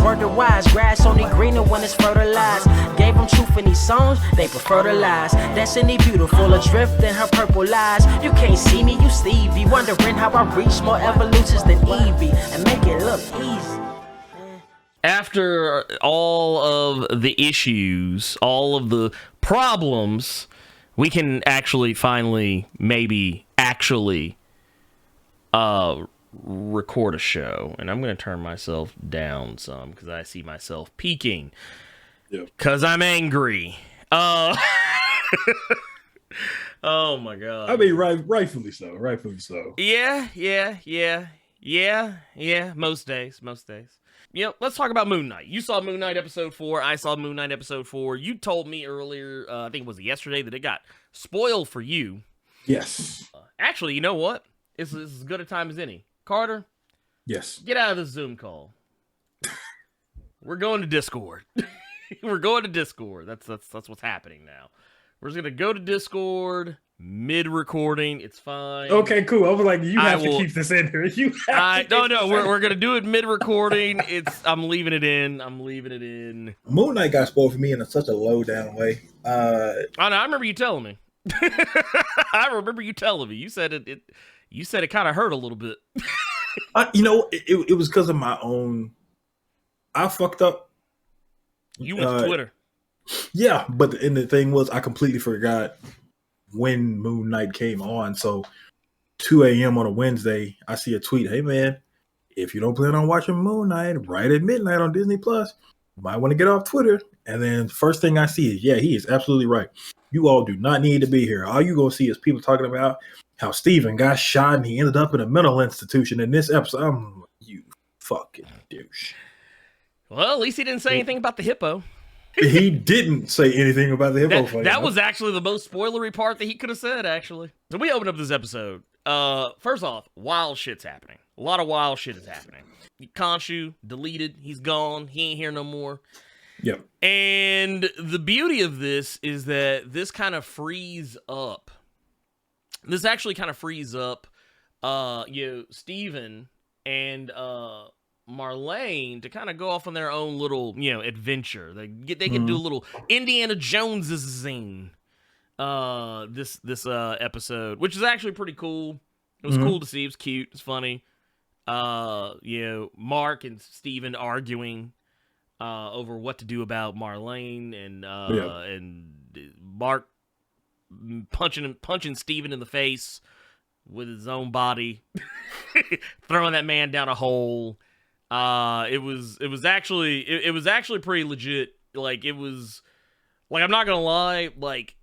word to wise. Grass only greener when it's fertilized. Gave them truth in these songs, they prefer to lies. Destiny beautiful, adrift in her purple lies. You can't see me, you Stevie. Wondering how I reach more evolutions than Evie and make it look easy. After all of the issues, all of the problems, we can actually finally maybe actually record a show. And I'm going to turn myself down some because I see myself peaking. Because I'm angry. Oh my God. I mean, rightfully so. Yeah. Most days. Yep, let's talk about Moon Knight. You saw Moon Knight episode 4. I saw Moon Knight episode 4. You told me earlier, I think it was yesterday, that it got spoiled for you. Yes. Actually, you know what? It's as good a time as any. Carter? Yes. Get out of the Zoom call. We're going to Discord. We're going to Discord. That's what's happening now. We're just going to go to Discord mid-recording. It's fine. Okay, cool. I was like, you have to keep this in here. No, we're going to do it mid-recording. I'm leaving it in. Moon Knight got spoiled for me in such a low-down way. I remember you telling me. You said it. You said it kind of hurt a little bit. It was because of my own. I fucked up. You went to Twitter. Yeah, but the thing was, I completely forgot when Moon Knight came on. So 2 a.m. on a Wednesday, I see a tweet. Hey, man, if you don't plan on watching Moon Knight right at midnight on Disney Plus, you might want to get off Twitter. And then first thing I see is, yeah, he is absolutely right. You all do not need to be here. All you going to see is people talking about how Steven got shot and he ended up in a mental institution in this episode. I'm like, you fucking douche. Well, at least he didn't say anything about the hippo. He didn't say anything about the hippo. That was actually the most spoilery part that he could have said, actually. So we opened up this episode. First off, wild shit's happening. A lot of wild shit is happening. Khonshu, deleted. He's gone. He ain't here no more. Yep. And the beauty of this is that this kind of frees up. This actually kind of frees up, Steven and Marlene to kind of go off on their own little, adventure. They can do a little Indiana Jones's zing. This episode, which is actually pretty cool. It was cool to see. It was cute. It's funny. Mark and Steven arguing over what to do about Marlene, and Mark punching Steven in the face with his own body, throwing that man down a hole. It was actually pretty legit. Like, it was, like, I'm not gonna lie, like,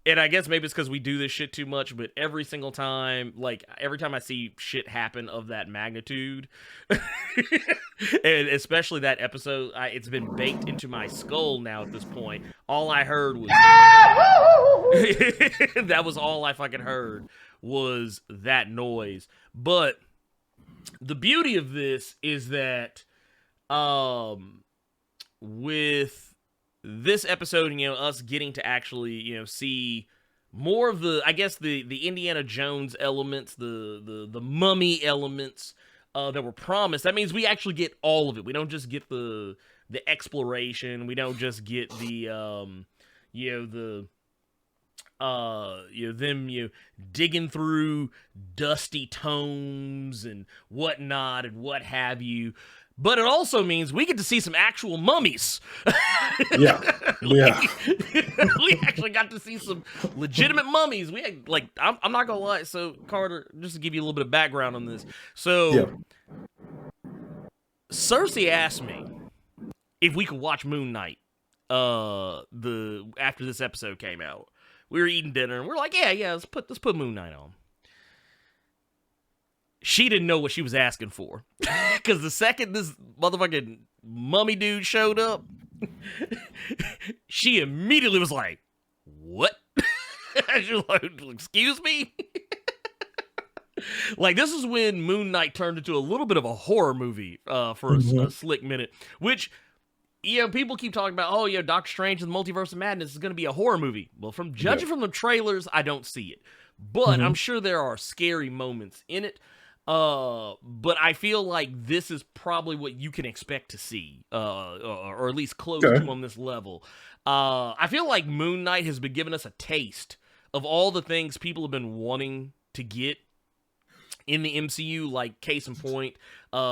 and I guess maybe it's because we do this shit too much, but every time I see shit happen of that magnitude, and especially that episode, it's been baked into my skull now at this point. All I heard was, that was all I fucking heard was that noise. But the beauty of this is that, with this episode, us getting to actually, see more of the, I guess, the Indiana Jones elements, the mummy elements that were promised. That means we actually get all of it. We don't just get the exploration. We don't just get them digging through dusty tomes and whatnot and what have you. But it also means we get to see some actual mummies. Yeah. We actually got to see some legitimate mummies. We had, I'm not gonna lie. So, Carter, just to give you a little bit of background on this. So, Cersei asked me if we could watch Moon Knight after this episode came out. We were eating dinner and we're like, yeah, let's put Moon Knight on. She didn't know what she was asking for. Because the second this motherfucking mummy dude showed up, she immediately was like, what? She was like, excuse me? Like, this is when Moon Knight turned into a little bit of a horror movie for a slick minute. Which, people keep talking about, Doctor Strange and the Multiverse of Madness is going to be a horror movie. Well, judging from the trailers, I don't see it. But I'm sure there are scary moments in it. But I feel like this is probably what you can expect to see, or at least close Okay. to on this level. I feel like Moon Knight has been giving us a taste of all the things people have been wanting to get in the MCU, like case in point,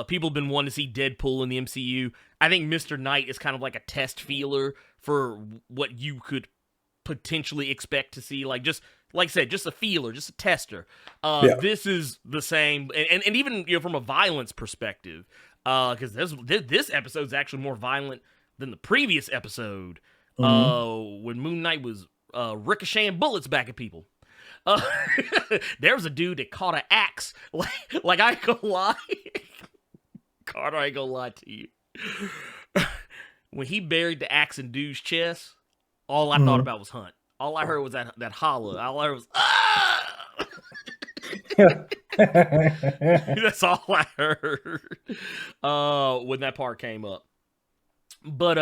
people have been wanting to see Deadpool in the MCU. I think Mr. Knight is kind of like a test feeler for what you could potentially expect to see. Like I said, just a feeler, just a tester. This is the same, and even from a violence perspective, because this episode is actually more violent than the previous episode, when Moon Knight was ricocheting bullets back at people. There was a dude that caught an axe. Like I ain't gonna lie. Carter, I ain't gonna lie to you. When he buried the axe in dude's chest, all I thought about was Hunt. All I heard was that holler. All I heard was, ah! That's all I heard when that part came up. But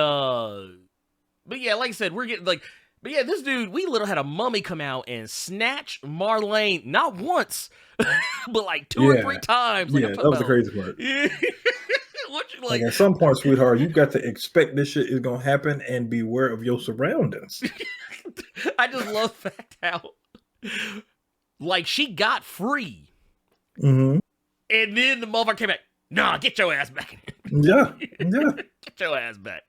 yeah, like I said, we're getting like, but yeah, this dude, we literally had a mummy come out and snatch Marlene not once, but like two or three times. Like, that was the crazy part. What you Like at some point, sweetheart, you got to expect this shit is gonna happen and beware of your surroundings. I just love the fact how, like, she got free, And then the motherfucker came back. Nah, get your ass back. Yeah. Get your ass back.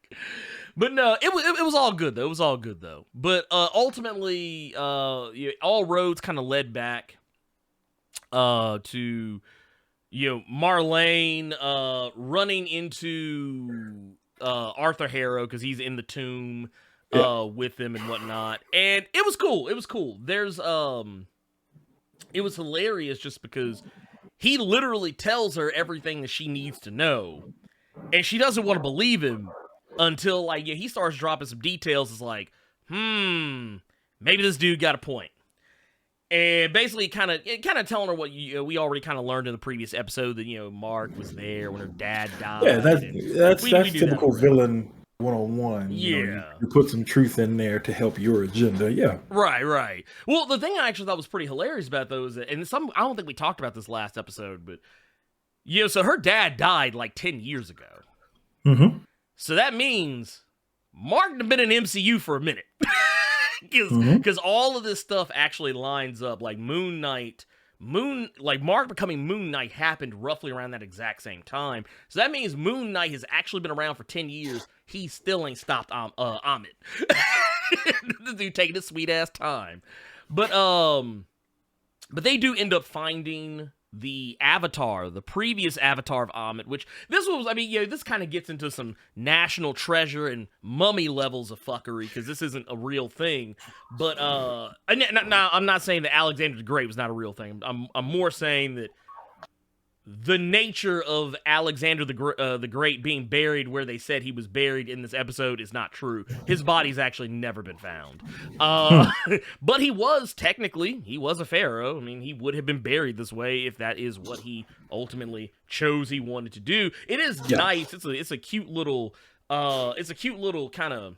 But no, it was all good though. It was all good though. But ultimately, all roads kind of led back to Marlene running into Arthur Harrow because he's in the tomb with him and whatnot. And it was cool. It was cool. There's it was hilarious just because he literally tells her everything that she needs to know, and she doesn't want to believe him until he starts dropping some details. It's like, maybe this dude got a point. And basically kind of telling her what we already kind of learned in the previous episode, that Mark was there when her dad died. Yeah, that's typical villain 101. Yeah. You put some truth in there to help your agenda. Yeah. Right. Well, the thing I actually thought was pretty hilarious about those, and I don't think we talked about this last episode, but so her dad died like 10 years ago. So that means Mark had been in MCU for a minute. Because all of this stuff actually lines up. Like Mark becoming Moon Knight happened roughly around that exact same time. So that means Moon Knight has actually been around for 10 years. He still ain't stopped Amit. This dude taking his sweet ass time. But they do end up finding the avatar, the previous avatar of Amit, which this was, this kind of gets into some National Treasure and Mummy levels of fuckery, because this isn't a real thing. But now I'm not saying that Alexander the Great was not a real thing. I'm more saying that the nature of Alexander the Great being buried where they said he was buried in this episode is not true. His body's actually never been found. But he was a pharaoh. He would have been buried this way if that is what he ultimately chose he wanted to do. It is nice. It's a cute little kind of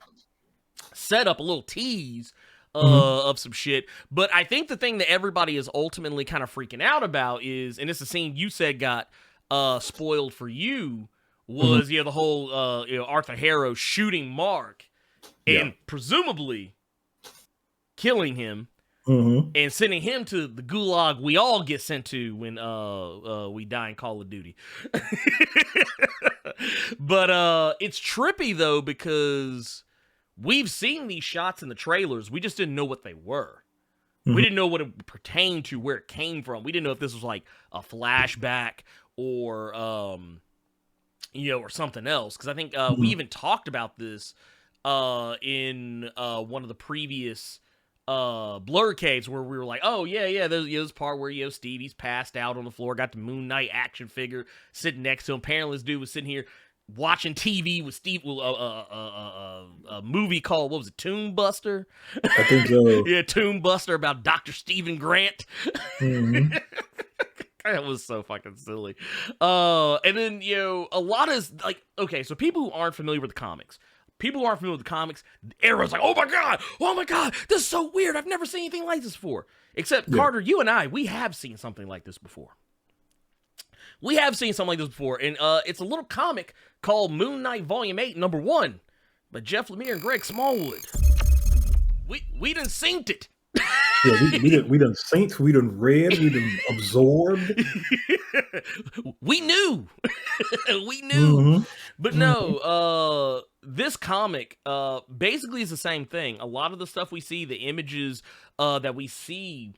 setup, a little tease of some shit. But I think the thing that everybody is ultimately kind of freaking out about is, and it's a scene you said got spoiled for you, was the whole Arthur Harrow shooting Mark and presumably killing him and sending him to the gulag we all get sent to when we die in Call of Duty. But it's trippy though, because we've seen these shots in the trailers. We just didn't know what they were. We didn't know what it pertained to, where it came from. We didn't know if this was like a flashback or, or something else. Because I think we even talked about this in one of the previous Blerd caves, where we were like, oh, yeah, there's this part where, Stevie's passed out on the floor, got the Moon Knight action figure sitting next to him. Apparently this dude was sitting here watching TV with a movie called, what was it, Tomb Buster? I think so. Yeah, Tomb Buster about Dr. Stephen Grant. That was so fucking silly. And then, a lot of, okay, so people who aren't familiar with the comics, everyone's like, oh my god, this is so weird. I've never seen anything like this before. Except, Carter, you and I, we have seen something like this before. we have seen something like this before, and it's a little comic called Moon Knight Volume 8, Number 1, by Jeff Lemire and Greg Smallwood. We done synced it. Yeah, we done synced, we done read, we done absorbed. We knew. We knew. Mm-hmm. But no, this comic basically is the same thing. A lot of the stuff we see, the images that we see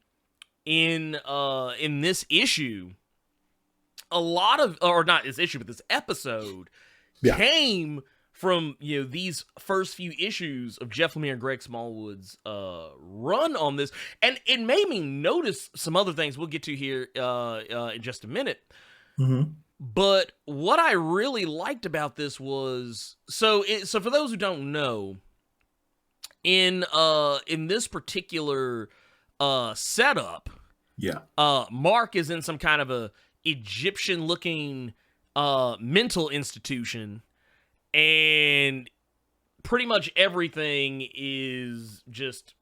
in this issue, a lot of, or not this issue, but this episode came from, you know, these first few issues of Jeff Lemire and Greg Smallwood's run on this. And it made me notice some other things we'll get to here in just a minute. Mm-hmm. But what I really liked about this was, so for those who don't know, in this particular setup, Mark is in some kind of a Egyptian-looking mental institution, and pretty much everything is just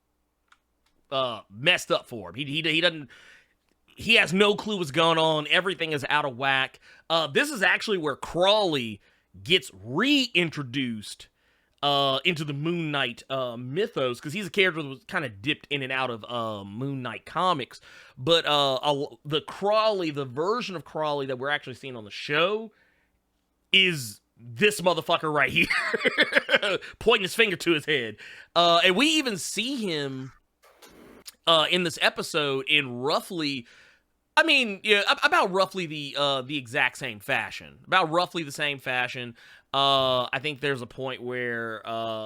messed up for him. He has no clue what's going on. Everything is out of whack. This is actually where Crawley gets reintroduced into the Moon Knight mythos, because he's a character that was kind of dipped in and out of Moon Knight comics. But the version of Crawley that we're actually seeing on the show is this motherfucker right here, pointing his finger to his head. And we even see him in this episode in roughly, about roughly the exact same fashion. About roughly the same fashion. I think there's a point where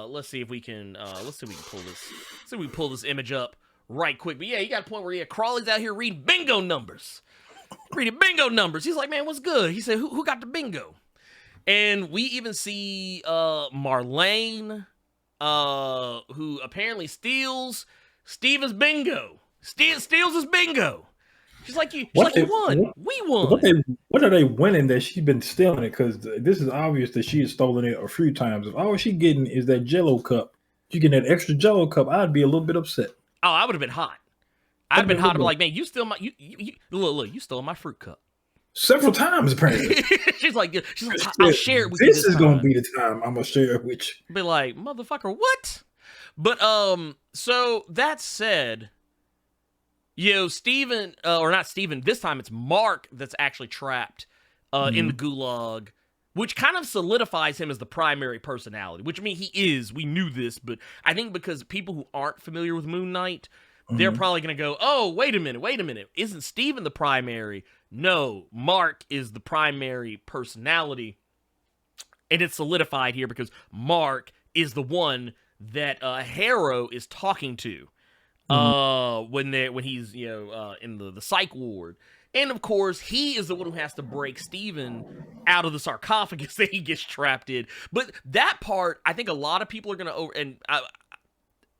let's see if we can pull this. Let's see if we pull this image up right quick. But yeah, you got a point where Crawley's out here reading bingo numbers. He's like, man, what's good? He said, who got the bingo? And we even see Marlene, who apparently steals Steven's bingo. Steals his bingo. She's like, you won. We won. What are they winning that she's been stealing it? Because this is obvious that she has stolen it a few times. If all she getting is that Jello cup, you get that extra Jello cup, I'd be a little bit upset. Oh, I would have been hot. I'd have been hot. I'd be like, man, you stole my look, you stole my fruit cup. Several times, apparently. she's like, I'll share it with you. This is going to be the time I'm going to share it with you. Be like, motherfucker, what? But, so that said, Steven, or not Steven, this time it's Mark that's actually trapped in the gulag, which kind of solidifies him as the primary personality, which, I mean, he is. We knew this, but I think because people who aren't familiar with Moon Knight, they're probably going to go, oh, wait a minute. Isn't Steven the primary? No, Mark is the primary personality. And it's solidified here because Mark is the one that Harrow is talking to when he's in the psych ward. And of course, he is the one who has to break Steven out of the sarcophagus that he gets trapped in. But that part, I think a lot of people are going to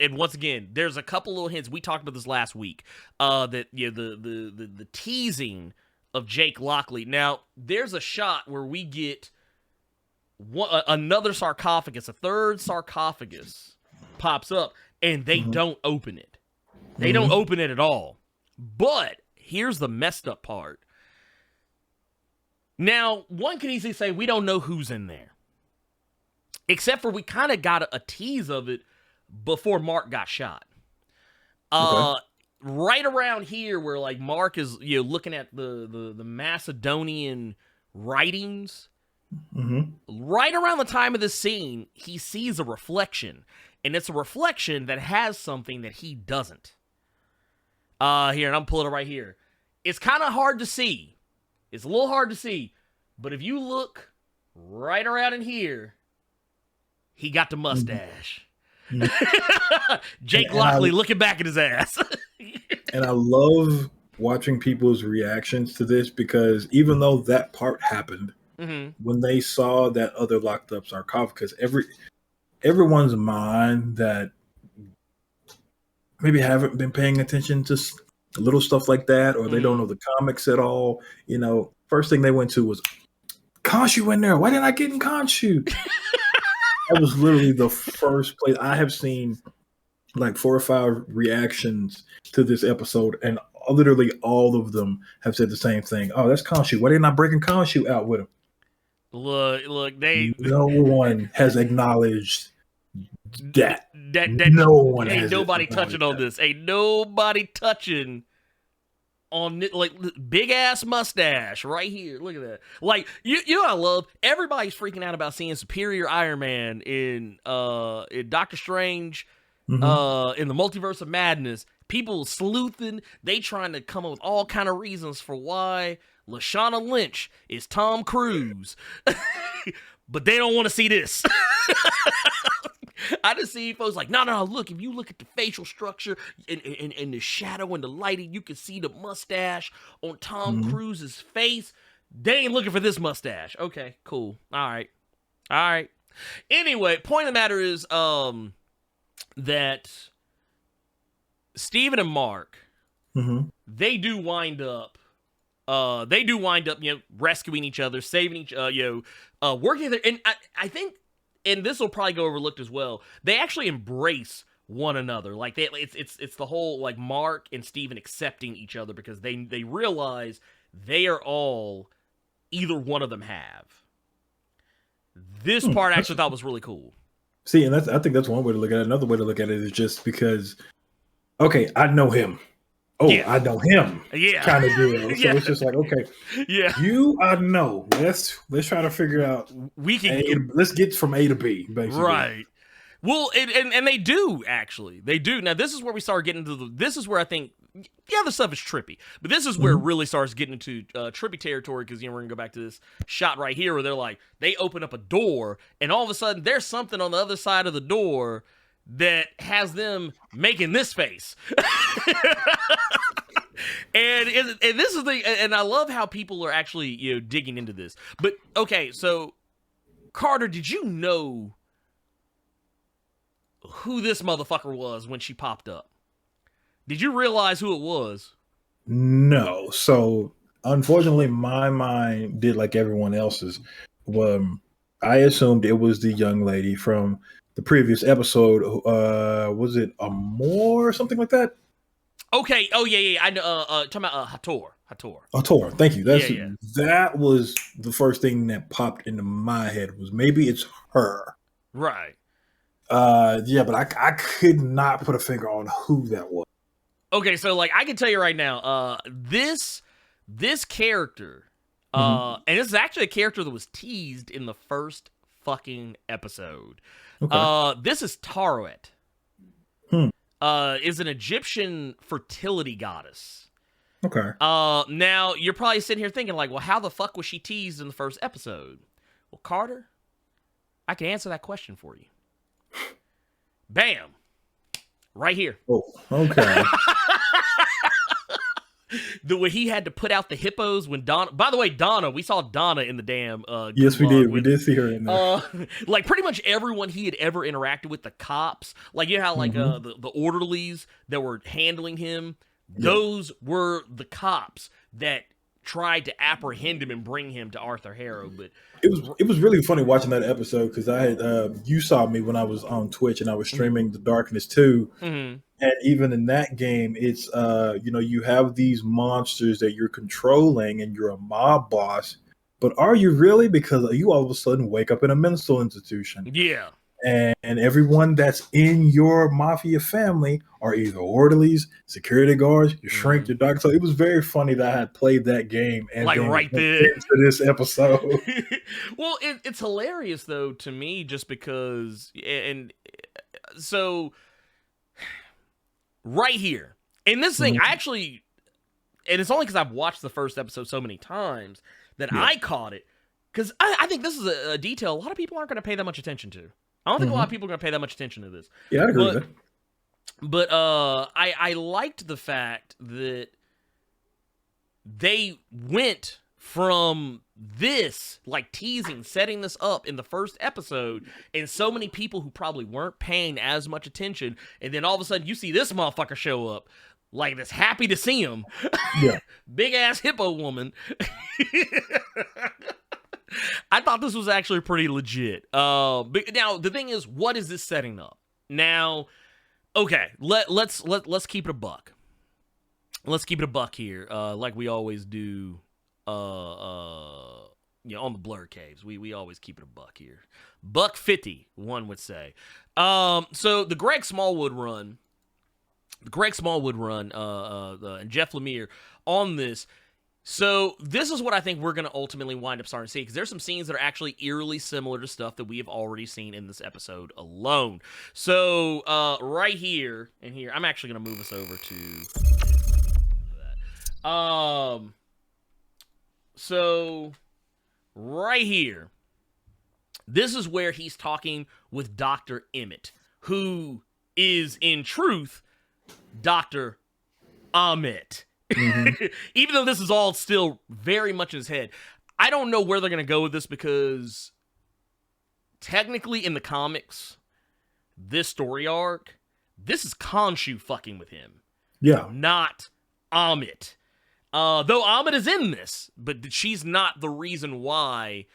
and once again, there's a couple little hints. We talked about this last week. That the teasing of Jake Lockley. Now, there's a shot where we get another sarcophagus, a third sarcophagus pops up, and they don't open it. They don't open it at all. But here's the messed up part. Now, one could easily say we don't know who's in there, except for we kind of got a tease of it before Mark got shot. Right around here where like Mark is looking at the Macedonian writings, right around the time of this scene, he sees a reflection, and it's a reflection that has something that he doesn't. Here, and I'm pulling it right here. It's kind of hard to see. It's a little hard to see, but if you look right around in here, he got the mustache. Jake Lockley looking back at his ass. And I love watching people's reactions to this, because even though that part happened, when they saw that other locked up sarcophagus, everyone's mind that maybe haven't been paying attention to little stuff like that, or they don't know the comics at all, first thing they went to was, Khonshu in there. Why didn't I get in Khonshu? That was literally the first place. I have seen like 4 or 5 reactions to this episode, and literally all of them have said the same thing. Oh, that's Khonshu. Why are they not breaking Khonshu out with him? Look, No one has acknowledged that. that No one ain't has nobody acknowledged touching on that. this. Ain't nobody touching on like big ass mustache right here. Look at that. Like you know what I love? Everybody's freaking out about seeing Superior Iron Man in Doctor Strange, in the Multiverse of Madness. People sleuthing, they trying to come up with all kind of reasons for why Lashana Lynch is Tom Cruise. But they don't want to see this. I just see folks like, no, look, if you look at the facial structure and the shadow and the lighting, you can see the mustache on Tom Cruise's face. They ain't looking for this mustache. Okay, cool. All right. Anyway, point of the matter is that Steven and Mark, they do wind up, rescuing each other, saving each, working together. And I think, and this will probably go overlooked as well, they actually embrace one another. Like it's the whole like Mark and Steven accepting each other because they realize they are all either one of them have. This part I actually thought was really cool. See, and I think that's one way to look at it. Another way to look at it is just because, okay, I know him. Oh, yeah. I know him. Yeah. Kind of deal. So it's just like, okay, I know. Let's try to figure out. Let's get from A to B, basically. Right. Well, and they do actually. They do. Now this is where we start getting into this is where I think the other stuff is trippy, but this is where it really starts getting into trippy territory because we're gonna go back to this shot right here where they're like they open up a door and all of a sudden there's something on the other side of the door that has them making this face. and this is and I love how people are actually digging into this. But okay, so Carter, did you know who this motherfucker was when she popped up? Did you realize who it was? No. So unfortunately, my mind did like everyone else's. I assumed it was the young lady from the previous episode. Was it Amor or something like that? Okay. Oh yeah. I know. Talking about Hathor. Hathor. Thank you. That was the first thing that popped into my head. Was maybe it's her. Right. But I could not put a finger on who that was. Okay, so like I can tell you right now, this character, and this is actually a character that was teased in the first fucking episode. Okay. This is Taweret. Is an Egyptian fertility goddess. Okay. Now you're probably sitting here thinking like, well, how the fuck was she teased in the first episode? Well, Carter, I can answer that question for you. Bam. Right here. Oh, okay. The way he had to put out the hippos when Donna. By the way, Donna, we saw Donna in the damn. Yes, we did. We did see her in there. Like pretty much everyone he had ever interacted with, the cops, like you know how like the orderlies that were handling him, those were the cops that tried to apprehend him and bring him to Arthur Harrow. But it was really funny watching that episode because I had you saw me when I was on Twitch and I was streaming The Darkness 2. And even in that game, it's you have these monsters that you're controlling and you're a mob boss, but are you really? Because you all of a sudden wake up in a mental institution. Yeah. And everyone that's in your mafia family are either orderlies, security guards, your shrink, your doctor. So it was very funny that I had played that game and like right there into this episode. Well, it's hilarious though to me just because, and so right here in this thing, I actually, and it's only because I've watched the first episode so many times that I caught it because I think this is a detail a lot of people aren't going to pay that much attention to. I don't think a lot of people are going to pay that much attention to this. Yeah, I agree with that. But I liked the fact that they went from this, like teasing, setting this up in the first episode, and so many people who probably weren't paying as much attention, and then all of a sudden you see this motherfucker show up, like this happy to see him. Yeah. Big ass hippo woman. I thought this was actually pretty legit. But now the thing is, what is this setting up? Now, okay, let's keep it a buck. let's keep it a buck here, like we always do. On the Blerd Caves, we always keep it a buck here. $1.50, one would say. So the Greg Smallwood run, and Jeff Lemire on this. So this is what I think we're going to ultimately wind up starting to see, because there's some scenes that are actually eerily similar to stuff that we have already seen in this episode alone. So right here and here, I'm actually going to move us over to that. So right here, this is where he's talking with Dr. Emmett, who is in truth Dr. Ahmet. Mm-hmm. Even though this is all still very much in his head, I don't know where they're going to go with this, because technically in the comics, this story arc, this is Khonshu fucking with him. Yeah. Not Ahmet. Though Ahmet is in this, but she's not the reason why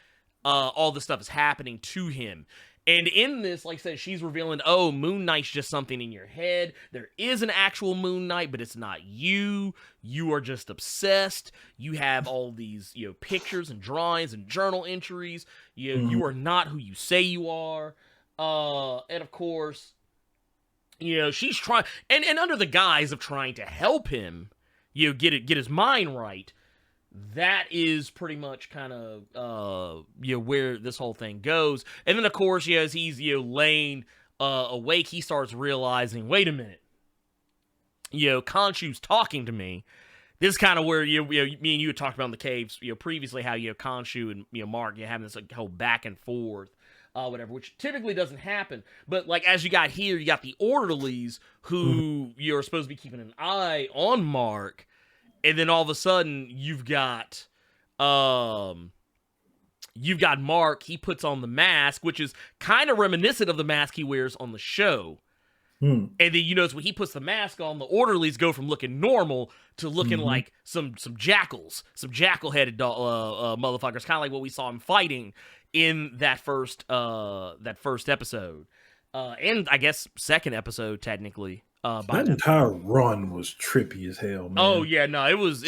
all this stuff is happening to him. And in this, like I said, she's revealing, oh, Moon Knight's just something in your head. There is an actual Moon Knight, but it's not you. You are just obsessed. You have all these, pictures and drawings and journal entries. You are not who you say you are. And of course, she's trying, and under the guise of trying to help him, get his mind right. That is pretty much kind of, where this whole thing goes. And then, of course, as he's, laying awake, he starts realizing, wait a minute, Khonshu's talking to me. This is kind of where, me and you had talked about in the caves, previously, how, Khonshu and, Mark, having this whole back and forth, whatever, which typically doesn't happen. But, as you got here, you got the orderlies who, you're supposed to be keeping an eye on Mark. And then all of a sudden, you've got Mark. He puts on the mask, which is kind of reminiscent of the mask he wears on the show. And then you notice when he puts the mask on, the orderlies go from looking normal to looking like some jackals, some jackal-headed motherfuckers, kind of like what we saw him fighting in that first episode, and I guess second episode technically. That entire run was trippy as hell, man. Oh yeah, no, it was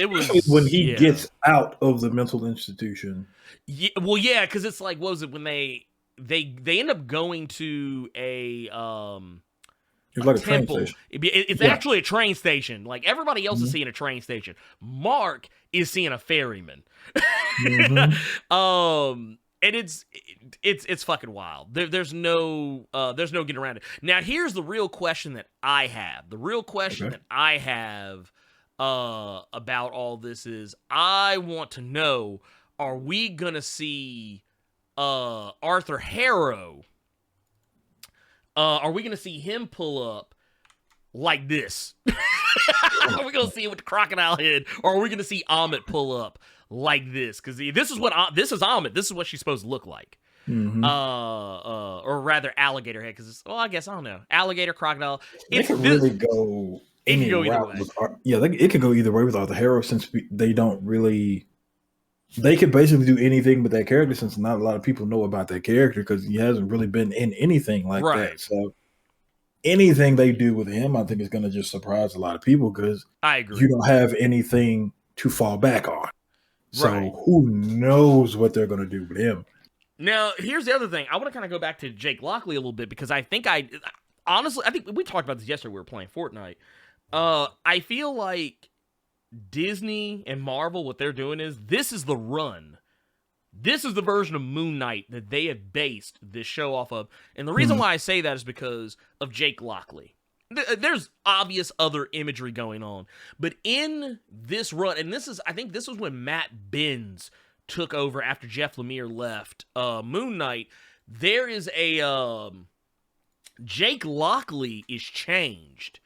when he gets out of the mental institution. Yeah, well, yeah, because it's like, what was it when they end up going to a it's like temple. A train station. It's actually a train station. Like everybody else is seeing a train station. Mark is seeing a ferryman. And it's fucking wild. There's no getting around it. Now here's the real question that I have. The real question that I have about all this is, I want to know, are we gonna see Arthur Harrow? Are we gonna see him pull up like this? Are we gonna see him with the crocodile head, or are we gonna see Ahmet pull up like this? Because this is Ahmet. This is what she's supposed to look like. Or rather, alligator head. Because I guess I don't know, alligator, crocodile. It could really go. It can go either way. It could go either way with Arthur Harrow, since they don't really. They could basically do anything with that character, since not a lot of people know about that character, because he hasn't really been in anything like that. So anything they do with him, I think, is going to just surprise a lot of people, because I agree. You don't have anything to fall back on. So who knows what they're going to do with him? Now, here's the other thing. I want to kind of go back to Jake Lockley a little bit, because I think honestly, I think we talked about this yesterday. We were playing Fortnite. I feel like Disney and Marvel, what they're doing is, this is the run. This is the version of Moon Knight that they have based this show off of. And the reason why I say that is because of Jake Lockley. There's obvious other imagery going on. But in this run, and I think this was when Matt Benz took over after Jeff Lemire left Moon Knight. There is a Jake Lockley is changed.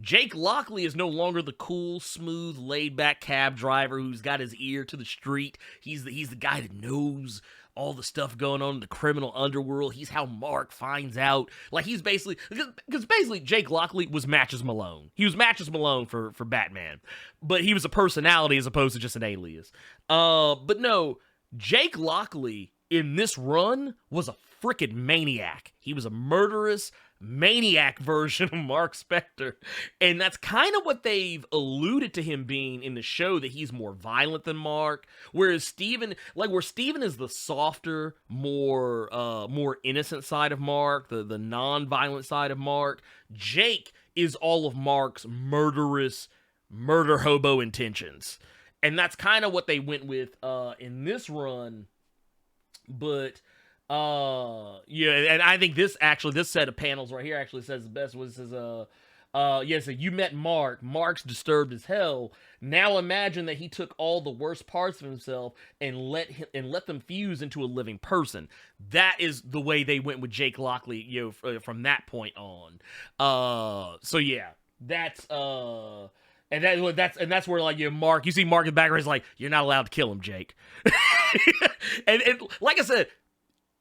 Jake Lockley is no longer the cool, smooth, laid-back cab driver who's got his ear to the street. He's the guy that knows all the stuff going on in the criminal underworld. He's how Mark finds out. Like, he's basically... Because basically, Jake Lockley was Matches Malone. He was Matches Malone for Batman. But he was a personality as opposed to just an alias. But no, Jake Lockley in this run was a freaking maniac. He was a murderous maniac version of Mark Spector. And that's kind of what they've alluded to him being in the show, that he's more violent than Mark. Whereas Steven, where Steven is the softer, more innocent side of Mark, the non-violent side of Mark, Jake is all of Mark's murderous, murder hobo intentions. And that's kind of what they went with in this run. But yeah, and I think this set of panels right here actually says the best. Was says so you met Mark. Mark's disturbed as hell. Now imagine that he took all the worst parts of himself and let them fuse into a living person. That is the way they went with Jake Lockley, from that point on. So yeah, that's that's where Mark, you see Mark in the background is like, you're not allowed to kill him, Jake. and like I said,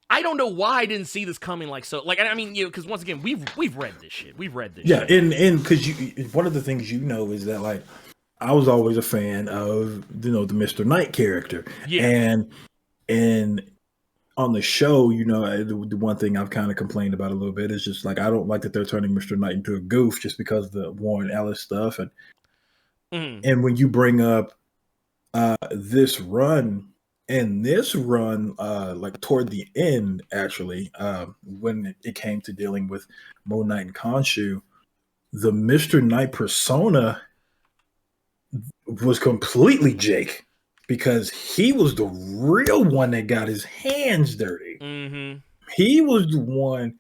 I don't know why I didn't see this coming. Because once again, we've read this shit. We've read this. Yeah, shit. and because one of the things is that I was always a fan of the Mr. Knight character. Yeah. And on the show, the one thing I've kind of complained about a little bit is just I don't like that they're turning Mr. Knight into a goof just because of the Warren Ellis stuff. And when you bring up this run. And this run, toward the end, actually, when it came to dealing with Moon Knight and Khonshu, the Mr. Knight persona was completely Jake, because he was the real one that got his hands dirty. Mm-hmm. He was the one.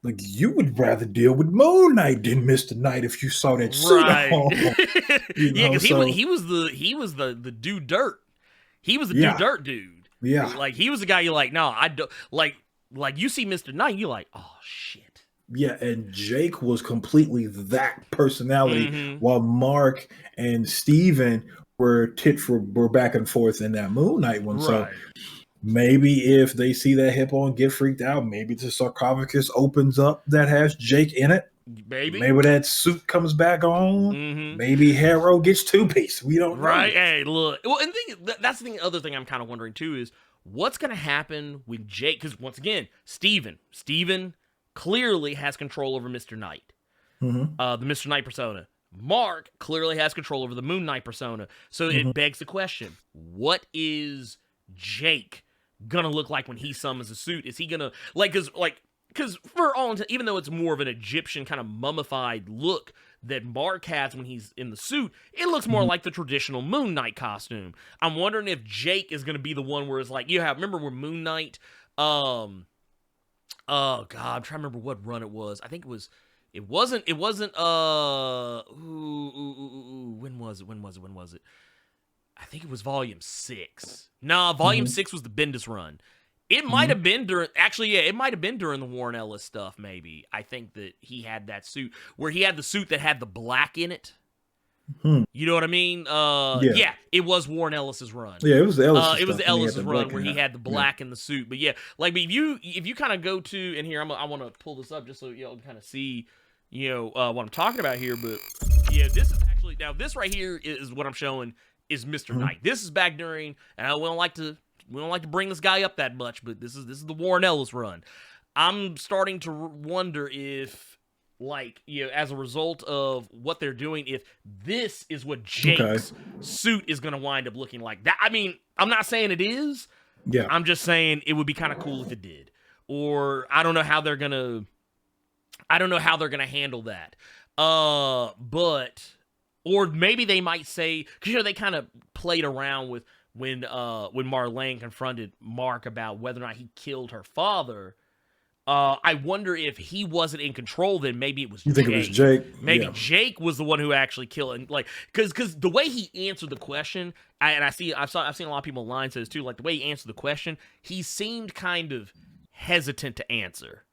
You would rather deal with Moon Knight than Mr. Knight if you saw that suit on. Yeah, because he was the do dirt. He was the do dirt dude. Yeah. He was the guy you're like, no, I don't you see Mr. Knight, you're like, oh shit. Yeah, and Jake was completely that personality, while Mark and Steven were back and forth in that Moon Knight one. Right. So maybe if they see that hippo and get freaked out, maybe the sarcophagus opens up that has Jake in it. Maybe that suit comes back on. Mm-hmm. Maybe Harrow gets two-piece. We don't know. Right. Hey, look. Well, and that's the other thing I'm kind of wondering too is what's going to happen with Jake? Because once again, Steven clearly has control over Mr. Knight, the Mr. Knight persona. Mark clearly has control over the Moon Knight persona. So it begs the question: what is Jake gonna look like when he summons a suit? Is he gonna because for all even though it's more of an Egyptian kind of mummified look that Mark has when he's in the suit, it looks more like the traditional Moon Knight costume. I'm wondering if Jake is going to be the one where it's remember where Moon Knight, oh God, I'm trying to remember what run it was. I think when was it? I think it was volume 6. Nah, volume 6 was the Bendis run. It might have been it might have been during the Warren Ellis stuff, maybe. I think that he had that suit, where he had the suit that had the black in it. You know what I mean? Yeah, it was Warren Ellis's run. Yeah, it was the Ellis. It was the Ellis's run where he had the black in the suit. But yeah, if you kind of go to, and here I want to pull this up just so y'all can kind of see, what I'm talking about here. But yeah, this is actually, now this right here is what I'm showing is Mr. Knight. This is back during, and we don't like to bring this guy up that much, but this is the Warren Ellis run. I'm starting to wonder if, as a result of what they're doing, if this is what Jake's suit is going to wind up looking like. That, I mean, I'm not saying it is. Yeah. I'm just saying it would be kind of cool if it did. Or I don't know how they're gonna handle that. Or maybe they might say, because they kind of played around with when Marlene confronted Mark about whether or not he killed her father. I wonder if he wasn't in control, then maybe it was Jake. You think it was Jake? Maybe Jake was the one who actually killed him. Because the way he answered the question, I've seen a lot of people online says too, the way he answered the question, he seemed kind of hesitant to answer.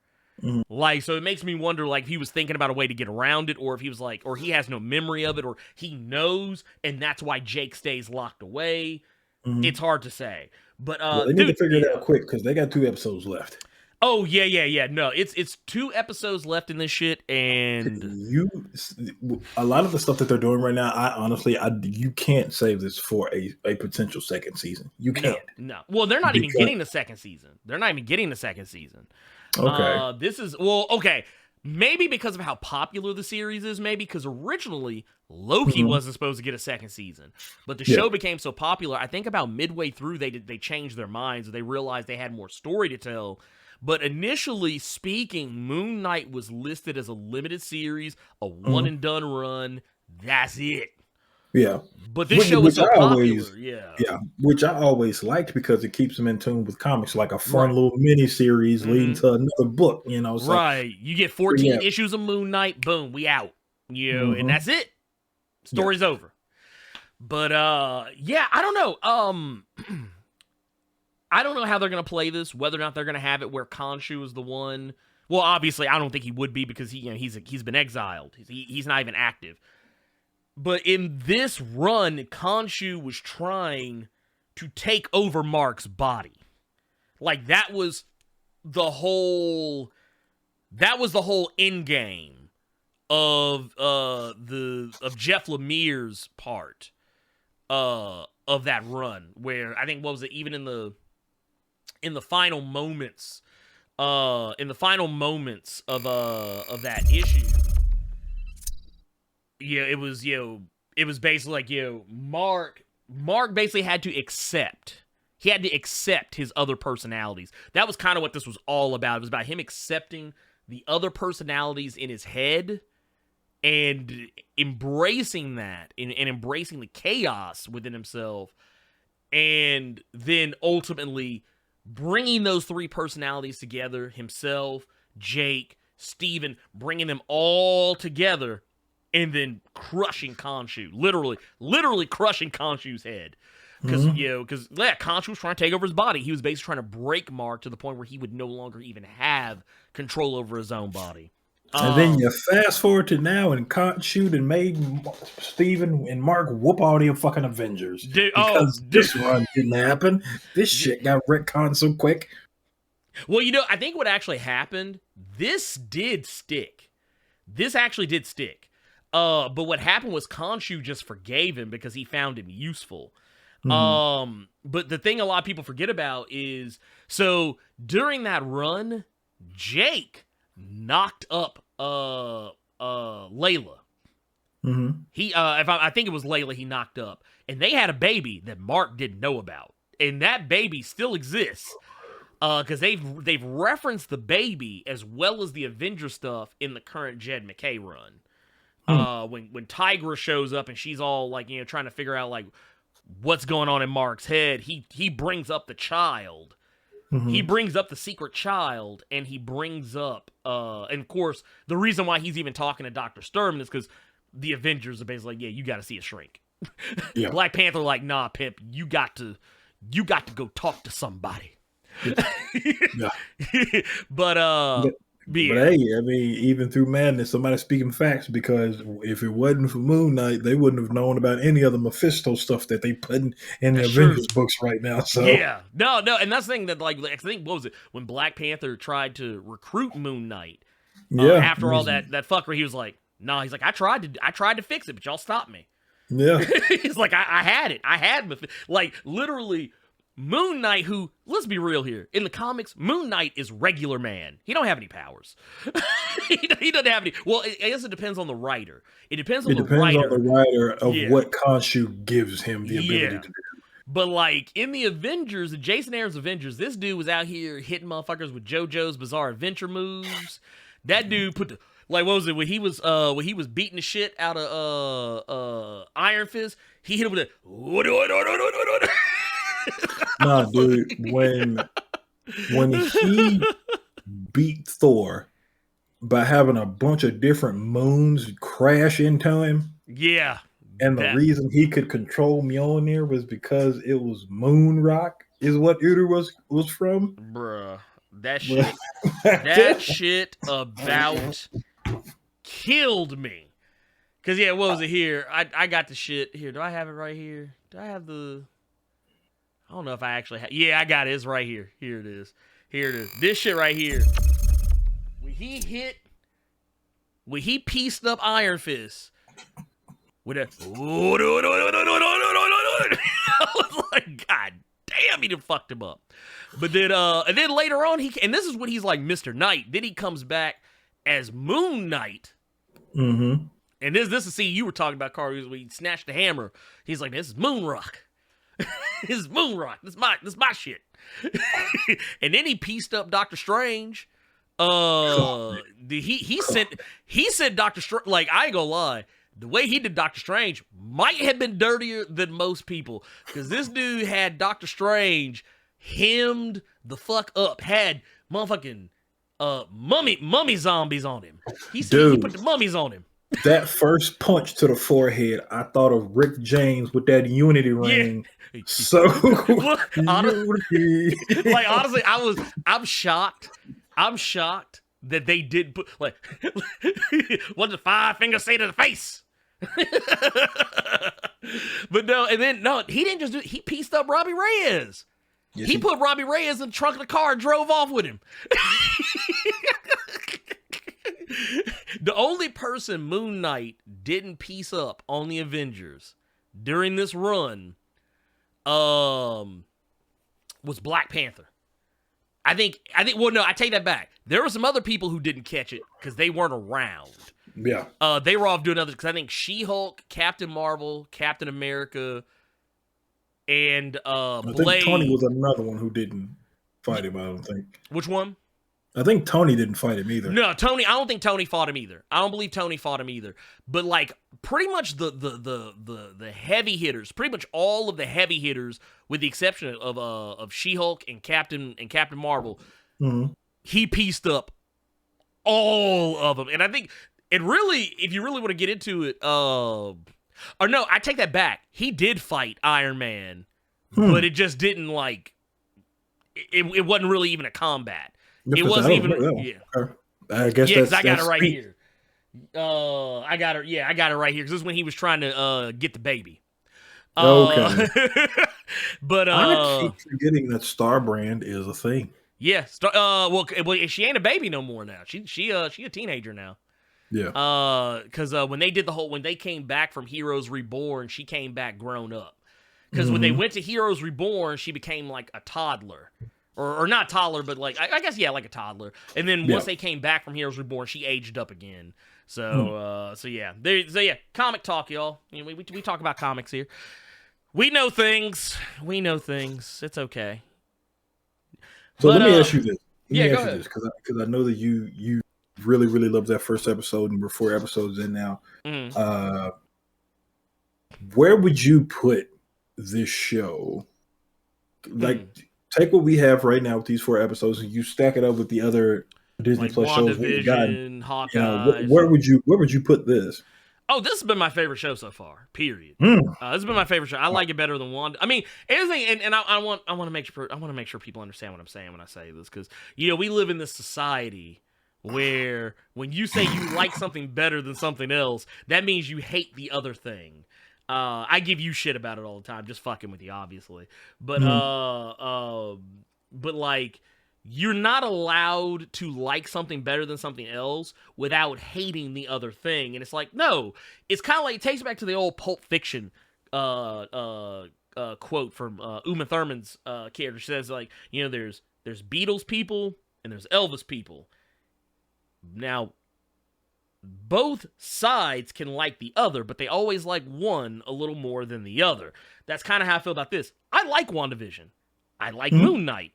So it makes me wonder, if he was thinking about a way to get around it, or if he was or he has no memory of it, or he knows, and that's why Jake stays locked away. It's hard to say. But they need to figure it out quick, because they got 2 episodes left. Oh yeah. No, it's 2 episodes left in this shit, and A lot of the stuff that they're doing right now, you can't save this for a potential second season. You can't. No. Well, they're not even getting the second season. Okay. This is okay. Maybe because of how popular the series is, maybe because originally Loki wasn't supposed to get a second season, but the show became so popular. I think about midway through they changed their minds. They realized they had more story to tell. But initially speaking, Moon Knight was listed as a limited series, a one and done run. That's it. Yeah. But this show was so popular. Yeah. Which I always liked because it keeps them in tune with comics, like a fun little mini series leading to another book, So, right. You get 14 issues of Moon Knight, boom, we out. And that's it. Story's over. But I don't know. I don't know how they're going to play this, whether or not they're going to have it where Khonshu is the one. Well, obviously, I don't think he would be because he's been exiled. He's not even active. But in this run, Khonshu was trying to take over Mark's body. Like, that was the whole end game of Jeff Lemire's part of that run, where I think, what was it, even in the final moments of that issue, it was basically like, Mark basically had to accept his other personalities. That was kind of what this was all about. It was about him accepting the other personalities in his head and embracing that and embracing the chaos within himself, and then ultimately bringing those 3 personalities together, himself, Jake, Steven, bringing them all together, and then crushing Khonshu. Literally crushing Khonshu's head. Because Khonshu was trying to take over his body. He was basically trying to break Mark to the point where he would no longer even have control over his own body. And then you fast forward to now, and Khonshu and made Steven and Mark whoop all the fucking Avengers. This run didn't happen. This shit got retconned so quick. Well, I think what actually happened, this did stick. This actually did stick. But what happened was Khonshu just forgave him because he found him useful. But the thing a lot of people forget about is, so during that run, Jake knocked up Layla. I think it was Layla he knocked up, and they had a baby that Mark didn't know about, and that baby still exists because they've referenced the baby as well as the Avenger stuff in the current Jed McKay run. When Tigra shows up and she's all like, trying to figure out like what's going on in Mark's head, he brings up the child. He brings up the secret child, and he brings up, and of course, the reason why he's even talking to Dr. Sturman is because the Avengers are basically like, you got to see a shrink. Yeah. Black Panther like, nah, pimp, you got to go talk to somebody. Yeah. But hey, I mean, even through madness, somebody's speaking facts, because if it wasn't for Moon Knight, they wouldn't have known about any of the Mephisto stuff that they put in the Avengers books right now. So no, and that's the thing that, like, I think, what was it, when Black Panther tried to recruit Moon Knight? After all that fuckery, he was like, no, he's like, I tried to fix it, but y'all stopped me. Yeah, he's like, I had like, literally. Moon Knight, who, let's be real here, in the comics, Moon Knight is regular man. He don't have any powers. he doesn't have any. Well, I guess it depends on the writer. It depends on the writer of what Khonshu gives him the ability to do. But like in the Avengers, the Jason Aaron's Avengers, this dude was out here hitting motherfuckers with JoJo's Bizarre Adventure moves. That dude put the, like, what was it, when he was beating the shit out of Iron Fist, he hit him with a Nah, dude, when he beat Thor by having a bunch of different moons crash into him, and the reason he could control Mjolnir was because it was moon rock, is what Uter was from. Bruh, that shit about killed me. Cause what was it here? I got the shit here. Do I have it right here? Do I have the? I don't know if I actually have. Yeah, I got it. It's right here. Here it is. Here it is. This shit right here. When he pieced up Iron Fist with a. I was like, God damn, he done fucked him up. But then, and then later on, and this is when he's like Mr. Knight. Then he comes back as Moon Knight. Mm-hmm. And this is see you were talking about Carl when he snatched the hammer. He's like, this is Moon Rock. This is Moon Rock. This is my shit. And then he pieced up Doctor Strange. He sent Doctor Strange, like, I ain't gonna lie, the way he did Doctor Strange might have been dirtier than most people, because this dude had Doctor Strange hemmed the fuck up, had motherfucking mummy zombies on him. He put the mummies on him. That first punch to the forehead, I thought of Rick James with that Unity ring. Yeah. So honestly, I'm shocked. I'm shocked that they did put, like, what did Five Fingers say to the face? But no, and then no, he didn't just do. He pieced up Robbie Reyes. Yes, he put Robbie Reyes in the trunk of the car and drove off with him. The only person Moon Knight didn't piece up on the Avengers during this run was Black Panther. I think well, no, I take that back. There were some other people who didn't catch it because they weren't around. Yeah. They were off doing others, because I think She-Hulk, Captain Marvel, Captain America, and I Blade. think Tony was another one who didn't fight him, I don't think. Which one? I think Tony didn't fight him either. No, Tony. I don't think Tony fought him either. I don't believe Tony fought him either. But like, pretty much the heavy hitters, pretty much all of the heavy hitters, with the exception of She-Hulk and Captain Marvel, mm-hmm. he pieced up all of them. And I think it really, if you really want to get into it, or no, I take that back. He did fight Iron Man, but it just didn't like. It wasn't really even a combat. It wasn't even. Yeah. I guess yeah, because I got it right here. I got it. Yeah, I got it right here because this is when he was trying to get the baby. Okay. But I keep forgetting that Star Brand is a thing. Yeah. Well, she ain't a baby no more now. She a teenager now. Yeah. Because when they came back from Heroes Reborn, she came back grown up. Because when they went to Heroes Reborn, she became like a toddler. Or not toddler, but like, I guess, yeah, like a toddler. And then once they came back from Heroes Reborn, she aged up again. So, yeah. Comic talk, y'all. You know, we talk about comics here. We know things. It's okay. So let me ask you this. Go ahead. Because I know that you really, really loved that first episode, and we're 4 episodes in now. Where would you put this show? Like, take what we have right now with these 4 episodes, and you stack it up with the other Disney like Plus shows we've gotten. Hawkeye. Where would you put this? Oh, this has been my favorite show so far. Period. This has been my favorite show. I like it better than Wanda. I mean, anything, and I want to make sure people understand what I'm saying when I say this, because we live in this society where when you say you like something better than something else, that means you hate the other thing. I give you shit about it all the time, just fucking with you, obviously. But but like, you're not allowed to like something better than something else without hating the other thing. And it's like, no, it's kind of like, it takes back to the old Pulp Fiction quote from Uma Thurman's character. She says, like, there's Beatles people and there's Elvis people. Now, both sides can like the other, but they always like one a little more than the other. That's kind of how I feel about this. I like WandaVision. I like Moon Knight.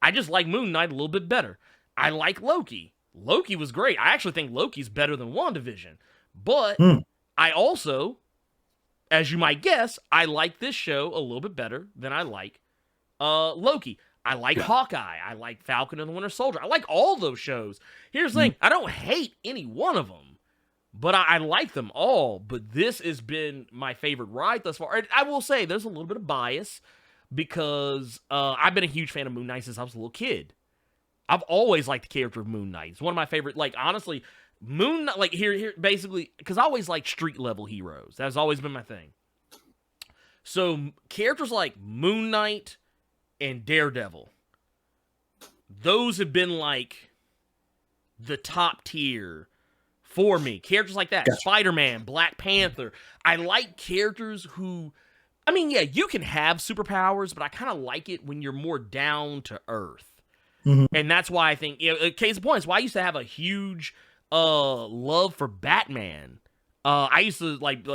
I just like Moon Knight a little bit better. I like Loki. Loki was great. I actually think Loki's better than WandaVision. But I also, as you might guess, I like this show a little bit better than I like Loki. I like Hawkeye. I like Falcon and the Winter Soldier. I like all those shows. Here's the thing. I don't hate any one of them, but I like them all. But this has been my favorite ride thus far. And I will say there's a little bit of bias because I've been a huge fan of Moon Knight since I was a little kid. I've always liked the character of Moon Knight. It's one of my favorite, like, honestly, Moon Knight, like, here, basically, because I always liked street-level heroes. That's always been my thing. So, characters like Moon Knight and Daredevil. Those have been like the top tier for me. Characters like that. Gotcha. Spider-Man, Black Panther. I like characters who, I mean, yeah, you can have superpowers, but I kind of like it when you're more down to earth. Mm-hmm. And that's why I think, case in point, it's why I used to have a huge love for Batman. I used to like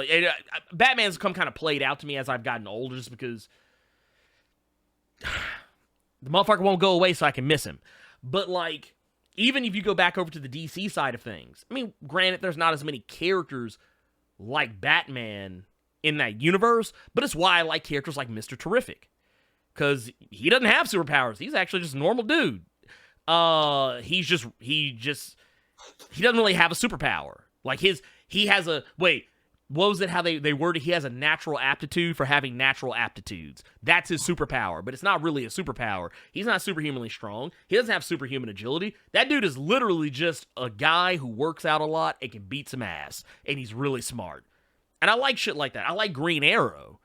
Batman's come kind of played out to me as I've gotten older, just because the motherfucker won't go away so I can miss him. But like, even if you go back over to the DC side of things, I mean, granted, there's not as many characters like Batman in that universe, but it's why I like characters like Mr. Terrific, because he doesn't have superpowers. He's actually just a normal dude. He doesn't really have a superpower. Like he has a, what was it how they worded? He has a natural aptitude for having natural aptitudes. That's his superpower, but it's not really a superpower. He's not superhumanly strong. He doesn't have superhuman agility. That dude is literally just a guy who works out a lot and can beat some ass, and he's really smart. And I like shit like that. I like Green Arrow.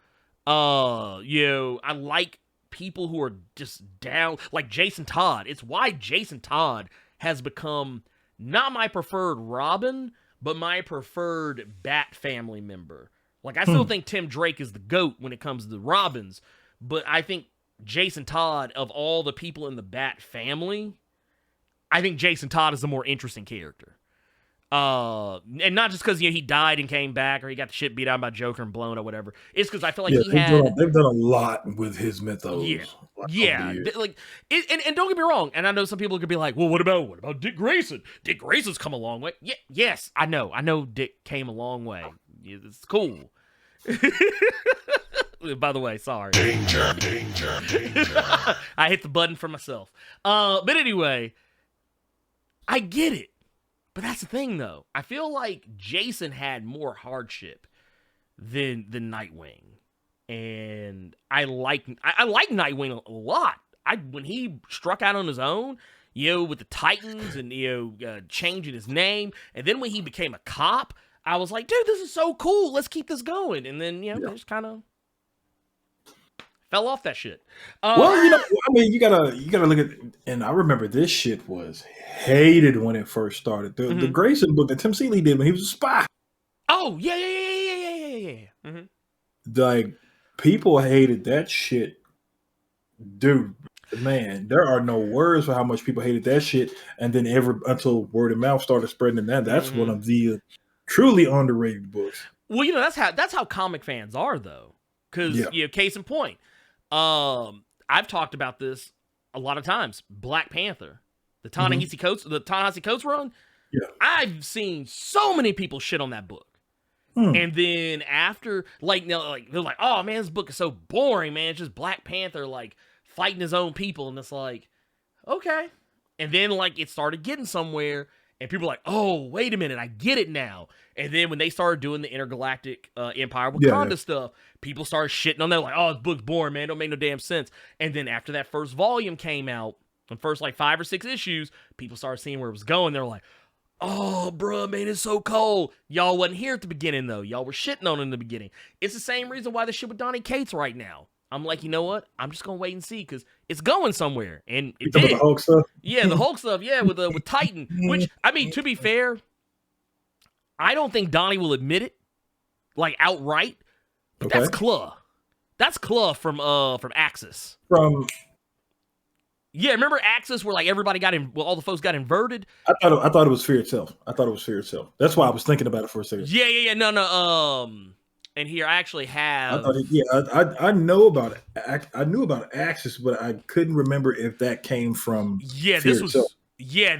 I like people who are just down, like Jason Todd. It's why Jason Todd has become not my preferred Robin, but my preferred Bat family member. Like, I still think Tim Drake is the GOAT when it comes to the Robins, but I think Jason Todd, of all the people in the Bat family, I think Jason Todd is the more interesting character. And not just because he died and came back, or he got the shit beat out by Joker and blown or whatever. It's because I feel like they've done a lot with his mythos. Yeah. Like, and don't get me wrong. And I know some people could be like, well, what about Dick Grayson? Dick Grayson's come a long way. Yeah, yes, I know Dick came a long way. It's cool. By the way, sorry. Danger. I hit the button for myself. But anyway, I get it. But that's the thing, though. I feel like Jason had more hardship than Nightwing, and I like Nightwing a lot. When he struck out on his own, with the Titans and changing his name, and then when he became a cop, I was like, dude, this is so cool. Let's keep this going. And then just kind of fell off that shit. You gotta look at, and I remember this shit was hated when it first started. The Grayson book that Tim Seeley did when he was a spy. Oh yeah. Mm-hmm. Like, people hated that shit, dude. Man, there are no words for how much people hated that shit. And then until word of mouth started spreading, and that's one of the truly underrated books. Well, that's how comic fans are, though. Because case in point, I've talked about this a lot of times. Black Panther, the Ta-Nehisi Coates run. Yeah, I've seen so many people shit on that book. And then after, they're like, oh man, this book is so boring, man. It's just Black Panther fighting his own people, and it's like, okay. And then it started getting somewhere, and people were like, oh, wait a minute, I get it now. And then when they started doing the intergalactic Empire Wakanda stuff, people started shitting on them, like, oh, this book's boring, man, don't make no damn sense. And then after that first volume came out, the first 5 or 6 issues, people started seeing where it was going. They're like, oh, bruh, man, it's so cold. Y'all wasn't here at the beginning, though. Y'all were shitting on it in the beginning. It's the same reason why the shit with Donny Cates right now. I'm like, you know what? I'm just going to wait and see, because it's going somewhere. And it did. The Hulk stuff? Yeah, the Hulk stuff, with Titan. Which, I mean, to be fair, I don't think Donnie will admit it, outright. But that's Claw. That's Claw from Axis. Yeah, remember Axis where everybody all the folks got inverted? I thought it was Fear itself. That's why I was thinking about it for a second. Yeah. No. And here I actually have. I know about it. I knew about Axis, but I couldn't remember if that came from. Yeah, Fear this was. itself. Yeah,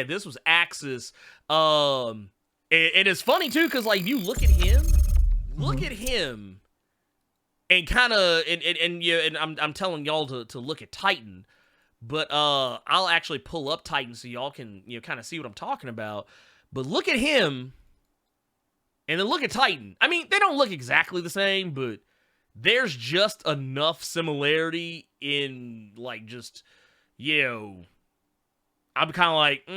this was Axis. And it's funny too, because you look at him, and kind of, and I'm telling y'all to look at Titan. But I'll actually pull up Titan so y'all can kind of see what I'm talking about. But look at him, and then look at Titan. I mean, they don't look exactly the same, but there's just enough similarity in I'm kind of like,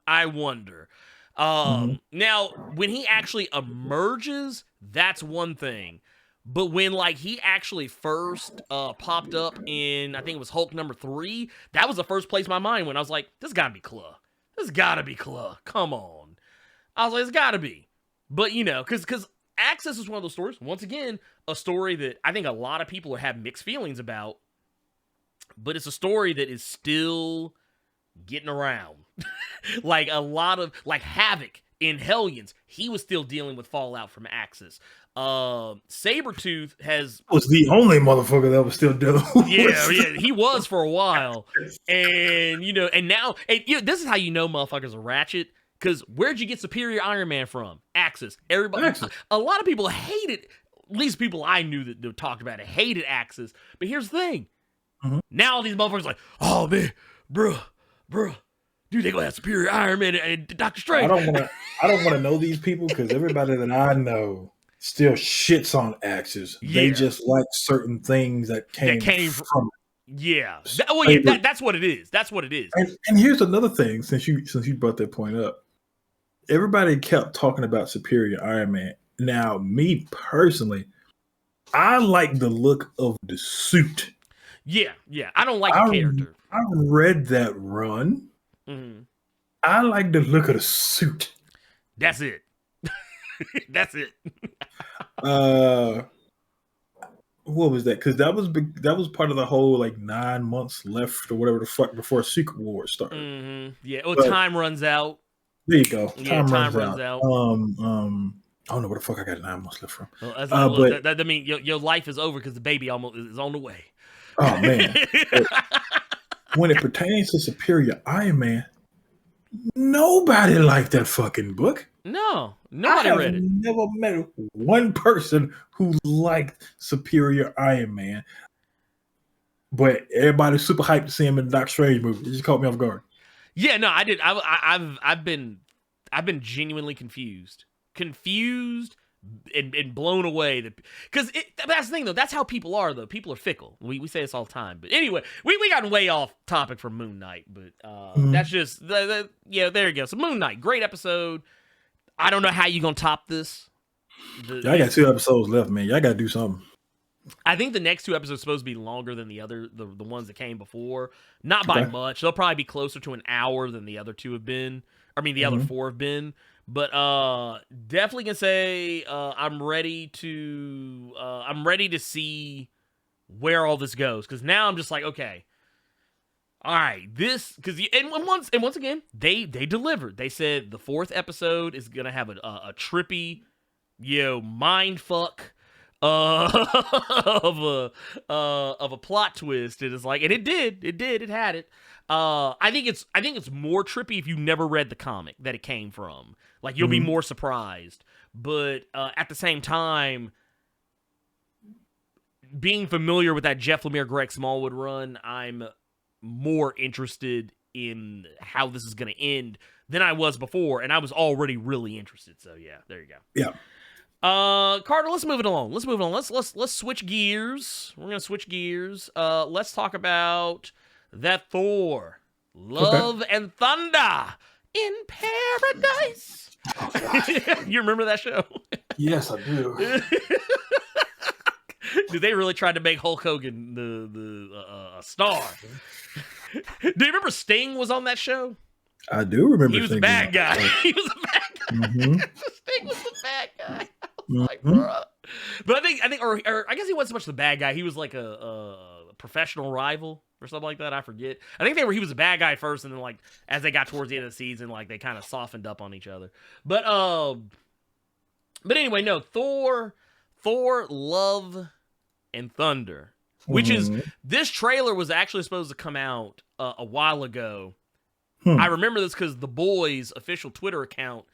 I wonder. Now when he actually emerges, that's one thing. But when like he actually first popped up in, I think it was Hulk #3, that was the first place my mind went. I was like, this gotta be Claw. This gotta be Claw. Come on. I was like, it's gotta be. But you know, because Access is one of those stories. Once again, a story that I think a lot of people have mixed feelings about. But it's a story that is still getting around. Like a lot of like Havoc in Hellions, he was still dealing with fallout from Axis. Sabretooth was the only motherfucker that was still doing. yeah, he was for a while. And you know, and now this is how you know motherfuckers are ratchet. Because where'd you get Superior Iron Man from? Axis. Everybody, a lot of people hated, at least people I knew that talked about it, hated Axis. But here's the thing. Mm-hmm. Now these motherfuckers like, oh man, bruh, dude, they gonna have Superior Iron Man and Doctor Strange. I don't want to know these people because everybody that I know still shits on Axis. Yeah. They just like certain things that came from it. Yeah. That's what it is. That's what it is. And here's another thing, since you brought that point up. Everybody kept talking about Superior Iron Man. Now, me personally, I like the look of the suit. Yeah. I don't like the character. I read that run. Mm-hmm. I like the look of the suit. That's it. That's it. What was that? Because that was part of the whole like 9 months left or whatever the fuck before Secret War started. Mm-hmm. Yeah. Well, time runs out. There you go. Time runs out. I don't know where the fuck I got 9 months left from. Well, that means your life is over because the baby almost is on the way. Oh man. When it pertains to Superior Iron Man, nobody liked that fucking book. No, nobody read it. I never met one person who liked Superior Iron Man, but everybody's super hyped to see him in the Doctor Strange movie. It just caught me off guard. Yeah, no, I did. I've been genuinely confused and blown away. Because that's the thing though. That's how people are though. People are fickle. We say this all the time. But anyway, we got way off topic from Moon Knight. But that's just yeah. There you go. So Moon Knight, great episode. I don't know how you gonna top this. I got 2 episodes left, man. Y'all gotta do something. I think the next 2 episodes are supposed to be longer than the ones that came before. Not by much. They'll probably be closer to an hour than the other 2 have been. I mean, the other 4 have been. But definitely can say I'm ready to see where all this goes. Because now I'm just like, okay, all right, once again they delivered. They said the 4th episode is gonna have a trippy, mind fuck. Of a plot twist. It is like, and it had it. I think it's more trippy if you never read the comic that it came from. Like you'll be more surprised. But at the same time, being familiar with that Jeff Lemire, Greg Smallwood run, I'm more interested in how this is going to end than I was before, and I was already really interested. So yeah, there you go. Yeah. Carter, let's move it along. Let's switch gears. We're gonna switch gears. Let's talk about that Thor, Love and Thunder in Paradise. You remember that show? Yes, I do. Dude, they really tried to make Hulk Hogan the star. Do you remember Sting was on that show? I do remember. He was a bad guy. He was a bad guy. Mm-hmm. Sting was the bad guy. Like, bruh. But I think, or I guess he wasn't so much the bad guy. He was like a professional rival or something like that. I forget. I think he was a bad guy first, and then like as they got towards the end of the season, like they kind of softened up on each other. But anyway, no, Thor, Love and Thunder, which is this trailer was actually supposed to come out a while ago. I remember this because the Boys' official Twitter account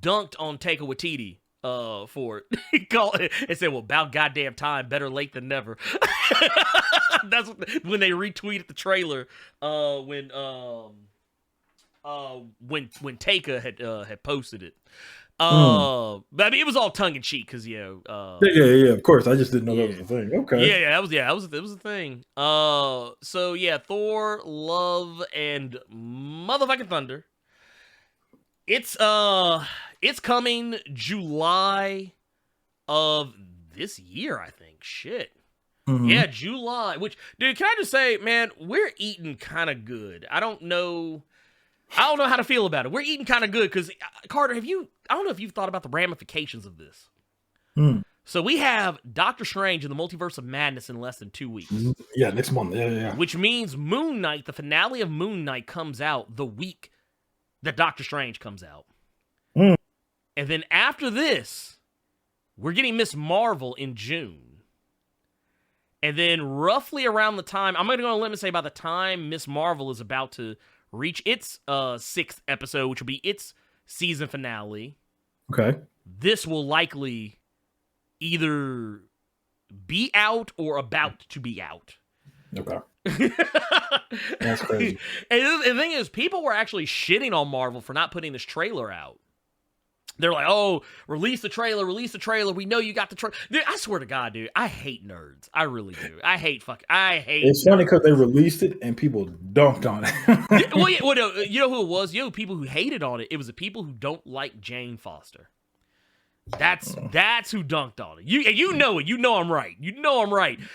dunked on Taika Waititi for it. He called it and said, well, about goddamn time, better late than never. That's when they retweeted the trailer when Taika had posted it. But I mean, it was all tongue in cheek because yeah, of course. I just didn't know that was a thing. Okay, that was a thing. So yeah, Thor, Love, and motherfucking Thunder. It's coming July of this year, I think. Shit. Mhm. Yeah, July. Which, dude, can I just say, man, we're eating kind of good. I don't know how to feel about it. We're eating kind of good because, Carter, I don't know if you've thought about the ramifications of this. Mm. So we have Doctor Strange in the Multiverse of Madness in less than 2 weeks. Yeah, next month. Yeah. Which means Moon Knight, the finale of Moon Knight, comes out the week that Doctor Strange comes out. Mm. And then after this, we're getting Miss Marvel in June. And then roughly around the time, I'm going to go on a limb and say by the time Miss Marvel is about to reach its 6th episode, which will be its season finale, Okay. this will likely either be out or about to be out. Okay. That's crazy. And the thing is, people were actually shitting on Marvel for not putting this trailer out. They're like, oh, release the trailer. We know you got the trailer. Dude, I swear to God, dude, I hate nerds. I really do. I hate It's funny because they released it and people dunked on it. Well, yeah, no, you know who it was? People who hated on it. It was the people who don't like Jane Foster. That's who dunked on it. You know it. You know I'm right.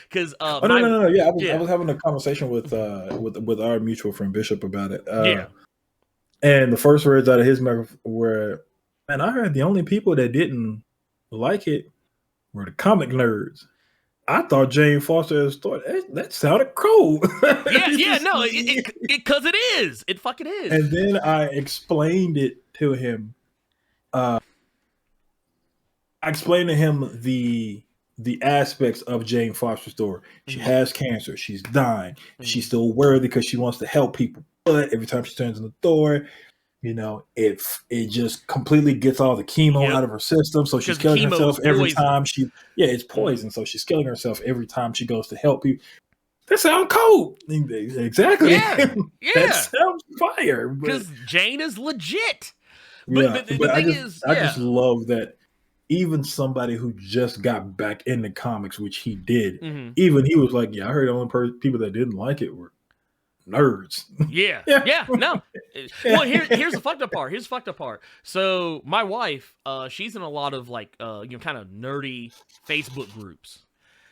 Because No. Yeah, I was having a conversation with our mutual friend Bishop about it. And the first words out of his mouth were, "Man, I heard the only people that didn't like it were the comic nerds." I thought Jane Foster's story that sounded cool. No, because it is. It fucking is. And then I explained it to him. I explained to him the aspects of Jane Foster's story. She has cancer. She's dying. She's still worthy because she wants to help people. But every time she turns on the door, it just completely gets all the chemo out of her system. So she's killing herself every time it's poison. So she's killing herself every time she goes to help people. That sounds cool. Exactly. Yeah. That sounds fire. Because Jane is legit. But the thing is, I just love that even somebody who just got back into comics, which he did, even he was like, yeah, I heard the only people that didn't like it were nerds. No. Well, here's the fucked up part. So my wife, she's in a lot of like kind of nerdy Facebook groups.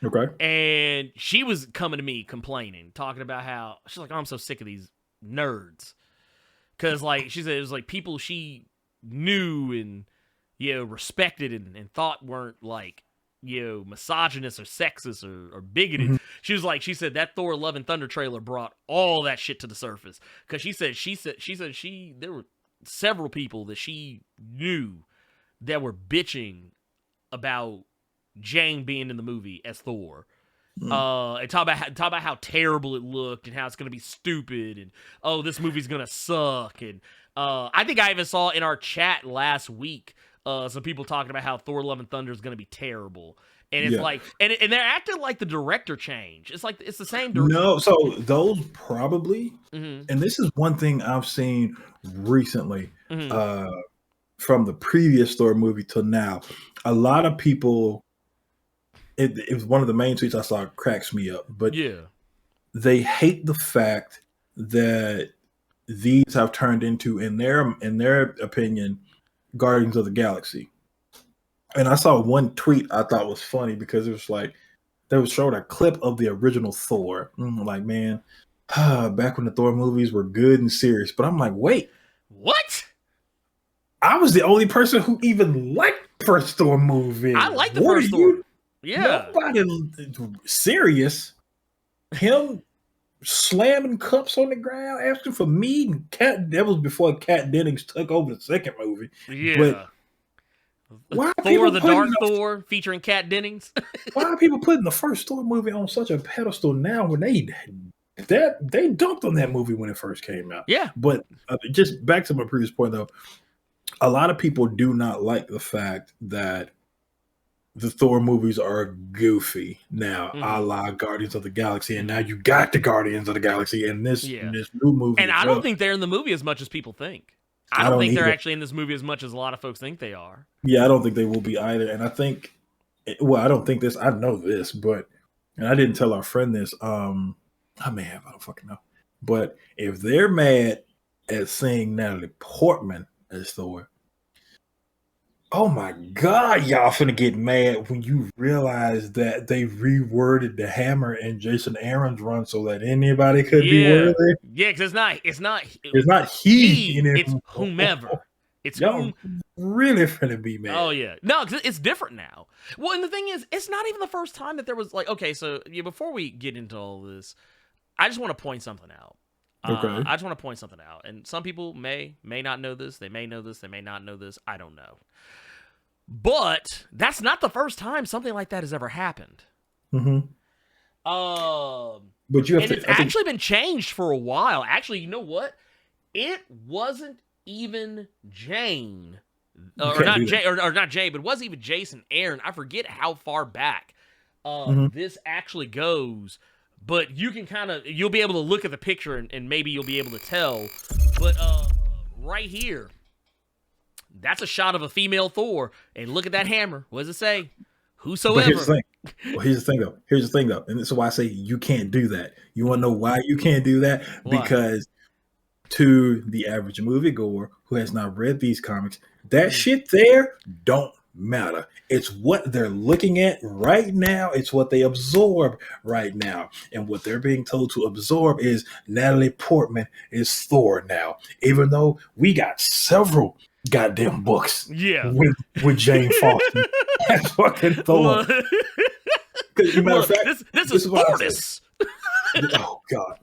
Okay. And she was coming to me complaining, talking about how she's like, oh, I'm so sick of these nerds. Cause like she said it was like people she knew and respected and thought weren't like misogynist or sexist or bigoted. She said that Thor Love and Thunder trailer brought all that shit to the surface. Because she said there were several people that she knew that were bitching about Jane being in the movie as Thor. And talk about how terrible it looked and how it's gonna be stupid and this movie's gonna suck. And I think I even saw in our chat last week some people talking about how Thor Love and Thunder is going to be terrible. And it's like, and they're acting like the director changed. It's like, it's the same director. No, so those probably, and this is one thing I've seen recently from the previous Thor movie till now. A lot of people, it was one of the main tweets I saw, cracks me up, but they hate the fact that these have turned into, in their opinion, Guardians of the Galaxy. And I saw one tweet I thought was funny because it was like they was showing a clip of the original Thor. Like, man, back when the Thor movies were good and serious. But I'm like, wait, what? I was the only person who even liked the first Thor movie. I like the first Thor. Yeah. Nobody serious. Him slamming cups on the ground, asking for meat, and that was before Kat Dennings took over the second movie. Yeah. But why Thor the Dark Thor featuring Kat Dennings? Why are people putting the first Thor movie on such a pedestal now when they dunked on that movie when it first came out? Yeah. But just back to my previous point though, a lot of people do not like the fact that the Thor movies are goofy now, a la Guardians of the Galaxy, and now you got the Guardians of the Galaxy in this new movie. And I don't think they're in the movie as much as people think. I don't think they're actually in this movie as much as a lot of folks think they are. Yeah, I don't think they will be either. And I think, well, I don't think this. I know this, but and I didn't tell our friend this. I may have. I don't fucking know. But if they're mad at seeing Natalie Portman as Thor, Oh my God, y'all finna get mad when you realize that they reworded the Hammer and Jason Aaron's run so that anybody could be Yeah, worthy. yeah, because it's not It's not he it's anymore. whomever. It's Y'all whom. really finna be mad. Oh yeah, no, 'cause it's different now. Well, and the thing is, it's not even the first time that there was like, okay, so yeah, before we get into all this, I just want to point something out. Okay. I just want to point something out, and some people may not know this. They may know this. They may not know this. I don't know. But that's not the first time something like that has ever happened. Mm-hmm. But you have And to. it's actually been changed for a while. Actually, you know what? It wasn't even Jane, or not Jay, or not Jay, but it wasn't even Jason Aaron. I forget how far back this actually goes. But you can you'll be able to look at the picture and maybe you'll be able to tell. But right here, that's a shot of a female Thor. And look at that hammer. What does it say? Whosoever. But here's the thing. Well, here's the thing though. And this is why I say you can't do that. You want to know why you can't do that? Why? Because to the average moviegoer who has not read these comics, that shit there don't matter. It's what they're looking at right now. It's what they absorb right now. And what they're being told to absorb is Natalie Portman is Thor now. Even though we got several goddamn books with Jane Foster as fucking Thor. As a matter of fact, this is Thorness. Oh God.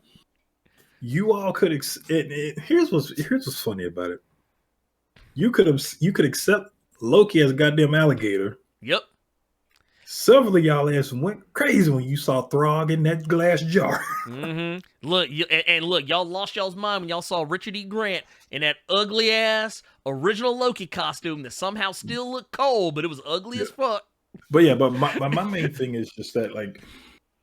You all could here's what's funny about it. You could accept Loki as a goddamn alligator. Yep. Several of y'all ass went crazy when you saw Throg in that glass jar. Mm-hmm. Look, look, y'all lost y'all's mind when y'all saw Richard E. Grant in that ugly ass original Loki costume that somehow still looked cold, but it was ugly as fuck. But my main thing is just that, like,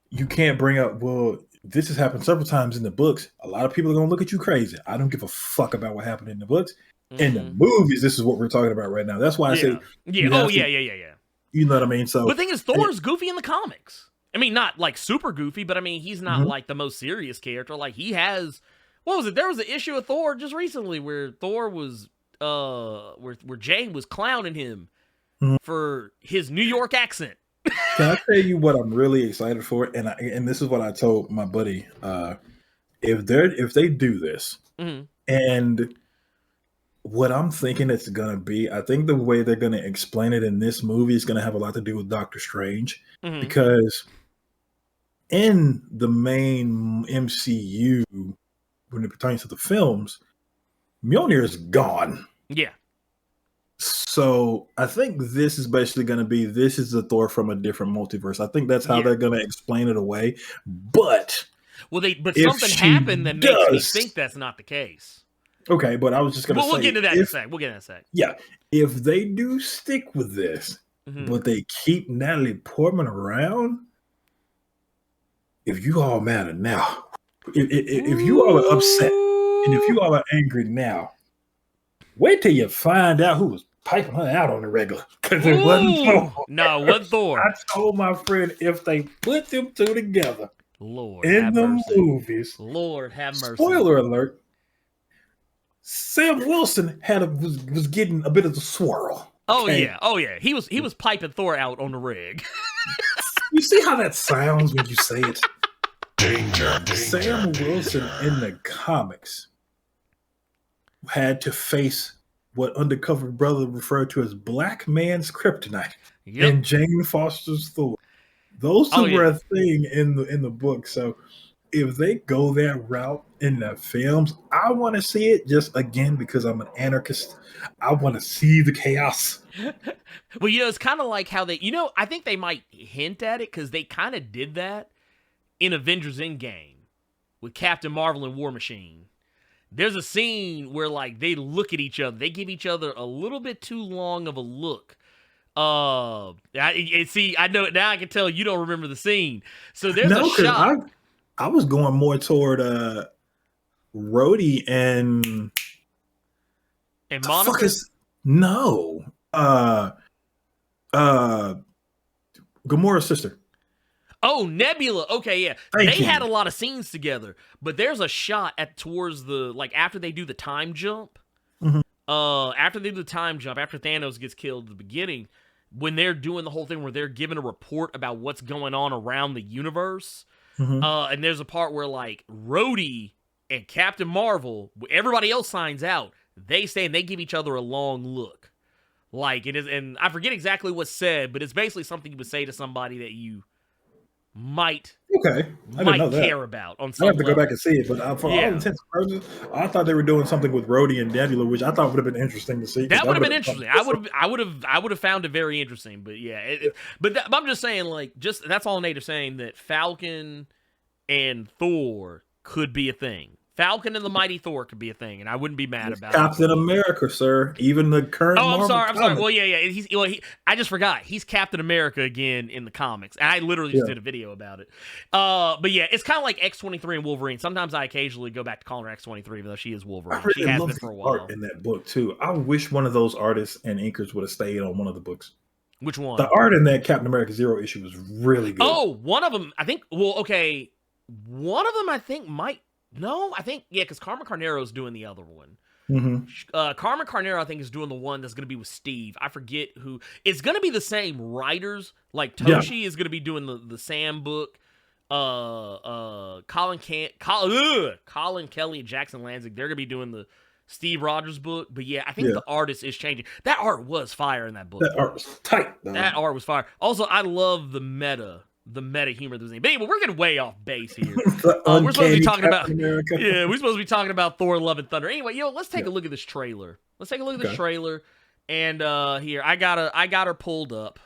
you can't bring up, well, this has happened several times in the books. A lot of people are gonna look at you crazy. I don't give a fuck about what happened in the books. In the movies, this is what we're talking about right now. That's why I say, yeah. You know what I mean? So, but the thing is, Thor's goofy in the comics. I mean, not like super goofy, but I mean, he's not like the most serious character. Like, he has, what was it? There was an issue of Thor just recently where Thor was, where Jane was clowning him for his New York accent. Can I tell you what I'm really excited for? And this is what I told my buddy. If they do this, and what I'm thinking it's gonna be, I think the way they're gonna explain it in this movie is gonna have a lot to do with Doctor Strange, because in the main MCU, when it pertains to the films, Mjolnir is gone. Yeah. So I think this is basically going to be, this is the Thor from a different multiverse. I think that's how they're going to explain it away. But something happened that makes me think that's not the case. Okay, but I was just going to say, we'll get into that in a sec. Yeah, if they do stick with this, but they keep Natalie Portman around, if you all mad now, if you all are upset, and if you all are angry now, wait till you find out who was piping her out on the regular. Because it wasn't Thor. No, it wasn't Thor. I told my friend, if they put them two together Lord in the movies, Lord have mercy. Spoiler alert, Sam Wilson was getting a bit of the swirl. Okay? Oh yeah. He was piping Thor out on the rig. You see how that sounds when you say it? Danger. Sam Wilson in the comics had to face what Undercover Brother referred to as Black Man's Kryptonite and Jane Foster's Thor. Those two were a thing in the book. So if they go that route in the films, I want to see it just again because I'm an anarchist. I want to see the chaos. Well, it's kind of like how they, I think they might hint at it because they kind of did that in Avengers Endgame with Captain Marvel and War Machine. There's a scene where, like, they look at each other. They give each other a little bit too long of a look. I know now. I can tell you don't remember the scene. So there's a shot. I was going more toward Rhodey and Monica. No, Gamora's sister. Oh, Nebula. Okay, yeah. They had a lot of scenes together, but there's a shot towards the, like, after they do the time jump, after they do the time jump, after Thanos gets killed at the beginning, when they're doing the whole thing where they're giving a report about what's going on around the universe, and there's a part where like Rhodey and Captain Marvel, everybody else signs out, they stay and they give each other a long look. Like it is, and I forget exactly what's said, but it's basically something you would say to somebody that you might care about on some I have to level. go back and see it, but for all intents and purposes, I thought they were doing something with Rhodey and Nebula, which I thought would have been interesting to see. That would have been interesting. I would have found it very interesting. But yeah, but I'm just saying, like, that's all Nate is saying, that Falcon and Thor could be a thing. Falcon and the Mighty Thor could be a thing, and I wouldn't be mad about Captain America, sir. Even the current. I'm sorry. Well, yeah. I just forgot. He's Captain America again in the comics. And I literally just did a video about it. But yeah, it's kind of like X-23 and Wolverine. Sometimes I occasionally go back to calling her X-23, even though she is Wolverine. I really she has love been for a the while. art in that book too. I wish one of those artists and inkers would have stayed on one of the books. Which one? The art in that Captain America Zero issue was really good. Oh, one of them. I think. Well, okay. One of them, I think, might. No, I think, yeah, because Carmen Carnero's doing the other one. Carmen Carnero, I think, is doing the one that's going to be with Steve. I forget who. It's going to be the same writers. Like, Toshi is going to be doing the Sam book. Colin Kelly and Jackson Lanzig, they're going to be doing the Steve Rogers book. But yeah, I think the artist is changing. That art was fire in that book. That art was tight, though. That art was fire. Also, I love the meta humor that was in. But anyway, we're getting way off base here. We're supposed to be talking about we're supposed to be talking about Thor: Love and Thunder. Anyway, let's take a look at this trailer. Let's take a look at this trailer. And here, I got her pulled up.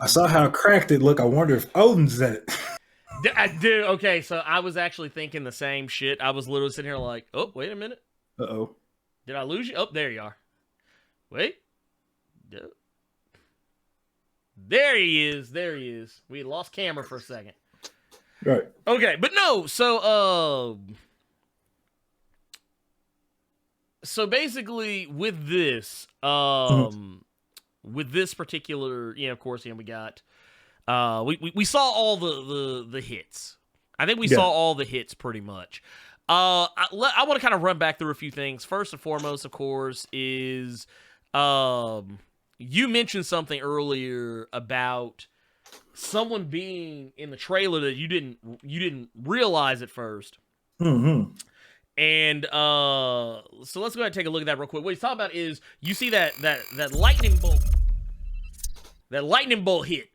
I saw how cracked it looked. I wonder if Odin's in it. Dude, okay, so I was actually thinking the same shit. I was literally sitting here like, oh, wait a minute. Uh-oh. Did I lose you? Oh, there you are. Wait. There he is. There he is. We lost camera for a second. Right. Okay, but no, so basically with this, with this particular, of course, we got we saw all the hits. I think we saw all the hits pretty much. I want to kind of run back through a few things. First and foremost, of course, is you mentioned something earlier about someone being in the trailer that you didn't realize at first. Mm-hmm. And so let's go ahead and take a look at that real quick. What he's talking about is you see that lightning bolt. That lightning bolt hit.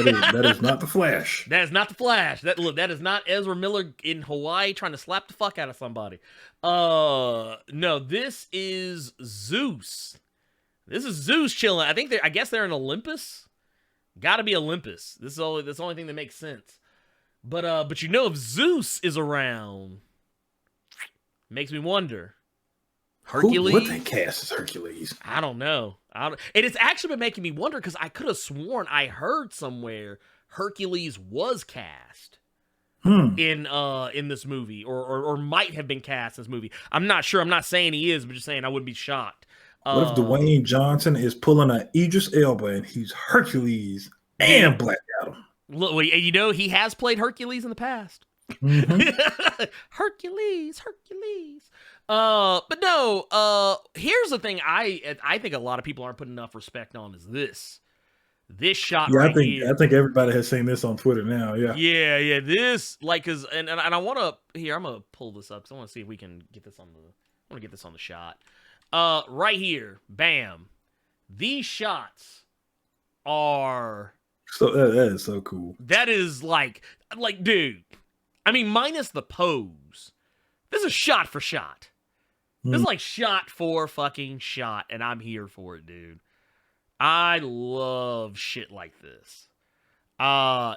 That is not the Flash. That is not the Flash. That is not Ezra Miller in Hawaii trying to slap the fuck out of somebody. No, this is Zeus. This is Zeus chilling. I guess they're in Olympus. Gotta be Olympus. That's the only thing that makes sense. But if Zeus is around, makes me wonder. Hercules? What they cast as Hercules? I don't know. And it's actually been making me wonder because I could have sworn I heard somewhere Hercules was cast in this movie, or might have been cast in this movie. I'm not sure. I'm not saying he is, but just saying I wouldn't be shocked. What if Dwayne Johnson is pulling an Idris Elba and he's Hercules and Black Adam? Look, he has played Hercules in the past. Mm-hmm. Hercules. But no, here's the thing I think a lot of people aren't putting enough respect on is this shot here. I think everybody has seen this on Twitter now. Yeah. This, like, cause, and I want to, here, I'm going to pull this up because I want to see if we can get this on the shot. Right here, bam. These shots are. So that is so cool. That is like, dude, I mean, minus the pose. This is shot for shot. This is like shot for fucking shot, and I'm here for it, dude. I love shit like this.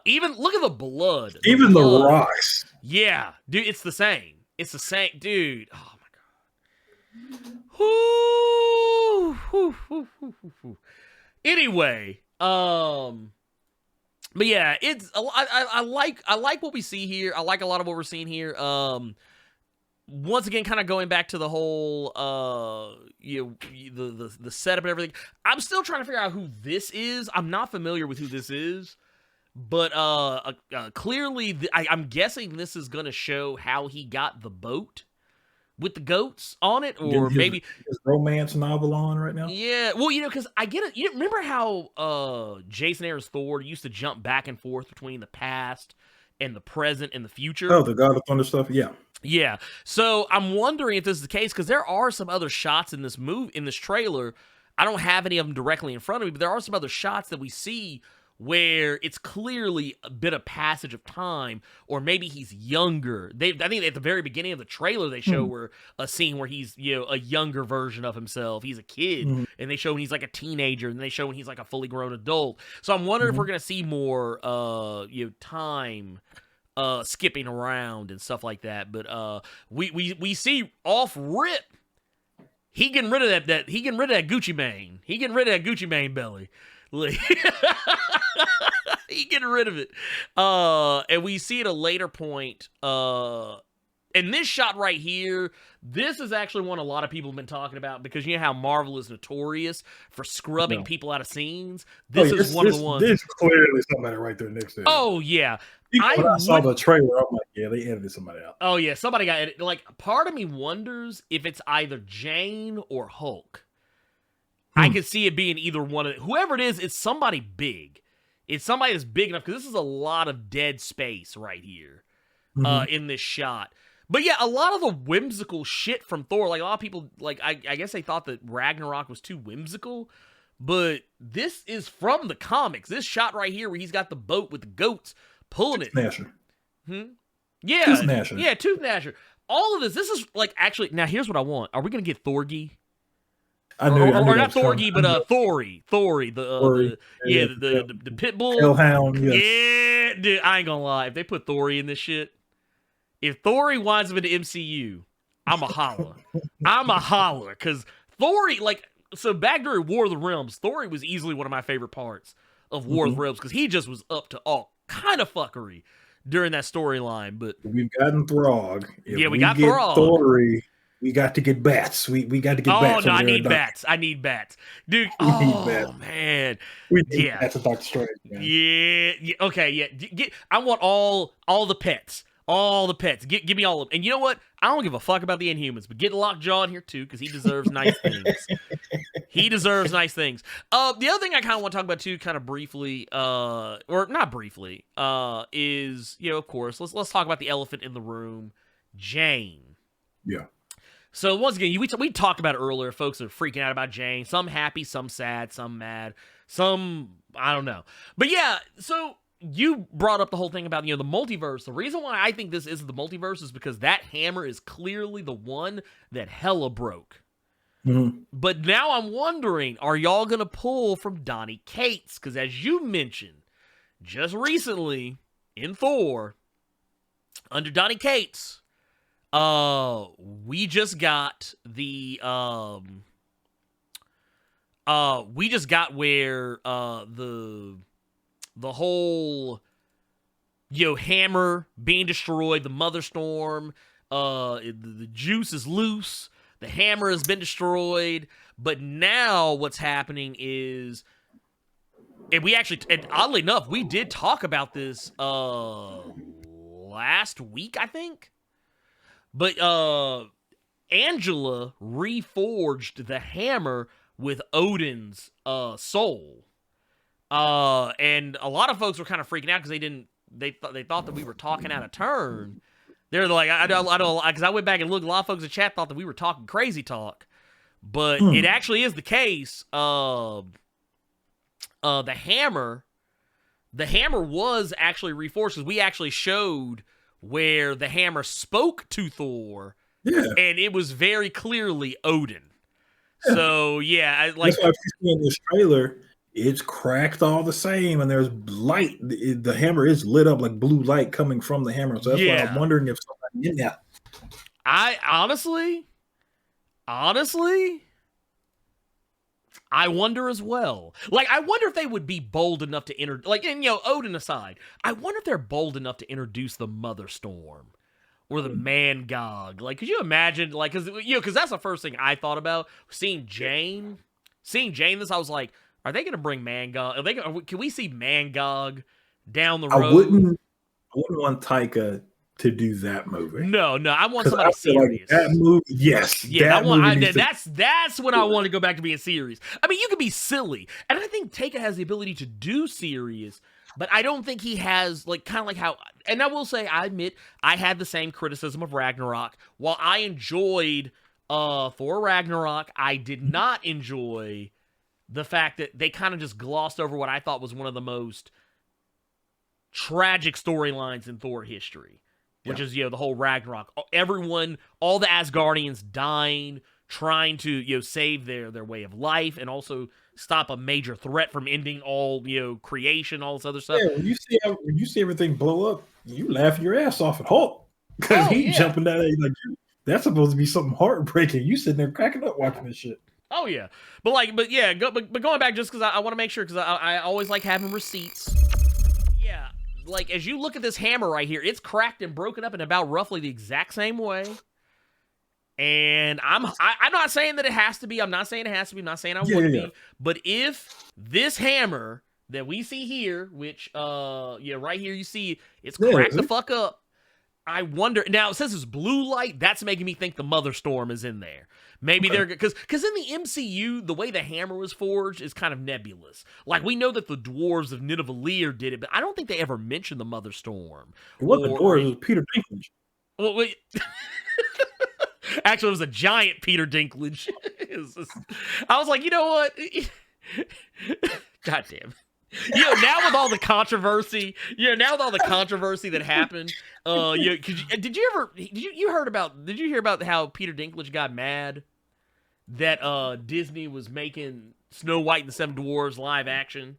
Even look at the blood. Even the rocks. Yeah, dude, it's the same. It's the same, dude. Oh my god. Anyway, but yeah, it's I like what we see here. I like a lot of what we're seeing here. once again, kind of going back to the whole, the setup and everything. I'm still trying to figure out who this is. I'm not familiar with who this is, but clearly, I'm guessing this is going to show how he got the boat with the goats on it, or maybe his romance novel on right now. Yeah, well, because I get it. You remember how Jason Aaron's Thor used to jump back and forth between the past and the present and the future? Oh, the God of Thunder stuff. Yeah. Yeah. So I'm wondering if this is the case, because there are some other shots in this trailer. I don't have any of them directly in front of me, but there are some other shots that we see where it's clearly a bit of passage of time, or maybe he's younger. I think at the very beginning of the trailer, they show where a scene where he's, a younger version of himself. He's a kid, and they show when he's like a teenager, and they show when he's like a fully grown adult. So I'm wondering if we're going to see more, time skipping around and stuff like that. But we see off rip, he getting rid of that he getting rid of that Gucci Mane. He getting rid of that Gucci Mane belly. He getting rid of it. And we see at a later point, and this shot right here, this is actually one a lot of people have been talking about, because you know how Marvel is notorious for scrubbing people out of scenes. This is one of the ones. There's clearly somebody right there next to him. Oh, yeah. When I saw the trailer, I'm like, yeah, they edited somebody out. Oh, yeah, somebody got edited. Like, part of me wonders if it's either Jane or Hulk. I could see it being either one of whoever it is. It's somebody big. It's somebody that's big enough, because this is a lot of dead space right here in this shot. But yeah, a lot of the whimsical shit from Thor, like a lot of people, like I guess they thought that Ragnarok was too whimsical, but this is from the comics. This shot right here where he's got the boat with the goats pulling it. Gnasher. Yeah. Tooth Gnasher. Yeah, Tooth Gnasher. All of this is like, actually, now here's what I want. Are we going to get Thorgy? I knew not Thorgy, but Thori, the pit bull, hellhound. Yes. Yeah, dude, I ain't gonna lie. If they put Thori in this shit, if Thori winds up in the MCU, I'm a holler, because Thori, so back during War of the Realms, Thori was easily one of my favorite parts of War of the Realms, because he just was up to all kind of fuckery during that storyline. But we've gotten Throg. If we got Throg. Thori, we got to get bats. We got to get bats. Oh, no, I need bats. I need bats. Dude, we need bats. Man. We need bats of Doctor Strange, man. Yeah, okay, yeah. I want all the pets. All the pets. Give me all of them. And you know what? I don't give a fuck about the Inhumans, but get Lockjaw in here too, because he deserves nice things. He deserves nice things. The other thing I kind of want to talk about too, kind of briefly, or not briefly, is, of course, let's talk about the elephant in the room, Jane. Yeah. So once again, we talked about it earlier. Folks are freaking out about Jane. Some happy, some sad, some mad, some I don't know. But yeah, so you brought up the whole thing about the multiverse. The reason why I think this is the multiverse is because that hammer is clearly the one that Hela broke. But now I'm wondering, are y'all gonna pull from Donny Cates? Because as you mentioned, just recently in Thor, under Donny Cates. We just got the where the whole hammer being destroyed, the Mother Storm, the juice is loose, the hammer has been destroyed, but now what's happening is, and oddly enough, we did talk about this last week, I think. But Angela reforged the hammer with Odin's soul, and a lot of folks were kind of freaking out because they thought that we were talking out of turn. They're like, I don't, because I went back and looked. A lot of folks in chat thought that we were talking crazy talk, but it actually is the case. The hammer was actually reforged, because we actually showed where the hammer spoke to Thor, and it was very clearly Odin. Yeah. So, yeah. That's why if you see in this trailer, it's cracked all the same, and there's light. The hammer is lit up like blue light coming from the hammer. So that's why I'm wondering if somebody in there. I honestly, I wonder as well. I wonder if they would be bold enough to Odin aside, I wonder if they're bold enough to introduce the Mother Storm or the Mangog. Like, could you imagine? Like, because that's the first thing I thought about seeing Jane. Seeing Jane, I was like, are they going to bring Mangog? Can we see Mangog down the road? I wouldn't want Taika to do that movie. No, I want somebody serious. Like that movie, yes. Yeah, that's when I want to go back to being serious. I mean, you can be silly, and I think Taika has the ability to do serious, but I don't think he has kind of like how. And I will say, I admit, I had the same criticism of Ragnarok. While I enjoyed Thor Ragnarok, I did not enjoy the fact that they kind of just glossed over what I thought was one of the most tragic storylines in Thor history, which is, the whole Ragnarok. Everyone, all the Asgardians dying, trying to, save their way of life and also stop a major threat from ending all, creation, all this other stuff. Yeah, when you see everything blow up, you laugh your ass off at Hulk because he's jumping down there like, that's supposed to be something heartbreaking. You sitting there cracking up watching this shit. Oh yeah, but going back just because I want to make sure, because I always like having receipts. Yeah, like as you look at this hammer right here, it's cracked and broken up in about roughly the exact same way. And I'm not saying that it has to be. I'm not saying it has to be. I'm not saying I would be. But if this hammer that we see here, which right here you see it's cracked the fuck up. I wonder now. It says it's blue light. That's making me think the Mother Storm is in there. Maybe they're because in the MCU, the way the hammer was forged is kind of nebulous. Like we know that the dwarves of Nidavellir did it, but I don't think they ever mentioned the Mother Storm. It wasn't the dwarves. It was Peter Dinklage. Well, wait. Actually, it was a giant Peter Dinklage. I was like, you know what? God damn. Now with all the controversy, that happened, did you hear about how Peter Dinklage got mad that Disney was making Snow White and the Seven Dwarfs live action?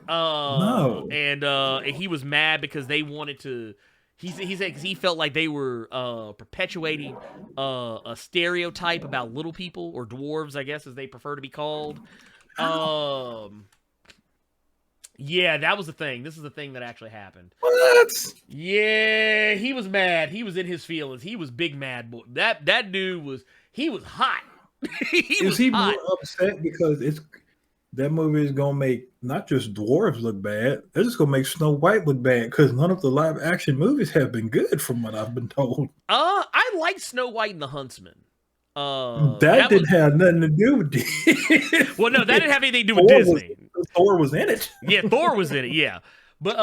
No. And he was mad because they wanted to. He said because he felt like they were perpetuating a stereotype about little people or dwarves, I guess, as they prefer to be called. Yeah, that was the thing. This is the thing that actually happened. What? Yeah, he was mad. He was in his feelings. He was big mad boy. That dude was hot. Is he more upset because that movie is gonna make not just dwarves look bad, they're just gonna make Snow White look bad because none of the live action movies have been good from what I've been told. I like Snow White and the Huntsman. That didn't have nothing to do with Disney. Well, no, that didn't have anything to do with Disney. Thor was in it. Yeah, Thor was in it. Yeah, but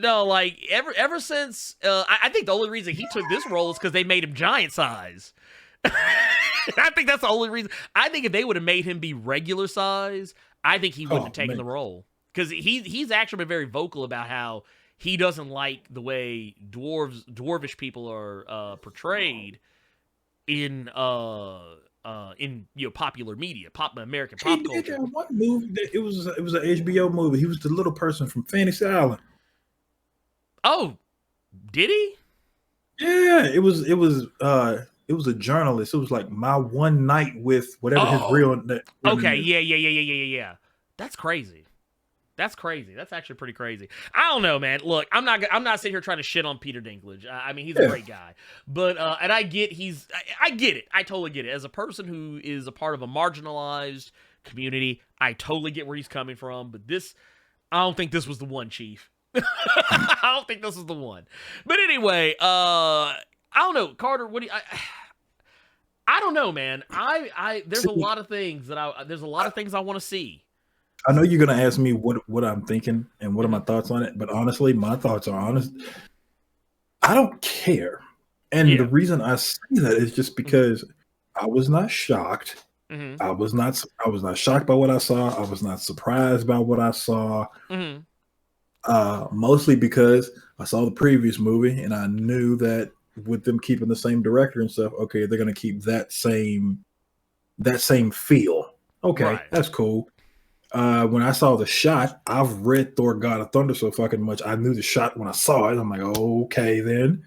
no, like ever since I think the only reason he took this role is because they made him giant size. I think that's the only reason. I think if they would have made him be regular size, I think he wouldn't have taken the role because he's actually been very vocal about how he doesn't like the way dwarvish people are portrayed in popular media, American pop culture. One movie it was an HBO movie. He was the little person from Fantasy Island. Oh, did he? Yeah, it was a journalist. It was like My One Night with whatever his real name. Okay, yeah. That's crazy. That's actually pretty crazy. I don't know, man. Look, I'm not sitting here trying to shit on Peter Dinklage. I mean, he's a great guy. But and I get it. I totally get it. As a person who is a part of a marginalized community, I totally get where he's coming from. But I don't think this was the one, Chief. I don't think this is the one. But anyway, I don't know, Carter. What do you? I don't know, man. There's a lot of things I want to see. I know you're gonna ask me what I'm thinking and what are my thoughts on it, but honestly, my thoughts are honest. I don't care, and the reason I say that is just because I was not shocked. Mm-hmm. I was not shocked by what I saw. I was not surprised by what I saw. Mm-hmm. Mostly because I saw the previous movie and I knew that with them keeping the same director and stuff, okay, they're gonna keep that same feel. Okay, that's cool. When I saw the shot, I've read Thor God of Thunder so fucking much. I knew the shot when I saw it. I'm like, okay, then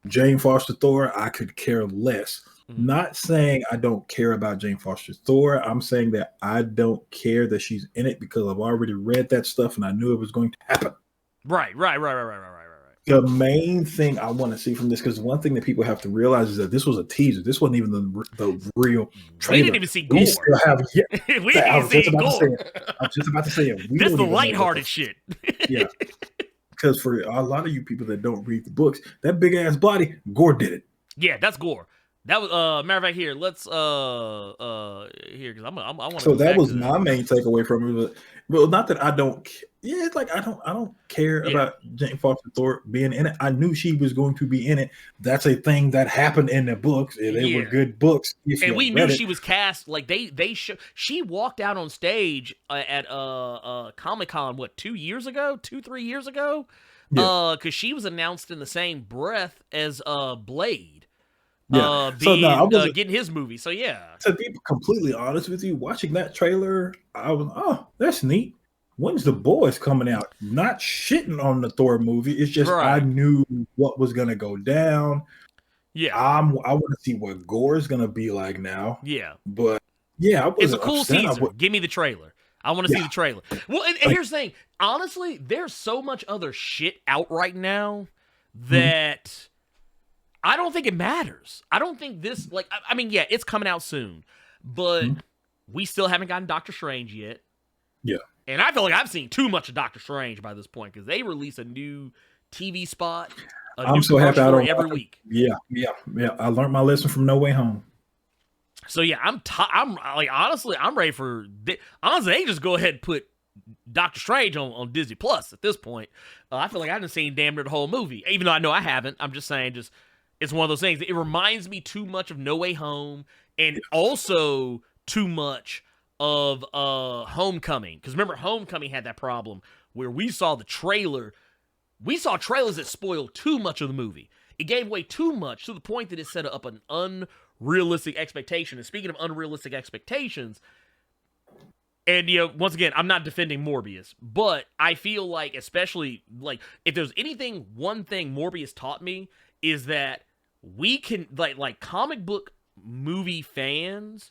Jane Foster Thor, I could care less. Mm-hmm. Not saying I don't care about Jane Foster Thor. I'm saying that I don't care that she's in it because I've already read that stuff and I knew it was going to happen. Right. The main thing I want to see from this, because one thing that people have to realize is that this was a teaser. This wasn't even the real trailer. We didn't even see gore. We still have, We didn't even see gore. I was just about to say it. This is the lighthearted shit. Yeah. Because for a lot of you people that don't read the books, that big ass body, Gore did it. Yeah, that's Gore. That was matter of fact, here, let's here, because I want to. So that was my main takeaway from it. Well, not that I don't. Yeah, it's like I don't care about Jane Foster Thor being in it. I knew she was going to be in it. That's a thing that happened in the books. They were good books. And we knew she was cast. Like she walked out on stage at Comic-Con 3 years ago? Because she was announced in the same breath as Blade. Getting his movie. So yeah. To be completely honest with you, watching that trailer, I was that's neat. When's the boys coming out? Not shitting on the Thor movie. It's just I knew what was gonna go down. Yeah. I want to see what Gore's gonna be like now. Yeah. But yeah, it's a cool teaser. Give me the trailer. I want to see the trailer. Well, and here's the thing. Honestly, there's so much other shit out right now that I don't think it matters. I don't think this, I mean, yeah, it's coming out soon, but we still haven't gotten Doctor Strange yet. Yeah. And I feel like I've seen too much of Doctor Strange by this point because they release a new TV spot, I'm so happy every week. Yeah. I learned my lesson from No Way Home. So yeah, I'm like, honestly, I'm ready for, honestly, they just go ahead and put Doctor Strange on Disney Plus at this point. I feel like I haven't seen damn near the whole movie, even though I know I haven't. I'm just saying, it's one of those things. It reminds me too much of No Way Home and also too much of Homecoming. Because remember, Homecoming had that problem where we saw the trailer. We saw trailers that spoiled too much of the movie. It gave away too much to the point that it set up an unrealistic expectation. And speaking of unrealistic expectations, and once again, I'm not defending Morbius, but I feel like, especially if there's one thing Morbius taught me is that we can like comic book movie fans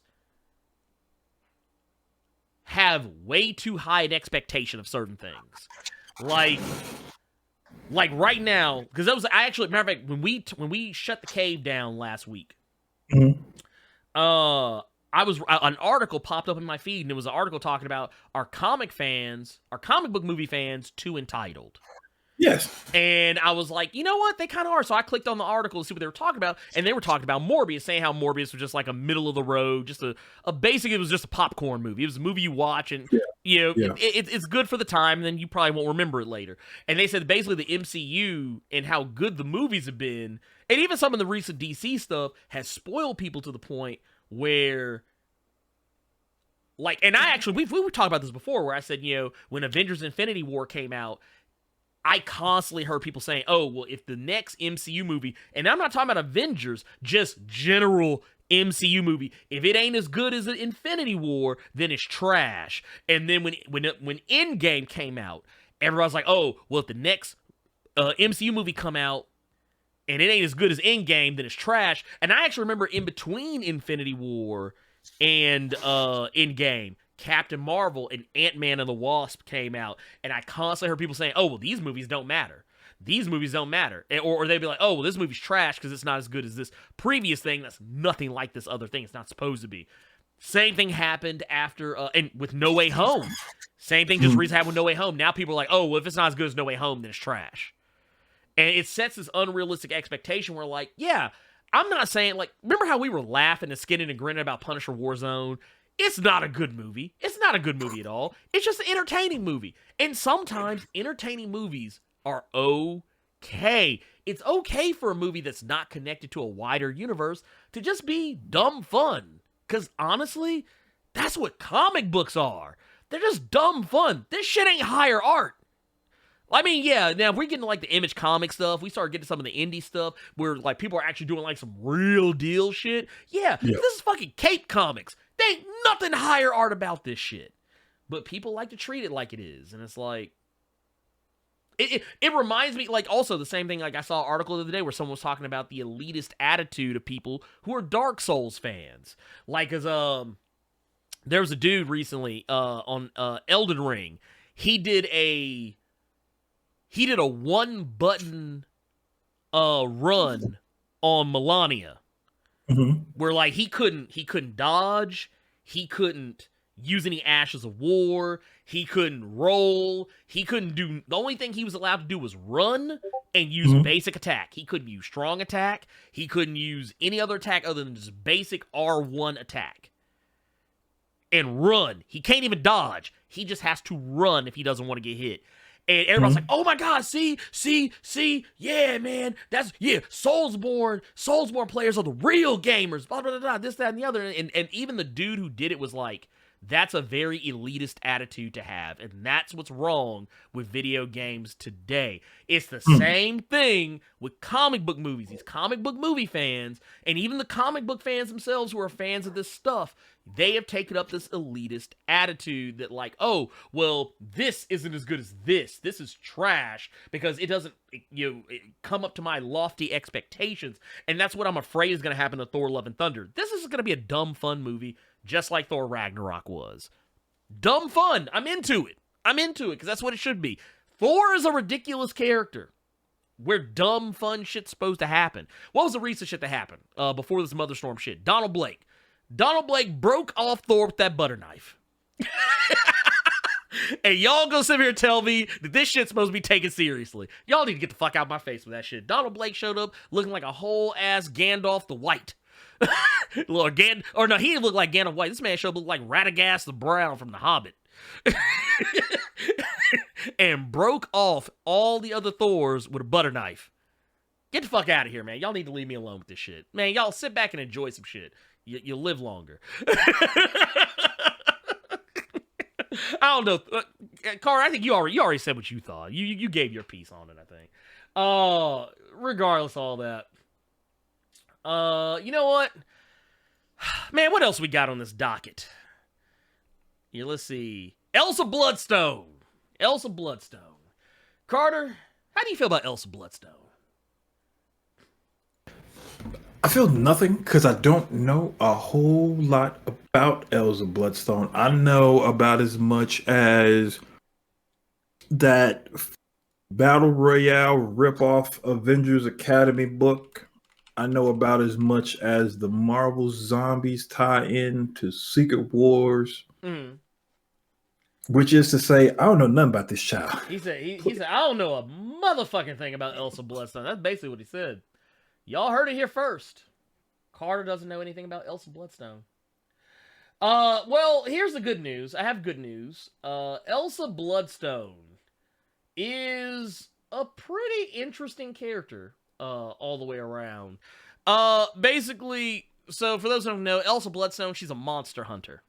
have way too high an expectation of certain things. Like right now, because that was matter of fact, when we shut the cave down last week, an article popped up in my feed, and it was an article talking about our comic book movie fans too entitled. Yes. And I was like, you know what? They kind of are. So I clicked on the article to see what they were talking about. And they were talking about Morbius, saying how Morbius was just like a middle of the road, just basically it was just a popcorn movie. It was a movie you watch and, it's good for the time. And then you probably won't remember it later. And they said basically the MCU and how good the movies have been, and even some of the recent DC stuff has spoiled people to the point where, and we talked about this before, where I said, when Avengers Infinity War came out, I constantly heard people saying, oh, well, if the next MCU movie, and I'm not talking about Avengers, just general MCU movie, if it ain't as good as Infinity War, then it's trash. And then when Endgame came out, everybody's like, oh, well, if the next MCU movie come out and it ain't as good as Endgame, then it's trash. And I actually remember in between Infinity War and Endgame, Captain Marvel and Ant-Man and the Wasp came out, and I constantly heard people saying, oh, well, these movies don't matter. These movies don't matter. Or they'd be like, oh, well, this movie's trash because it's not as good as this previous thing that's nothing like this other thing. It's not supposed to be. Same thing happened after, and with No Way Home. Same thing just recently happened with No Way Home. Now people are like, oh, well, if it's not as good as No Way Home, then it's trash. And it sets this unrealistic expectation where, yeah, I'm not saying, remember how we were laughing and skinning and grinning about Punisher Warzone? It's not a good movie. It's not a good movie at all. It's just an entertaining movie. And sometimes entertaining movies are okay. It's okay for a movie that's not connected to a wider universe to just be dumb fun. Because honestly, that's what comic books are. They're just dumb fun. This shit ain't higher art. I mean, yeah, now if we get into the Image comic stuff, we start getting some of the indie stuff where people are actually doing some real deal shit. Yeah, this is fucking Cape Comics. There ain't nothing higher art about this shit. But people like to treat it like it is. And it's it reminds me, also the same thing, I saw an article the other day where someone was talking about the elitist attitude of people who are Dark Souls fans. There was a dude recently on Elden Ring. He did a he did a one-button run on Melania, where like he couldn't dodge, he couldn't use any ashes of war, he couldn't roll, he couldn't do. The only thing he was allowed to do was run and use basic attack. He couldn't use strong attack. He couldn't use any other attack other than just basic R1 attack. And run. He can't even dodge. He just has to run if he doesn't want to get hit. And everybody's like, oh my God, see, yeah, man, Soulsborne players are the real gamers, blah, blah, blah, blah, this, that, and the other. And even the dude who did it was like, that's a very elitist attitude to have, and that's what's wrong with video games today. It's the same thing with comic book movies. These comic book movie fans, and even the comic book fans themselves who are fans of this stuff, they have taken up this elitist attitude that like, oh, well, this isn't as good as this. This is trash because it doesn't come up to my lofty expectations. And that's what I'm afraid is going to happen to Thor Love and Thunder. This is going to be a dumb, fun movie, just like Thor Ragnarok was. Dumb fun. I'm into it because that's what it should be. Thor is a ridiculous character where dumb, fun shit's supposed to happen. What was the recent shit that happened before this Mother Storm shit? Donald Blake broke off Thor with that butter knife. And y'all gonna sit here and tell me that this shit's supposed to be taken seriously. Y'all need to get the fuck out of my face with that shit. Donald Blake showed up looking like a whole ass Gandalf the White. He didn't look like Gandalf White. This man showed up look like Radagast the Brown from The Hobbit. And broke off all the other Thors with a butter knife. Get the fuck out of here, man. Y'all need to leave me alone with this shit. Man, y'all sit back and enjoy some shit. You'll live longer. I don't know. Car, I think you already said what you thought. You gave your piece on it, I think. Regardless of all that. You know what? Man, what else we got on this docket? Yeah, let's see. Elsa Bloodstone. Carter, how do you feel about Elsa Bloodstone? I feel nothing because I don't know a whole lot about Elsa Bloodstone. I know about as much as that Battle Royale ripoff Avengers Academy book. I know about as much as the Marvel Zombies tie-in to Secret Wars. Which is to say, I don't know nothing about this child. He said, I don't know a motherfucking thing about Elsa Bloodstone. That's basically what he said. Y'all heard it here first. Carter doesn't know anything about Elsa Bloodstone. Well, here's the good news. I have good news. Elsa Bloodstone is a pretty interesting character all the way around. Basically, so for those who don't know, Elsa Bloodstone, she's a monster hunter.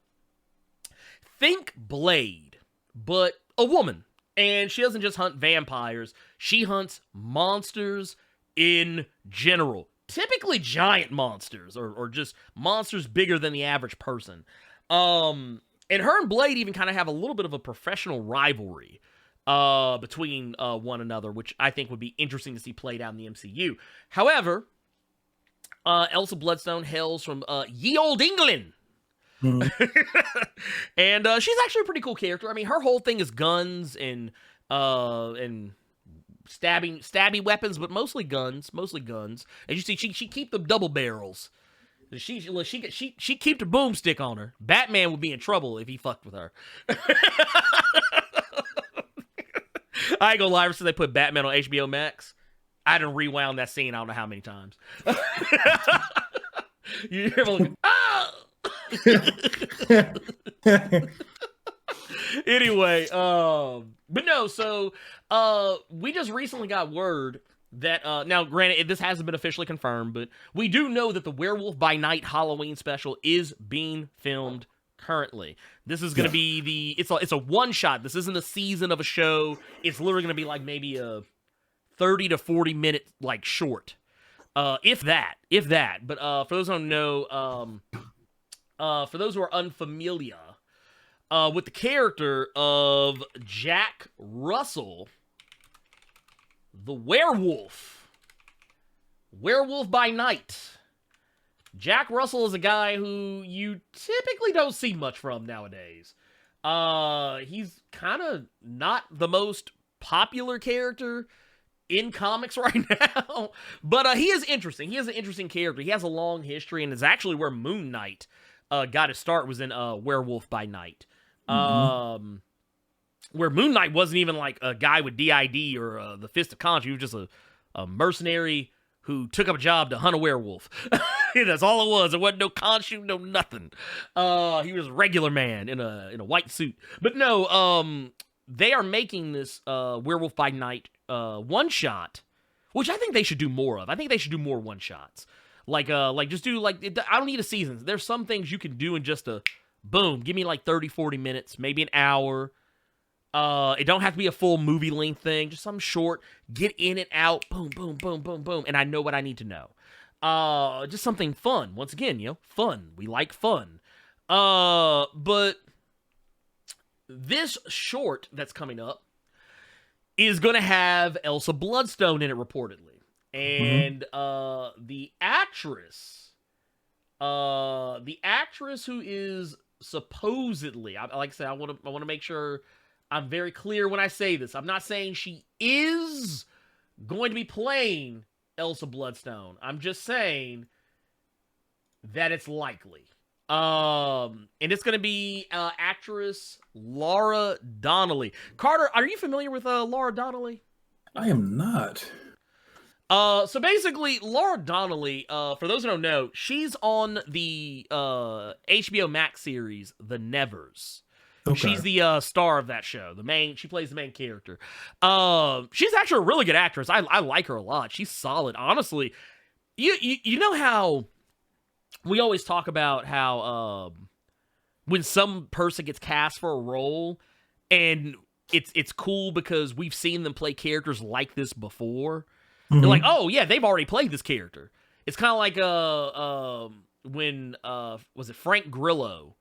Think Blade, but a woman. And she doesn't just hunt vampires. She hunts monsters in general. Typically giant monsters, or just monsters bigger than the average person. And her and Blade even kind of have a little bit of a professional rivalry between one another, which I think would be interesting to see played out in the MCU. However, Elsa Bloodstone hails from ye olde England. And she's actually a pretty cool character. I mean, her whole thing is guns and stabby weapons, but mostly guns. And you see, she keep the double barrels. She keep the boomstick on her. Batman would be in trouble if he fucked with her. I ain't gonna lie, since they put Batman on HBO Max, I done rewound that scene I don't know how many times. You hear me like, ah! Anyway, but no, so we just recently got word that now granted this hasn't been officially confirmed, but we do know that the Werewolf by Night Halloween special is being filmed currently. This is going to be it's a one shot. This isn't a season of a show. It's literally going to be like maybe a 30 to 40 minute like short. If that. But for those who don't know, for those who are unfamiliar with the character of Jack Russell, the Werewolf by Night. Jack Russell is a guy who you typically don't see much from nowadays. He's kind of not the most popular character in comics right now. But he is interesting. He is an interesting character. He has a long history, and is actually where Moon Knight got his start, was in Werewolf by Night. Where Moon Knight wasn't even like a guy with DID or the Fist of Khonshu. He was just a mercenary who took up a job to hunt a werewolf. That's all it was. It wasn't no Khonshu, no nothing. He was a regular man in a white suit. But no, they are making this Werewolf by Night one-shot, which I think they should do more of. I think they should do more one-shots. Like just do, like, I don't need a season. There's some things you can do in just a, boom, give me like 30, 40 minutes, maybe an hour. It don't have to be a full movie length thing, just something short, get in and out, boom, boom, boom, boom, boom, and I know what I need to know. Just something fun. Once again, fun. We like fun. But this short that's coming up is going to have Elsa Bloodstone in it, reportedly. And the actress who is supposedly, like I said, I want to make sure I'm very clear when I say this. I'm not saying she is going to be playing Elsa Bloodstone. I'm just saying that it's likely. And it's going to be actress Laura Donnelly. Carter, are you familiar with Laura Donnelly? I am not. So basically, Laura Donnelly, for those who don't know, she's on the HBO Max series, The Nevers. Okay. She's the star of that show. She plays the main character. She's actually a really good actress. I like her a lot. She's solid. Honestly, you know how we always talk about how when some person gets cast for a role, and it's cool because we've seen them play characters like this before. They're like, oh yeah, they've already played this character. It's kind of like when was it Frank Grillo?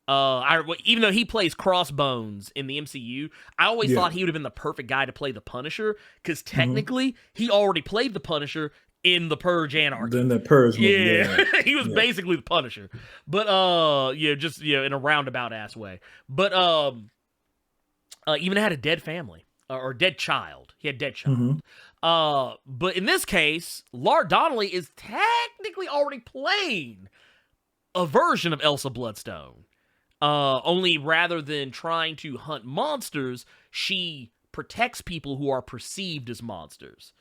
Even though he plays Crossbones in the MCU, I always thought he would have been the perfect guy to play the Punisher, because technically he already played the Punisher in the Purge Anarchy. Then the Purge movie, he was basically the Punisher, but just in a roundabout ass way. But even had a dead family or dead child. He had dead child. But in this case, Laura Donnelly is technically already playing a version of Elsa Bloodstone. Only rather than trying to hunt monsters, she protects people who are perceived as monsters.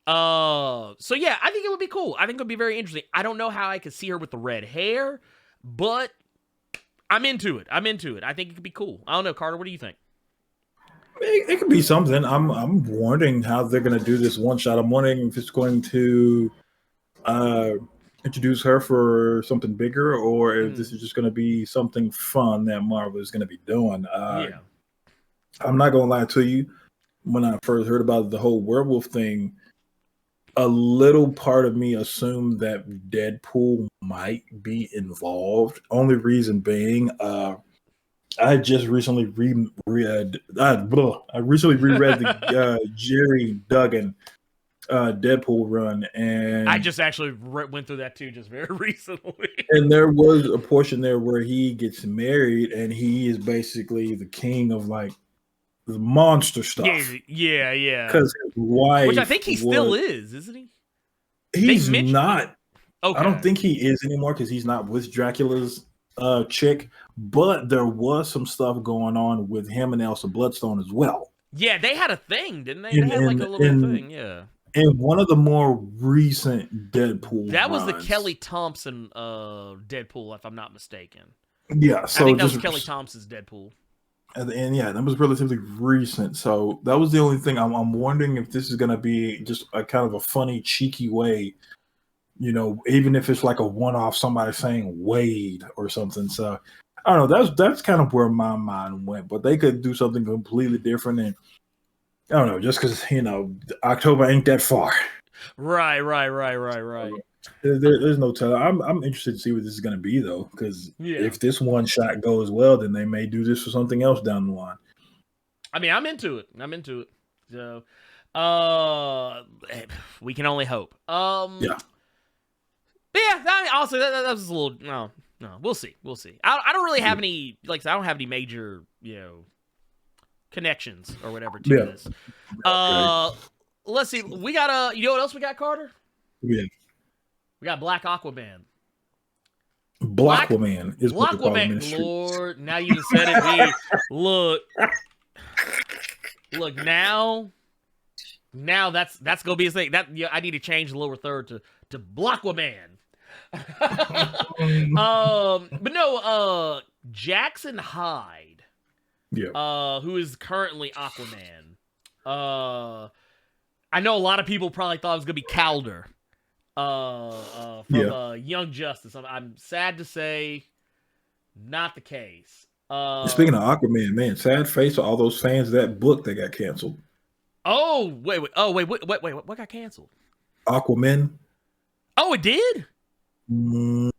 So yeah, I think it would be cool. I think it would be very interesting. I don't know how I could see her with the red hair, but I'm into it. I think it could be cool. I don't know, Carter, what do you think? It could be something. I'm wondering how they're going to do this one shot. I'm wondering if it's going to introduce her for something bigger, or if this is just going to be something fun that Marvel is going to be doing. I'm not going to lie to you. When I first heard about the whole werewolf thing, a little part of me assumed that Deadpool might be involved. Only reason being, I just recently reread the Jerry Duggan Deadpool run, and I just actually went through that too just very recently. And there was a portion there where he gets married, and he is basically the king of like the monster stuff. Yeah. Because his wife, which I think he still is, isn't he? He's not. Okay. I don't think he is anymore because he's not with Dracula's chick. But there was some stuff going on with him and Elsa Bloodstone as well. Yeah, they had a thing, didn't they? They had like a little thing, yeah. And one of the more recent Deadpool that was runs, the Kelly Thompson Deadpool, if I'm not mistaken. Yeah, so I think that was Kelly Thompson's Deadpool. And yeah, that was relatively recent. So that was the only thing. I'm wondering if this is going to be just a kind of a funny, cheeky way, even if it's like a one-off, somebody saying Wade or something. So I don't know. That's kind of where my mind went. But they could do something completely different. And I don't know, just because, October ain't that far. Right. There's no telling. I'm interested to see what this is going to be, though, because if this one shot goes well, then they may do this for something else down the line. I mean, I'm into it. So, we can only hope. Yeah. But yeah, I mean, also that was a little no. We'll see. I don't really have any I don't have any major connections or whatever to this. Let's see. We got you know what else we got, Carter? Yeah. We got Black Aquaman. Blackwoman is what they call him in the Blackwoman. streets. Lord, now you just said it. Look now that's gonna be a thing. That I need to change the lower third to Blackwoman. But no, Jackson Hyde, who is currently Aquaman. I know a lot of people probably thought it was gonna be Calder, from Young Justice. I'm sad to say, not the case. Speaking of Aquaman, man, sad face for all those fans of that book that got canceled. Oh wait, what got canceled? Aquaman. Oh, it did. Wow,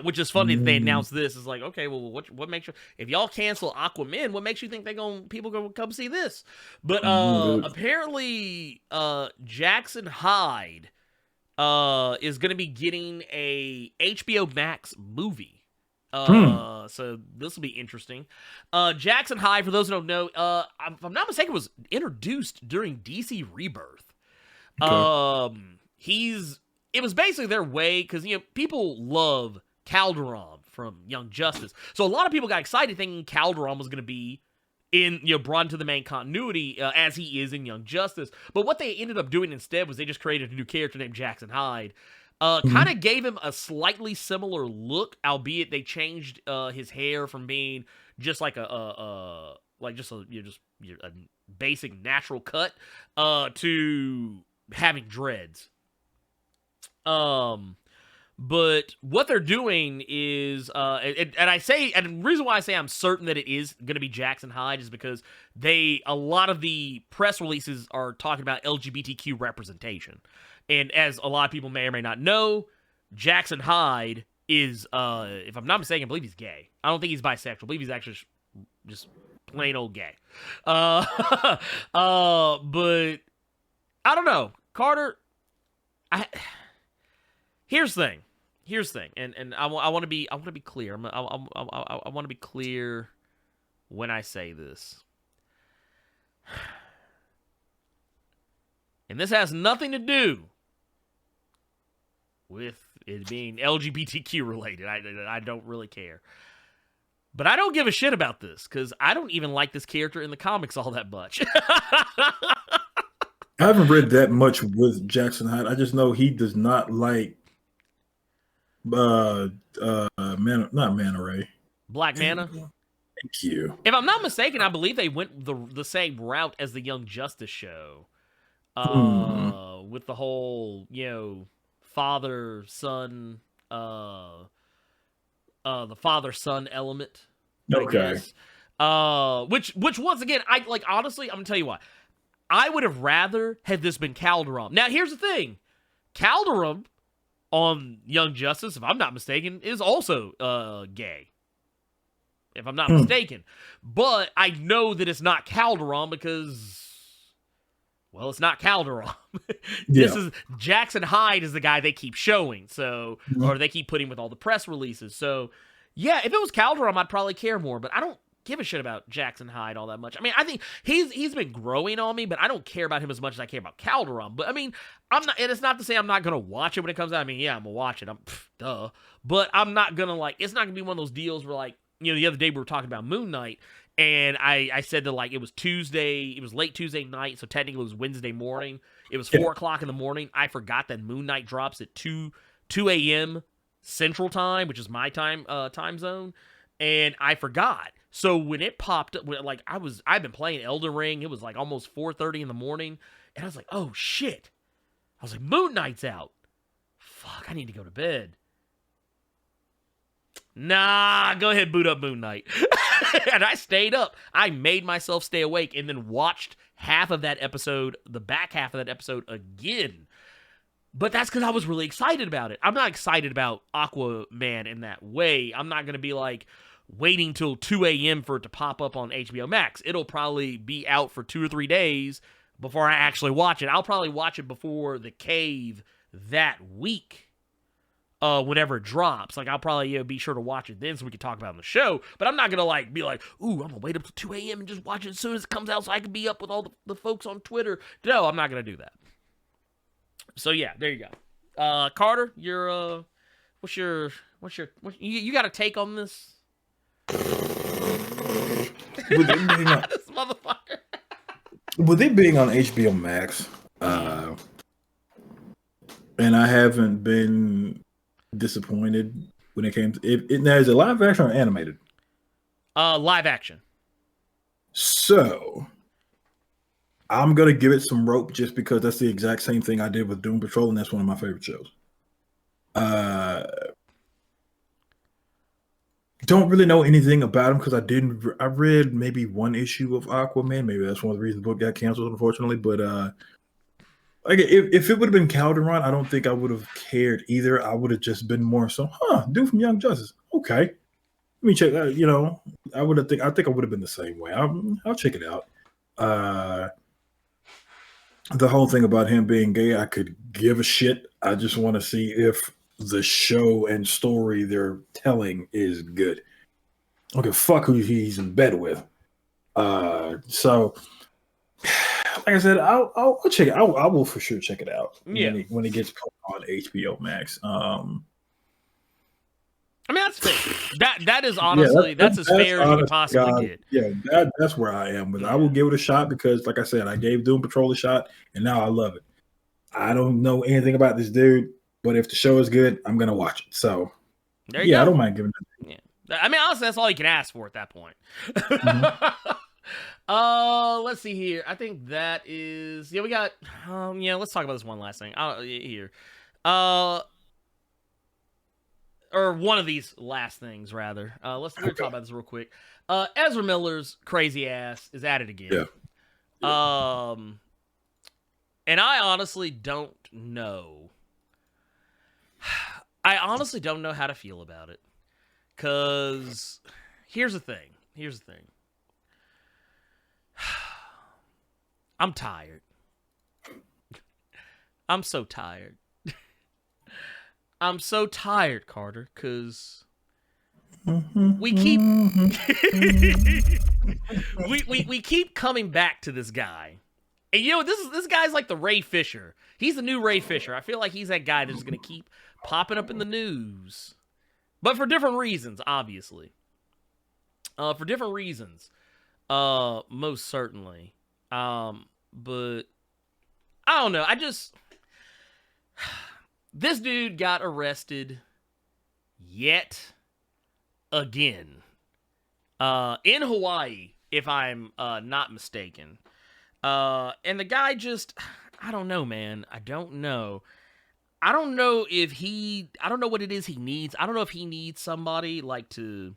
which is funny that they announced this. Is like, okay, well, what makes you, if y'all cancel Aquaman, what makes you think people gonna come see this? But apparently, Jackson Hyde is gonna be getting a HBO Max movie. So this will be interesting. Jackson Hyde, for those who don't know, if I'm not mistaken, was introduced during DC Rebirth. Okay. It was basically their way, because, you know, people love Calderon from Young Justice. So a lot of people got excited thinking Calderon was going to be brought into the main continuity as he is in Young Justice. But what they ended up doing instead was they just created a new character named Jackson Hyde. Kind of gave him a slightly similar look, albeit they changed his hair from being just like a basic natural cut to having dreads. But what they're doing is, and the reason why I say I'm certain that it is going to be Jackson Hyde is because a lot of the press releases are talking about LGBTQ representation. And as a lot of people may or may not know, Jackson Hyde is, if I'm not mistaken, I believe he's gay. I don't think he's bisexual. I believe he's actually just plain old gay. But I don't know. Carter, Here's the thing, and I want to be clear. I want to be clear when I say this, and this has nothing to do with it being LGBTQ related. I don't really care, but I don't give a shit about this because I don't even like this character in the comics all that much. I haven't read that much with Jackson Hyde. I just know he does not like not Manta Ray. Black Mana? Thank you. If I'm not mistaken, I believe they went the same route as the Young Justice show. With the whole, father-son, the father-son element. Okay. Which once again, honestly, I'm gonna tell you what. I would have rather had this been Calderon. Now, here's the thing. Calderon on Young Justice, if I'm not mistaken, is also gay. If I'm not mistaken. But I know that it's not Calderon because, well, it's not Calderon. This is Jackson Hyde is the guy they keep showing. So, or they keep putting with all the press releases. So, yeah, if it was Calderon, I'd probably care more. But I don't give a shit about Jackson Hyde all that much. I mean, I think he's been growing on me, but I don't care about him as much as I care about Calderon. But I mean, I'm not, and it's not to say I'm not gonna watch it when it comes out. I mean, yeah, I'm gonna watch it. Duh. But I'm not gonna it's not gonna be one of those deals where the other day we were talking about Moon Knight, and I said that it was Tuesday, it was late Tuesday night, so technically it was Wednesday morning. It was 4:00 in the morning. I forgot that Moon Knight drops at 2 a.m. Central Time, which is my time zone, and I forgot. So when it popped up, I've been playing Elden Ring. It was almost 4:30 in the morning, and I was like, oh shit. I was like, Moon Knight's out. Fuck, I need to go to bed. Nah, go ahead, boot up Moon Knight. And I stayed up. I made myself stay awake and then watched half of that episode, the back half of that episode again. But that's because I was really excited about it. I'm not excited about Aquaman in that way. I'm not going to be waiting till 2 a.m. for it to pop up on HBO Max. It'll probably be out for 2 or 3 days before I actually watch it. I'll probably watch it before The Cave that week. whenever it drops. Like, I'll probably be sure to watch it then so we can talk about it on the show. But I'm not gonna be like, ooh, I'm gonna wait up to 2 a.m. and just watch it as soon as it comes out so I can be up with all the folks on Twitter. No, I'm not gonna do that. So yeah, there you go. Carter, what's your you got a take on this? With it being on, This motherfucker. with it being on HBO Max, and I haven't been disappointed when it came to it. Now, is it live action or animated? Live action. So I'm gonna give it some rope just because that's the exact same thing I did with Doom Patrol, and that's one of my favorite shows. Don't really know anything about him because I read maybe one issue of Aquaman. Maybe that's one of the reasons the book got canceled, unfortunately. But like if it would have been Calderon, I don't think I would have cared either. I would have just been more so, dude from Young Justice. Okay, let me check that. I think I would have been the same way. I'll check it out. The whole thing about him being gay, I could give a shit. I just want to see if the show and story they're telling is good. Okay, fuck who he's in bed with. So, like I said, I'll check it. I will for sure check it out. Yeah. When it gets put on HBO Max. I mean, that's fair. That is honestly that's as fair as you could possibly get. Yeah, that's where I am. But I will give it a shot because, like I said, I gave Doom Patrol a shot, and now I love it. I don't know anything about this dude, but if the show is good, I'm gonna watch it. So, there you go. I don't mind giving it. Yeah, I mean, honestly, that's all you can ask for at that point. Let's see here. I think that is we got. Let's talk about this one last thing. Here, or one of these last things rather. We're gonna talk about this real quick. Ezra Miller's crazy ass is at it again. Yeah. And I honestly don't know. I honestly don't know how to feel about it. Cause here's the thing. I'm tired. I'm so tired. I'm so tired, Carter, because we keep we keep coming back to this guy. And this guy's like the Ray Fisher. He's the new Ray Fisher. I feel like he's that guy that's gonna keep popping up in the news. But for different reasons, obviously. For different reasons. Most certainly. But I don't know. This dude got arrested yet again. In Hawaii, if I'm not mistaken. And the guy I don't know, man. I don't know. I don't know what it is he needs. I don't know if he needs somebody like to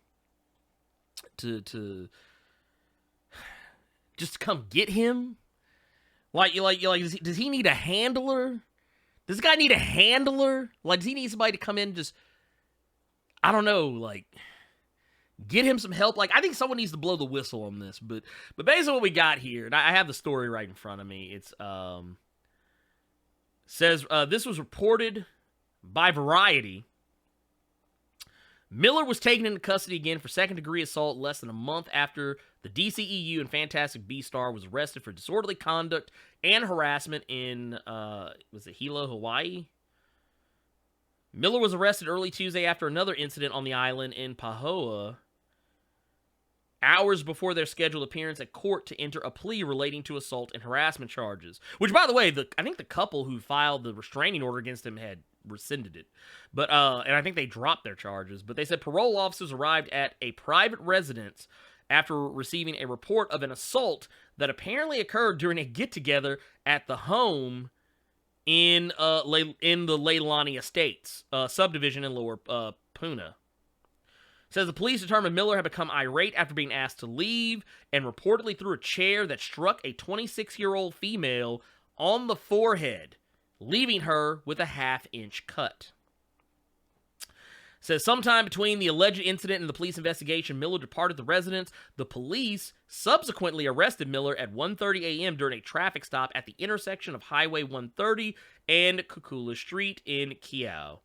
just come get him. Like does he need a handler? Does this guy need a handler? Like, does he need somebody to come in and just, I don't know, like, get him some help? Like, I think someone needs to blow the whistle on this. But basically what we got here, and I have the story right in front of me. It's, says, this was reported by Variety. Miller was taken into custody again for second-degree assault less than a month after the DCEU and Fantastic Beast-star was arrested for disorderly conduct and harassment in, was it Hilo, Hawaii? Miller was arrested early Tuesday after another incident on the island in Pahoa, hours before their scheduled appearance at court to enter a plea relating to assault and harassment charges. Which, by the way, I think the couple who filed the restraining order against him had rescinded it. But and I think they dropped their charges. But they said parole officers arrived at a private residence after receiving a report of an assault that apparently occurred during a get-together at the home in the Leilani Estates subdivision in Lower Puna. Says the police determined Miller had become irate after being asked to leave and reportedly threw a chair that struck a 26-year-old female on the forehead, leaving her with a half-inch cut. Says sometime between the alleged incident and the police investigation, Miller departed the residence. The police subsequently arrested Miller at 1:30 a.m. during a traffic stop at the intersection of Highway 130 and Kukula Street in Kiau.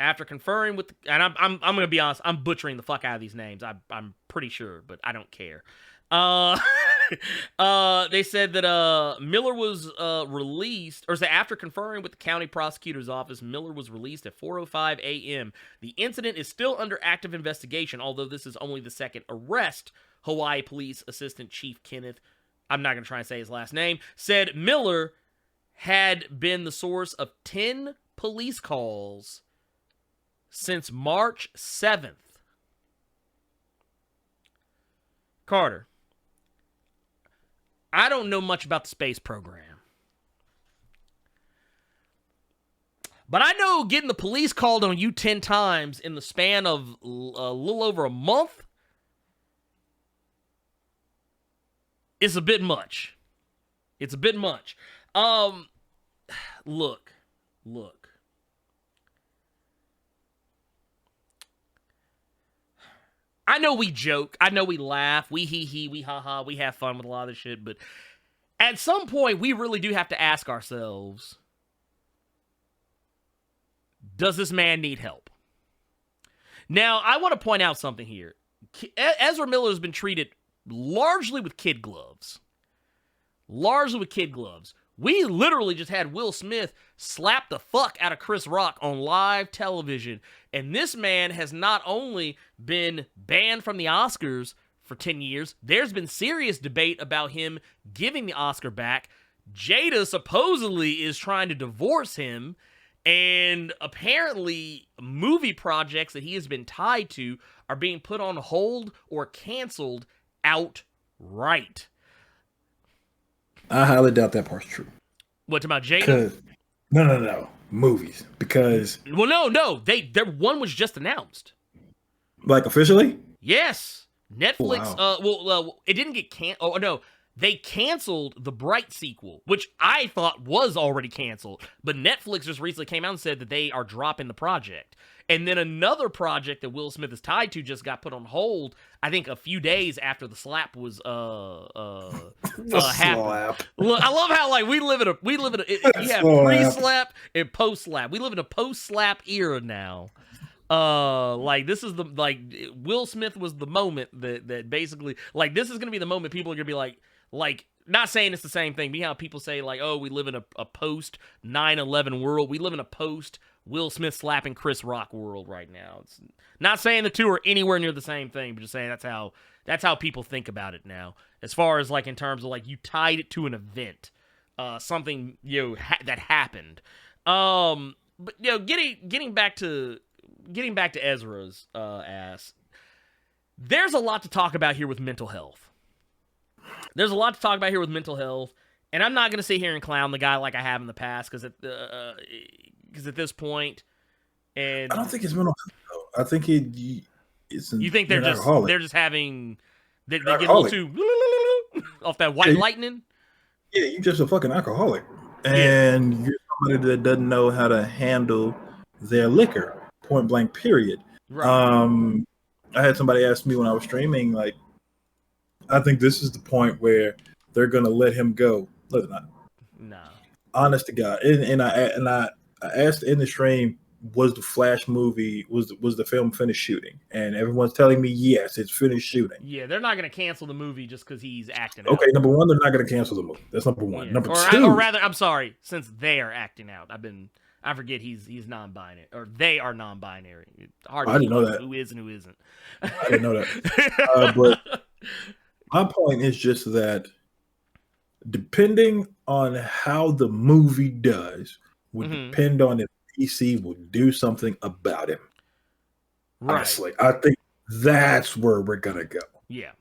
After conferring with, and I'm gonna be honest, I'm butchering the fuck out of these names. I'm pretty sure, but I don't care. They said that Miller was released, or say after conferring with the county prosecutor's office, Miller was released at 4:05 a.m. The incident is still under active investigation, although this is only the second arrest. Hawaii Police Assistant Chief Kenneth, I'm not gonna try and say his last name, said Miller had been the source of 10 police calls since March 7th. Carter, I don't know much about the space program, but I know getting the police called on you 10 times in the span of a little over a month is a bit much. It's a bit much. Look. I know we joke. I know we laugh. We hee-hee, we ha-ha. We have fun with a lot of this shit. But at some point, we really do have to ask ourselves, does this man need help? Now, I want to point out something here. Ezra Miller has been treated largely with kid gloves. We literally just had Will Smith slap the fuck out of Chris Rock on live television. And this man has not only been banned from the Oscars for 10 years, there's been serious debate about him giving the Oscar back. Jada supposedly is trying to divorce him. And apparently, movie projects that he has been tied to are being put on hold or canceled outright. I highly doubt that part's true. What about Jada? No. Movies. Because well, no. Their one was just announced. Like officially? Yes. Netflix. Wow. It didn't get canceled. Oh no, they canceled the Bright sequel, which I thought was already canceled. But Netflix just recently came out and said that they are dropping the project. And then another project that Will Smith is tied to just got put on hold, I think a few days after the slap was happened. Look, I love how like we live in a you have pre-slap and post-slap. We live in a post-slap era now. Like this is Will Smith was the moment that basically like this is gonna be the moment people are gonna be like not saying it's the same thing. But you know how people say like, oh, we live in a post 9/11 world. We live in a post Will Smith slapping Chris Rock world right now. It's not saying the two are anywhere near the same thing, but just saying that's how people think about it now. As far as like in terms of like you tied it to an event, something that happened. But getting back to Ezra's ass. There's a lot to talk about here with mental health. And I'm not going to sit here and clown the guy like I have in the past because at this point, and I don't think it's mental health, though. I think it's you think they're just having they get a little too off that white lightning. Yeah, you're just a fucking alcoholic, and you're somebody that doesn't know how to handle their liquor. Point blank. Period. Right. I had somebody ask me when I was streaming, like, I think this is the point where they're gonna let him go. Look, no. Honest to God, and I asked in the stream, was the Flash movie was the film finished shooting? And everyone's telling me yes, it's finished shooting. Yeah, they're not gonna cancel the movie just because he's acting out. Okay, number one, they're not gonna cancel the movie. That's number one. Yeah. Number two, or rather, I'm sorry, since they are acting out, I forget he's non-binary, or they are non-binary. Hard to I didn't know that. Who is and who isn't. I didn't know that. But my point is just that depending on how the movie does would depend on if DC will do something about him. Right. Honestly, I think that's where we're gonna go. Yeah.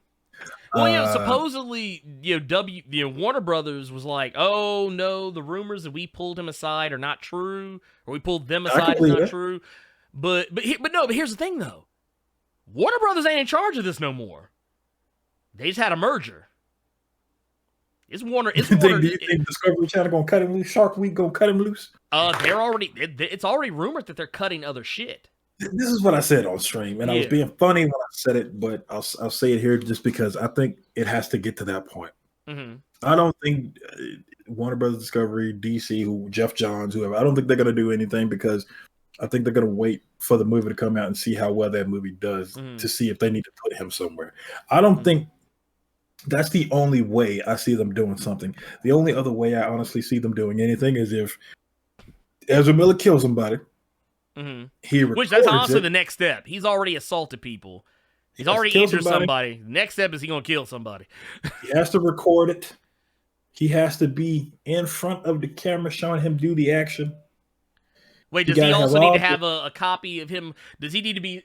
Well, supposedly, Warner Brothers was like, "Oh no, the rumors that we pulled him aside are not true, or we pulled them aside is not true." But here's the thing, though. Warner Brothers ain't in charge of this no more. They just had a merger. It's Warner. It's Warner. Do you think Discovery Channel gonna cut him loose? Shark Week gonna cut him loose? It's already rumored that they're cutting other shit. This is what I said on stream, and I was being funny when I said it, but I'll say it here just because I think it has to get to that point. Mm-hmm. I don't think Warner Brothers Discovery, DC, Jeff Johns, whoever, I don't think they're going to do anything because I think they're gonna wait for the movie to come out and see how well that movie does to see if they need to put him somewhere. I don't think that's the only way I see them doing something. The only other way I honestly see them doing anything is if Ezra Miller kills somebody. Which that's honestly the next step. He's already assaulted people. He's already injured somebody. Next step is he gonna kill somebody. He has to record it. He has to be in front of the camera showing him do the action. Wait, does he also need to have a copy of him? Does he need to be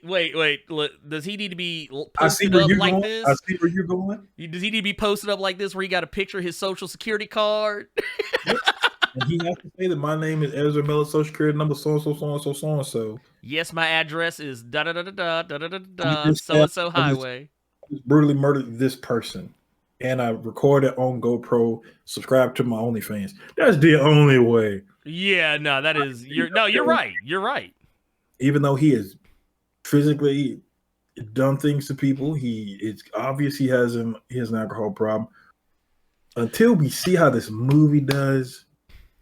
does he need to be posted up like this? I see where you're going. Does he need to be posted up like this where he got a picture of his social security card? Yes. And he has to say that my name is Ezra Miller, social security number so and so. Yes, my address is da da da da da da da da so and so highway. I just brutally murdered this person, and I recorded on GoPro. Subscribe to my OnlyFans. That's the only way. Yeah, no, that is you're right. You're right. Even though he has physically done things to people, it's obvious he has an alcohol problem. Until we see how this movie does,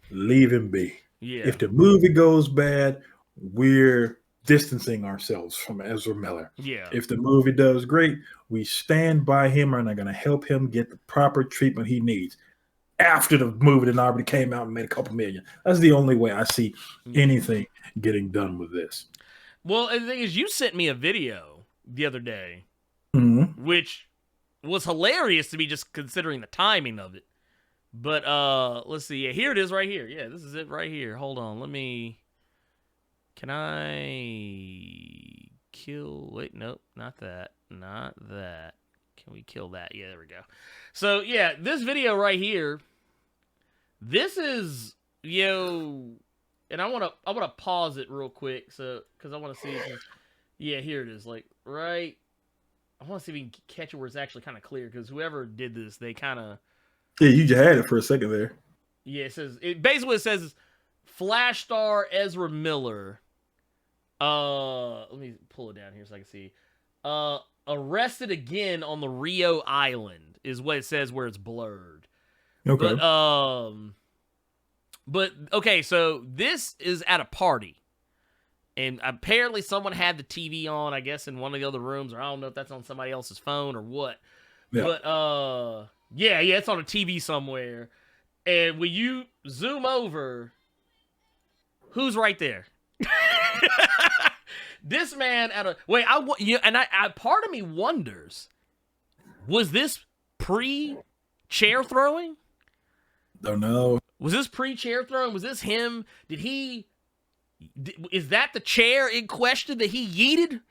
leave him be. Yeah. If the movie goes bad, we're distancing ourselves from Ezra Miller. Yeah. If the movie does great, we stand by him and are going to help him get the proper treatment he needs after the movie that already came out and made a couple million. That's the only way I see anything getting done with this. Well, the thing is, you sent me a video the other day, which was hilarious to me just considering the timing of it. But let's see. Yeah, here it is right here. Yeah, this is it right here. Hold on. Can I kill? Wait, nope, not that. Not that. Can we kill that? Yeah, there we go. So, yeah, this video right here, this is, and I want to pause it real quick because I want to see yeah, here it is. Like, right. I want to see if we can catch it where it's actually kind of clear because whoever did this, they kind of. Yeah, you just had it for a second there. Yeah, it says Flash star Ezra Miller. Let me pull it down here so I can see. Arrested again on the Rio Island is what it says where it's blurred. Okay. But okay, so this is at a party. And apparently someone had the TV on, I guess, in one of the other rooms, or I don't know if that's on somebody else's phone or what. Yeah. But yeah, it's on a TV somewhere. And when you zoom over, who's right there? This man part of me wonders, was this pre-chair throwing? Don't know. Was this pre-chair throwing? Was this him? Is that the chair in question that he yeeted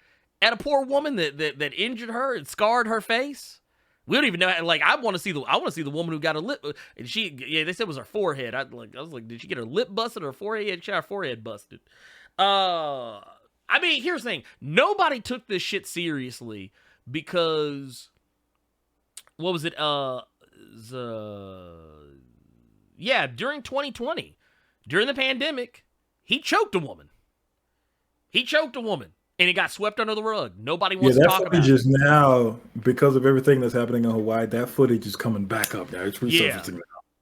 at a poor woman that injured her and scarred her face? We don't even know. Like, I want to see the woman who got a lip. And they said it was her forehead. I was like, did she get her lip busted or her forehead? She got her forehead busted. I mean, here's the thing. Nobody took this shit seriously because, what was it? During 2020, during the pandemic, he choked a woman. And it got swept under the rug. Nobody wants to talk about it. Just now, because of everything that's happening in Hawaii, that footage is coming back up now. It's resurfacing now.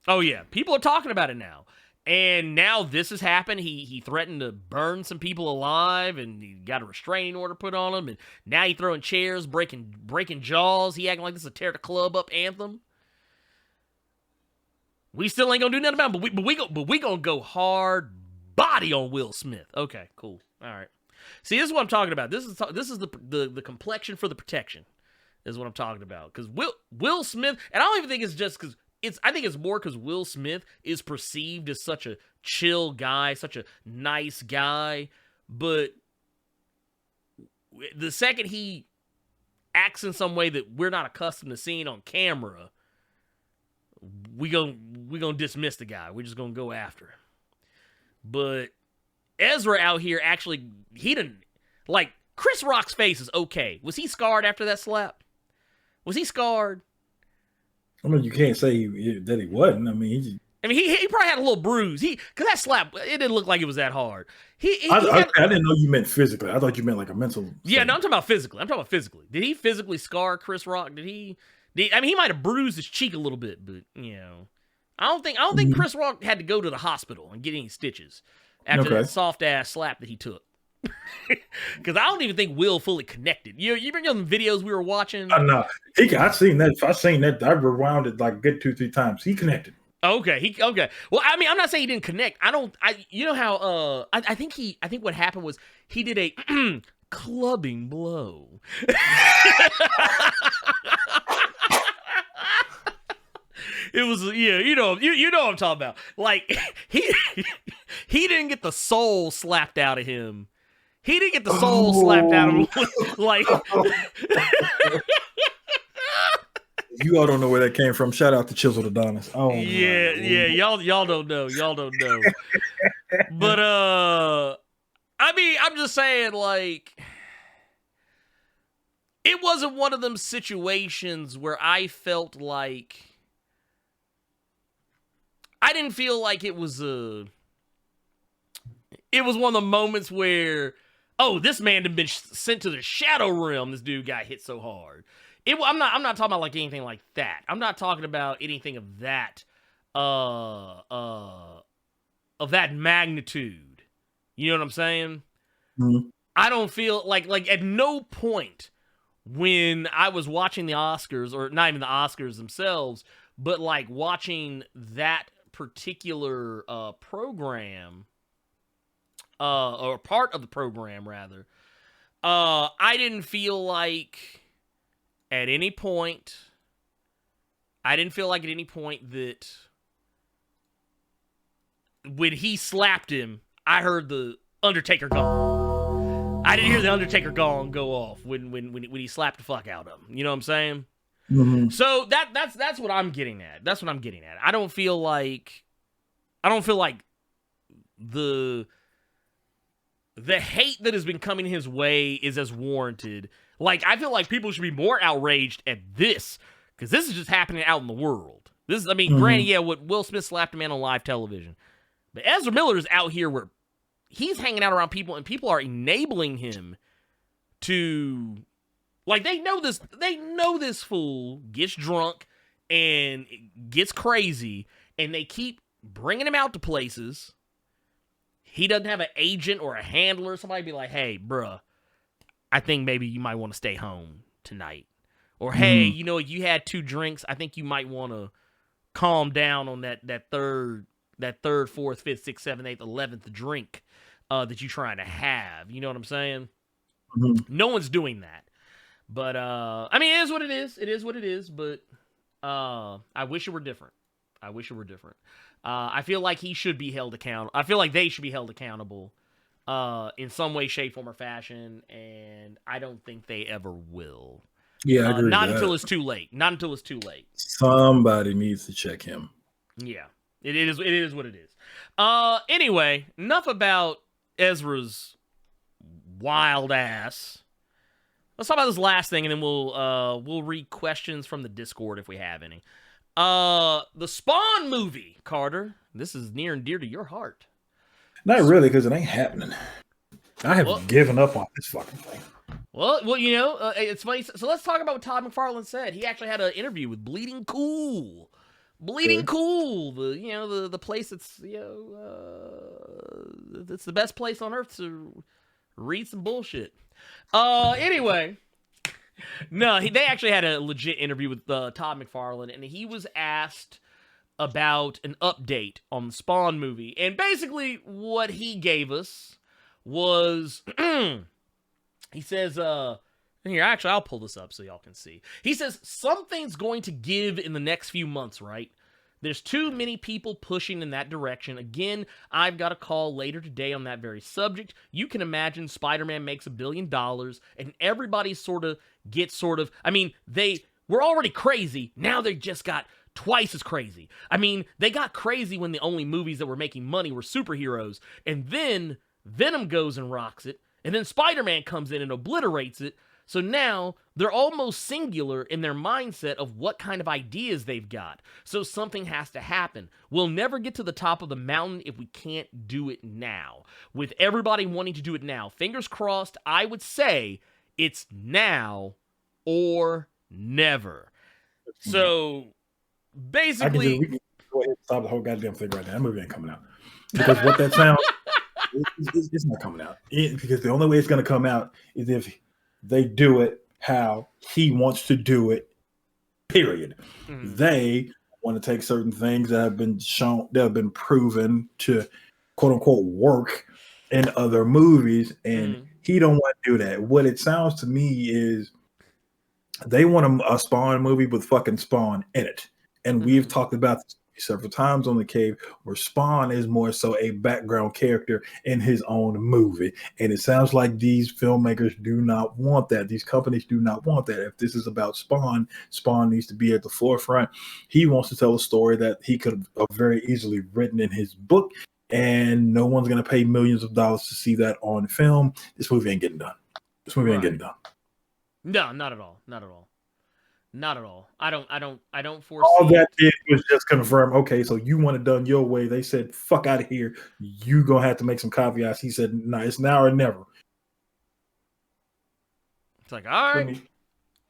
Oh, yeah. People are talking about it now. And now this has happened. He threatened to burn some people alive, and he got a restraining order put on him. And now he's throwing chairs, breaking jaws. He acting like this is a tear the club up anthem. We still ain't gonna do nothing about it, but we gonna go hard body on Will Smith. Okay, cool. All right. See, this is what I'm talking about. This is the complexion for the protection is what I'm talking about. Because Will Smith, and I don't even think it's just because I think it's more because Will Smith is perceived as such a chill guy, such a nice guy. But the second he acts in some way that we're not accustomed to seeing on camera, we gonna dismiss the guy. We're just gonna go after him. But Ezra out here actually, he didn't, like, Chris Rock's face is okay. Was he scarred after that slap? Was he scarred? I mean, you can't say that he wasn't. I mean, he probably had a little bruise. Because that slap, it didn't look like it was that hard. I didn't know you meant physically. I thought you meant like a mental. Yeah, no, I'm talking about physically. Did he physically scar Chris Rock? He might have bruised his cheek a little bit, but, I don't think Chris Rock had to go to the hospital and get any stitches after that soft ass slap that he took. Because I don't even think Will fully connected. You bring on the videos we were watching. No, I seen that. I seen that. I rewound it like good 2-3 times. He connected. Okay. Okay. Well, I mean, I'm not saying he didn't connect. You know how? I think what happened was he did a clubbing blow. It was, yeah, you know what I'm talking about. Like he didn't get the soul slapped out of him. He didn't get the soul slapped out of him. Like you all don't know where that came from. Shout out to Chisel Adonis. Oh yeah, y'all don't know. But I mean, I'm just saying, like, it wasn't one of them situations where I felt like I didn't feel like it was one of the moments where, oh, this man had been sent to the shadow realm. This dude got hit so hard. I'm not talking about like anything like that. I'm not talking about anything of that magnitude. You know what I'm saying? Mm-hmm. I don't feel like at no point when I was watching the Oscars, or not even the Oscars themselves, but like watching that particular program, or part of the program rather, I didn't feel like at any point that when he slapped him, I heard the Undertaker gong. I didn't hear the Undertaker gong go off when he slapped the fuck out of him. You know what I'm saying? Mm-hmm. So that's what I'm getting at. That's what I'm getting at. I don't feel like the hate that has been coming his way is as warranted. Like, I feel like people should be more outraged at this, because this is just happening out in the world. This is, I mean, granted, yeah, what Will Smith slapped a man on live television, but Ezra Miller is out here where he's hanging out around people, and people are enabling him to, like, they know this fool gets drunk and gets crazy, and they keep bringing him out to places. He doesn't have an agent or a handler. Somebody be like, hey, bruh, I think maybe you might want to stay home tonight. Or, hey, you know, you had 2 drinks. I think you might want to calm down on that third, 4th, 5th, 6th, 7th, 8th, 11th drink that you're trying to have. You know what I'm saying? Mm-hmm. No one's doing that. But, I mean, it is what it is. It is what it is. But I wish it were different. I feel like he should be held accountable. I feel like they should be held accountable in some way, shape, form, or fashion, and I don't think they ever will. Yeah, I agree. Not until it's too late. Somebody needs to check him. Yeah, it is what it is. Anyway, enough about Ezra's wild ass. Let's talk about this last thing, and then we'll read questions from the Discord if we have any. The Spawn movie, Carter. This is near and dear to your heart. Not really, because it ain't happening. I have given up on this fucking thing. Well, you know, it's funny. So let's talk about what Todd McFarlane said. He actually had an interview with Bleeding Cool. Cool, the place that's, it's the best place on earth to read some bullshit. Anyway. No, they actually had a legit interview with Todd McFarlane, and he was asked about an update on the Spawn movie. And basically what he gave us was, he says, here, actually, I'll pull this up so y'all can see. He says, something's going to give in the next few months, right? There's too many people pushing in that direction. Again, I've got a call later today on that very subject. You can imagine Spider-Man makes $1 billion, and everybody I mean, they were already crazy. Now they just got twice as crazy. I mean, they got crazy when the only movies that were making money were superheroes, and then Venom goes and rocks it, and then Spider-Man comes in and obliterates it. So now they're almost singular in their mindset of what kind of ideas they've got. So something has to happen. We'll never get to the top of the mountain if we can't do it now. With everybody wanting to do it now, fingers crossed, I would say it's now or never. So basically, we can go ahead and stop the whole goddamn thing right now. That movie ain't coming out. Because what that sounds It's not coming out because the only way it's going to come out is if they do it how he wants to do it. Period. They want to take certain things that have been shown, that have been proven to quote unquote work in other movies, and he don't want to do that. What it sounds to me is they want a Spawn movie with fucking Spawn in it, and we've talked about this several times on the cave, where Spawn is more so a background character in his own movie, and it sounds like these filmmakers do not want that. These companies do not want that. If this is about Spawn, Spawn needs to be at the forefront. He wants to tell a story that he could have very easily written in his book, and no one's going to pay millions of dollars to see that on film. This movie ain't getting done. This movie ain't getting done. No, not at all. Not at all. Not at all. I don't foresee. All that did was just confirm, okay, so you want it done your way. They said, fuck out of here. You gonna have to make some caveats. He said, no, it's now or never. It's like, all right.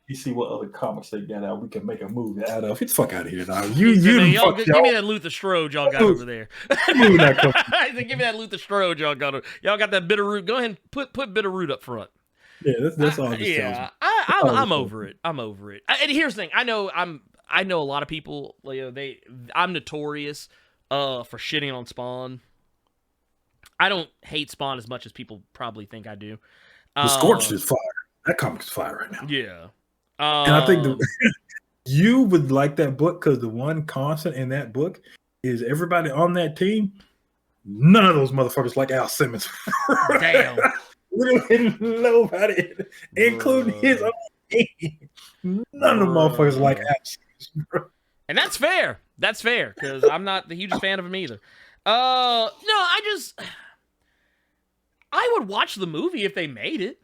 You see what other comics they got out we can make a movie out of. Get the fuck out of here, dog. Give me that Luther Strode y'all got over there. Give me that Luther Strode y'all got over. Y'all got that Bitterroot. Go ahead and put Bitterroot up front. Yeah, that's all. I'm over it. I'm over it. And here's the thing. I know a lot of people. I'm notorious for shitting on Spawn. I don't hate Spawn as much as people probably think I do. The Scorched is fire. That comic's fire right now. Yeah. And I think you would like that book because the one constant in that book is everybody on that team. None of those motherfuckers like Al Simmons. Damn. Nobody, including his own team. None of the motherfuckers like Al Simmons. And that's fair. That's fair because I'm not the hugest fan of him either. No, I would watch the movie if they made it.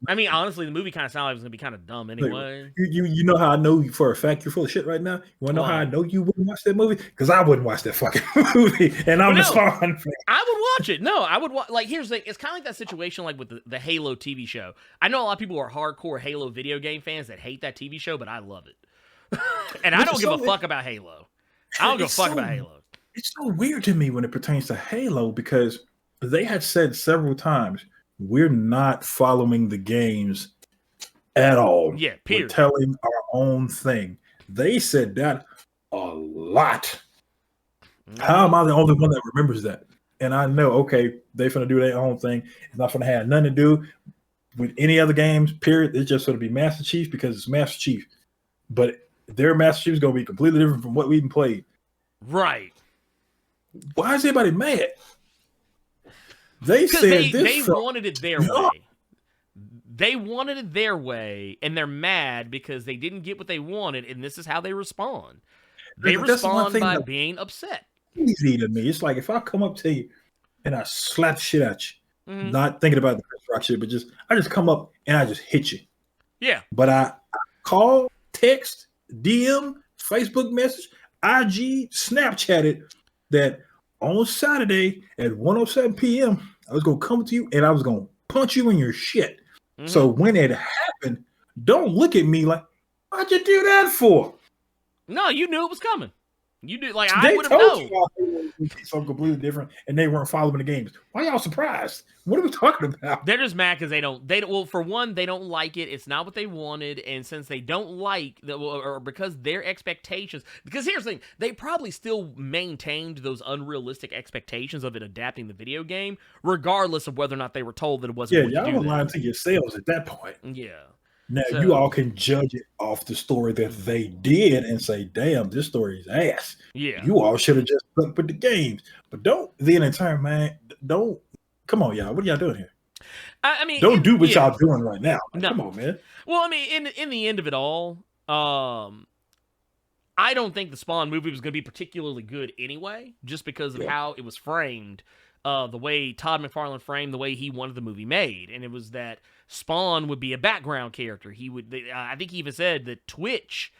I mean, honestly, the movie kind of sounded like it was going to be kind of dumb anyway. You know how I know for a fact you're full of shit right now? You want to know how I know you wouldn't watch that movie? Because I wouldn't watch that fucking movie, and I'm a Spawn fan. I would watch it. No, I would watch. Like, here's the thing. It's kind of like that situation like with the Halo TV show. I know a lot of people are hardcore Halo video game fans that hate that TV show, but I love it. And I don't give a fuck about Halo. I don't give a fuck about Halo. It's so weird to me when it pertains to Halo because they had said several times, we're not following the games at all. Yeah, period. We're telling our own thing. They said that a lot. How am I the only one that remembers that? And I know, okay, they're going to do their own thing. It's not going to have nothing to do with any other games, period. It's just going to be Master Chief because it's Master Chief. But their Master Chief is going to be completely different from what we even played. Right. Why is everybody mad? They said they wanted it their way. They wanted it their way, and they're mad because they didn't get what they wanted, and this is how they respond. They respond by being upset. Easy to me. It's like if I come up to you and I slap shit at you, not thinking about the Chris Rock shit, but I just come up and I just hit you. Yeah. But I call, text, DM, Facebook message, IG, Snapchatted that on Saturday at 1:07 p.m. I was going to come to you and I was going to punch you in your shit. So when it happened, don't look at me like, why'd you do that for? No, you knew it was coming. You did, like, I would have known. Something completely different, and they weren't following the games. Why y'all surprised? What are we talking about? They're just mad because they don't. Well, for one, they don't like it. It's not what they wanted, and since they don't like, or because their expectations. Because here's the thing: they probably still maintained those unrealistic expectations of it adapting the video game, regardless of whether or not they were told that it wasn't. Yeah, y'all were lying to yourselves at that point. Yeah. Now, you all can judge it off the story that they did and say, damn, this story is ass. Yeah. You all should have just stuck with the games. But don't, then in turn, man, don't, come on, y'all. What are y'all doing here? I mean, don't do what y'all doing right now. No. Come on, man. Well, I mean, in the end of it all, I don't think the Spawn movie was going to be particularly good anyway, just because of how it was framed. The way Todd McFarlane framed the way he wanted the movie made, and it was that Spawn would be a background character. He would, I think he even said that Twitch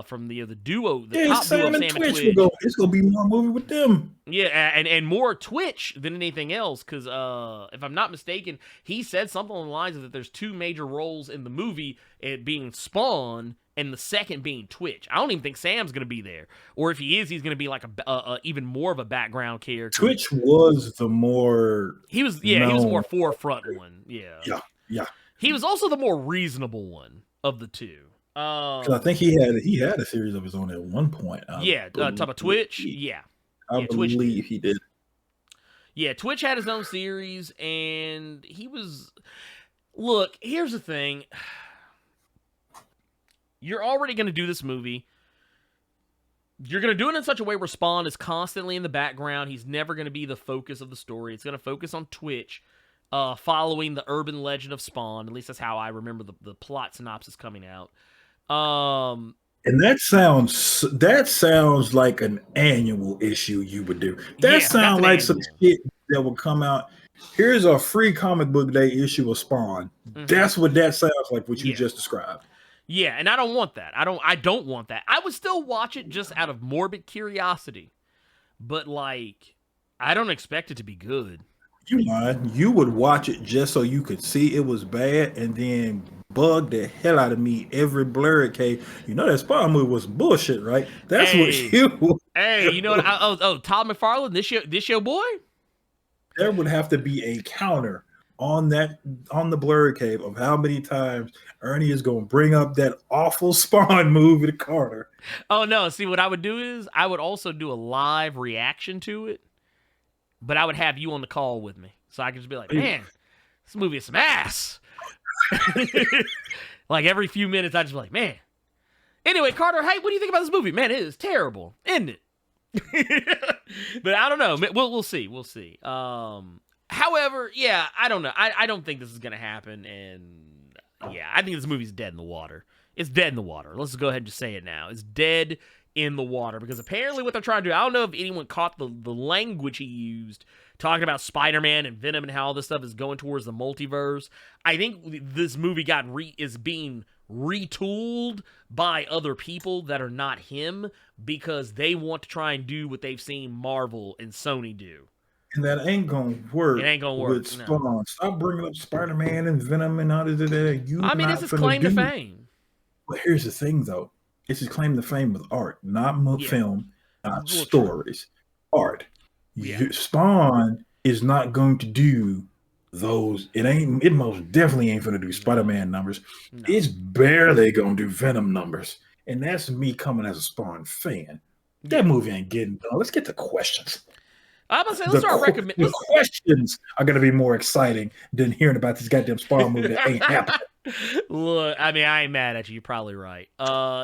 from the duo, the Yeah, top duo Sam of and Sam and Twitch. Twitch. It's gonna be more movie with them. Yeah, and more Twitch than anything else, because if I'm not mistaken, he said something along the lines of that there's 2 major roles in the movie, it being Spawn and the second being Twitch. I don't even think Sam's gonna be there, or if he is, he's gonna be like a even more of a background character. Twitch was the more he was the more forefront one. Yeah. He was also the more reasonable one of the two. 'Cause I think he had a series of his own at one point. Talk about Twitch. Yeah. I Twitch believe he did. Yeah, Twitch had his own series, and he was... Look, here's the thing. You're already going to do this movie. You're going to do it in such a way where Spawn is constantly in the background. He's never going to be the focus of the story. It's going to focus on Twitch, following the urban legend of Spawn. At least that's how I remember the plot synopsis coming out. And that sounds like an annual issue you would do. That sounds like some shit that would come out. Here's a free comic book day issue of Spawn. Mm-hmm. That's what that sounds like, what you just described. Yeah, and I don't want that. I don't want that. I would still watch it just out of morbid curiosity. But like, I don't expect it to be good. You would watch it just so you could see it was bad and then bug the hell out of me every Blerd cave. You know that Spawn movie was bullshit, right? That's what you. Hey, you know what? Todd McFarlane, this your boy. There would have to be a counter on the Blerd cave of how many times Ernie is going to bring up that awful Spawn movie to Carter. Oh no! See, what I would do is I would also do a live reaction to it. But I would have you on the call with me. So I could just be like, man, this movie is some ass. Like every few minutes, I'd just be like, man. Anyway, Carter, hey, what do you think about this movie? Man, it is terrible, isn't it? But I don't know. We'll see. We'll see. However, yeah, I don't know. I don't think this is going to happen. And yeah, I think this movie's dead in the water. It's dead in the water. Let's go ahead and just say it now. It's dead in the water, because apparently what they're trying to do, I don't know if anyone caught the language he used talking about Spider-Man and Venom and how all this stuff is going towards the multiverse. I think this movie is being retooled by other people that are not him, because they want to try and do what they've seen Marvel and Sony do. And that ain't gonna work. It ain't gonna work. With Spawn. No. Stop bringing up Spider-Man and Venom and all this. It's his claim to fame. But here's the thing, though. It's his claim to fame with art, not film, not stories. Art. Yeah. Spawn is not going to do those. It most definitely ain't going to do Spider-Man numbers. No. It's barely going to do Venom numbers. And that's me coming as a Spawn fan. That movie ain't getting done. Let's get to questions. I'm going to say, let's start recommending. The questions are going to be more exciting than hearing about this goddamn Spawn movie that ain't happening. Look, I mean, I ain't mad at you. You're probably right.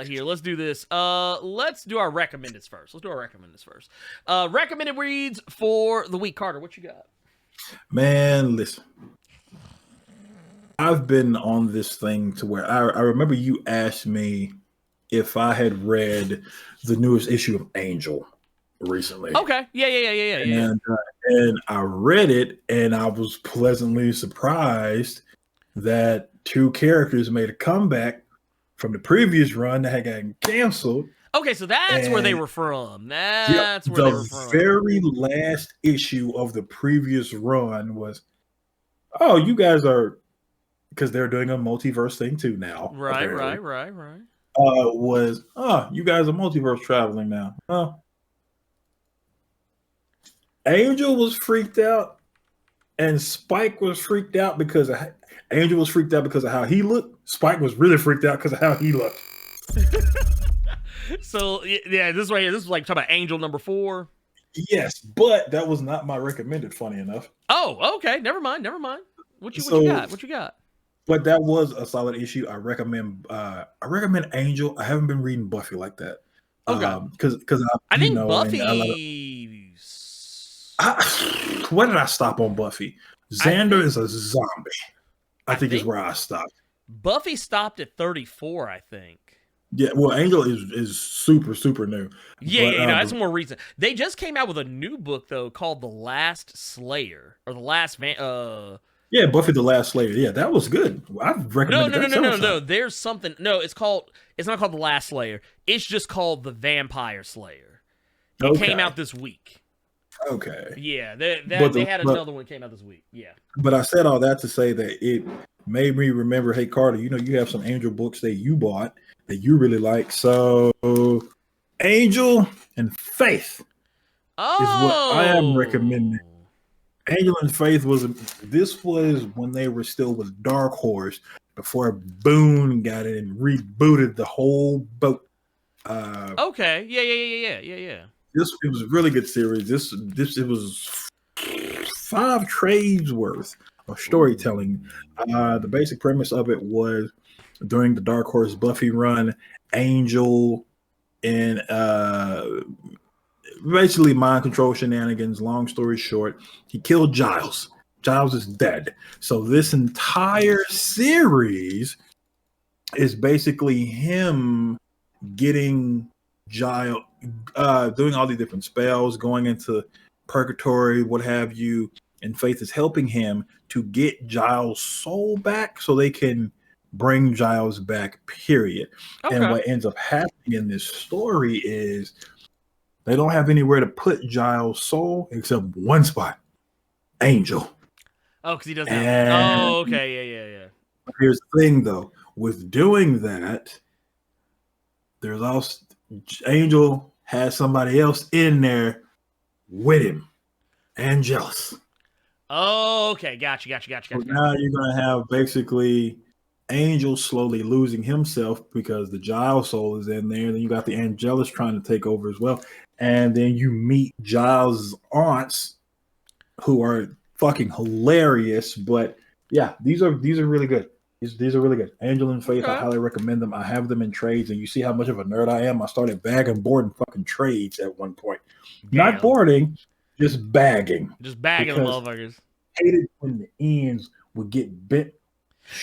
Here, let's do this. Let's do our recommendeds first. Recommended reads for the week. Carter, what you got? Man, listen. I've been on this thing to where I remember you asked me if I had read the newest issue of Angel recently. Okay. Yeah. And I read it, and I was pleasantly surprised that 2 characters made a comeback from the previous run that had gotten canceled. Okay, so that's where they were from. That's where they were from. The very last issue of the previous run was, oh, you guys are, because they're doing a multiverse thing too now. Right. You guys are multiverse traveling now. Angel was freaked out, and Spike was freaked out because Angel was freaked out because of how he looked. Spike was really freaked out because of how he looked. So yeah, this right here, this was like talking about Angel number 4. Yes, but that was not my recommended. Funny enough. Oh, okay. Never mind. What you got? But that was a solid issue. I recommend Angel. I haven't been reading Buffy like that. Okay. Because I think Buffy. Where did I stop on Buffy? Xander is a zombie. I think is where I stopped. Buffy stopped at 34, I think. Yeah, well, Angel is super new. Yeah, that's more recent. They just came out with a new book though called The Last Slayer, or The Last Yeah, Buffy the Last Slayer. Yeah, that was good. I've recommended that several No. times. There's something. No, it's not called The Last Slayer. It's just called The Vampire Slayer. It came out this week. Okay. Yeah, they had another one came out this week. Yeah. But I said all that to say that it made me remember, hey, Carter, you have some Angel books that you bought that you really like. So Angel and Faith is what I am recommending. Angel and Faith was when they were still with Dark Horse before Boone got it and rebooted the whole boat. Okay. Yeah. It was a really good series. It was 5 trades worth of storytelling. The basic premise of it was during the Dark Horse Buffy run, Angel and basically mind control shenanigans. Long story short, he killed Giles. Giles is dead. So this entire series is basically him getting Giles, doing all these different spells, going into purgatory, what have you, and Faith is helping him to get Giles' soul back so they can bring Giles back, period. Okay. And what ends up happening in this story is they don't have anywhere to put Giles' soul except one spot, Angel. Oh, because he doesn't have... Oh, okay, yeah. Here's the thing, though. With doing that, there's also... Angel has somebody else in there with him. Angelus. Oh, okay. Gotcha. So now you're going to have basically Angel slowly losing himself because the Giles soul is in there. Then you got the Angelus trying to take over as well. And then you meet Giles' aunts who are fucking hilarious. But yeah, these are really good. These are really good. Angel and Faith, I highly recommend them. I have them in trades, and you see how much of a nerd I am. I started bagging, boarding fucking trades at one point. Damn. Not boarding, just bagging. Just bagging the motherfuckers. Hated when the ends would get bent.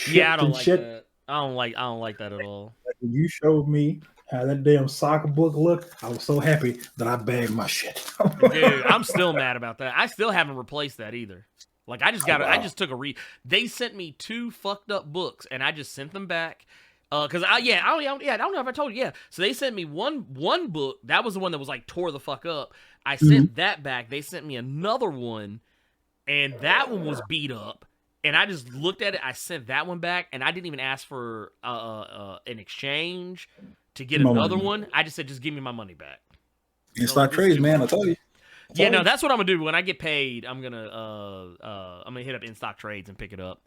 Yeah, I don't like that. I don't like that at all. Like when you showed me how that damn soccer book looked, I was so happy that I bagged my shit. Dude, I'm still mad about that. I still haven't replaced that either. Like I just took a read. They sent me 2 fucked up books, and I just sent them back. Cause I don't know if I told you. Yeah, so they sent me one book. That was the one that was like tore the fuck up. I sent that back. They sent me another one, and that one was beat up. And I just looked at it. I sent that one back, and I didn't even ask for an exchange to get another one. I just said, just give me my money back. It's not crazy, man. I told you. Yeah, no, that's what I'm gonna do. When I get paid, I'm gonna hit up In Stock Trades and pick it up.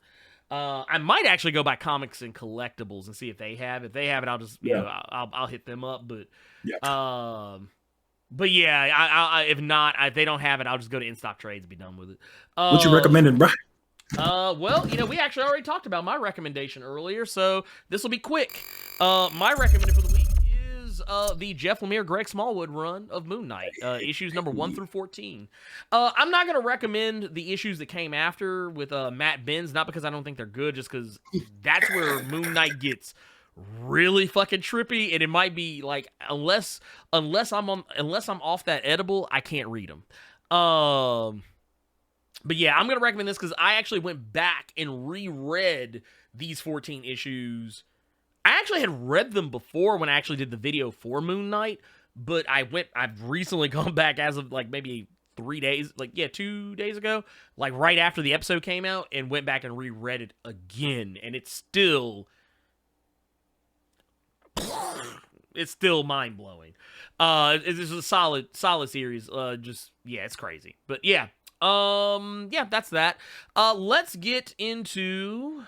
I might actually go buy Comics and Collectibles and see if they have it. If they have it, I'll just I'll hit them up. But if not, if they don't have it, I'll just go to In Stock Trades and be done with it. What you recommended, bro? Well, we actually already talked about my recommendation earlier, so this will be quick. My recommendation for the week is the Jeff Lemire, Greg Smallwood run of Moon Knight, issues number 1 through 14. I'm not going to recommend the issues that came after with Matt Benz, not because I don't think they're good, just because that's where Moon Knight gets really fucking trippy, and it might be like unless I'm off that edible, I can't read them. But yeah, I'm going to recommend this because I actually went back and reread these 14 issues. I actually had read them before when I actually did the video for Moon Knight, but I've recently gone back as of like maybe 2 days ago, like right after the episode came out, and went back and reread it again, and it's still mind-blowing. It's a solid series. It's crazy. But yeah. That's that. Let's get into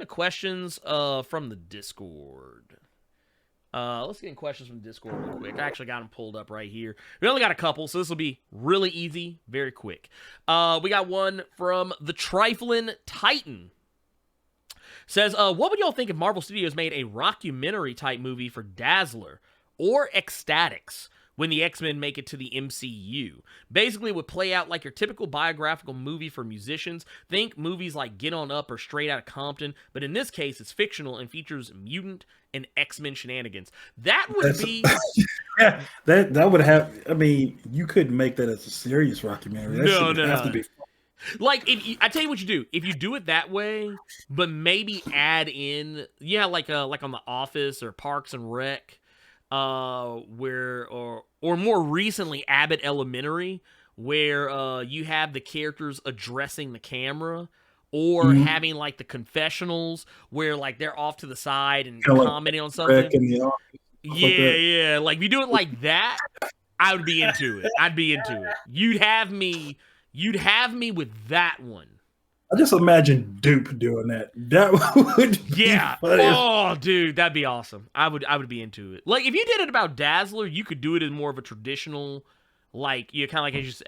questions from the Discord. Let's get in questions from Discord real quick. I actually got them pulled up right here. We only got a couple, so this will be really easy, very quick. We got one from the Triflin Titan. Says, what would y'all think if Marvel Studios made a rockumentary type movie for Dazzler or Ecstatics when the X-Men make it to the MCU? Basically, it would play out like your typical biographical movie for musicians. Think movies like Get On Up or Straight Outta Compton, but in this case, it's fictional and features mutant and X-Men shenanigans. That would be... that would have... I mean, you couldn't make that as a serious rockumentary. No. Have to be... Like, I tell you what you do. If you do it that way, but maybe add in, like on The Office or Parks and Rec, where or more recently Abbott Elementary, where you have the characters addressing the camera, or having like the confessionals where like they're off to the side and commenting on something. Yeah. Like if you do it like that, I would be into it. I'd be into it. You'd have me with that one. I just imagine Dupe doing that. That would be funny. Oh, dude, that'd be awesome. I would be into it. Like if you did it about Dazzler, you could do it in more of a traditional, like kind of like as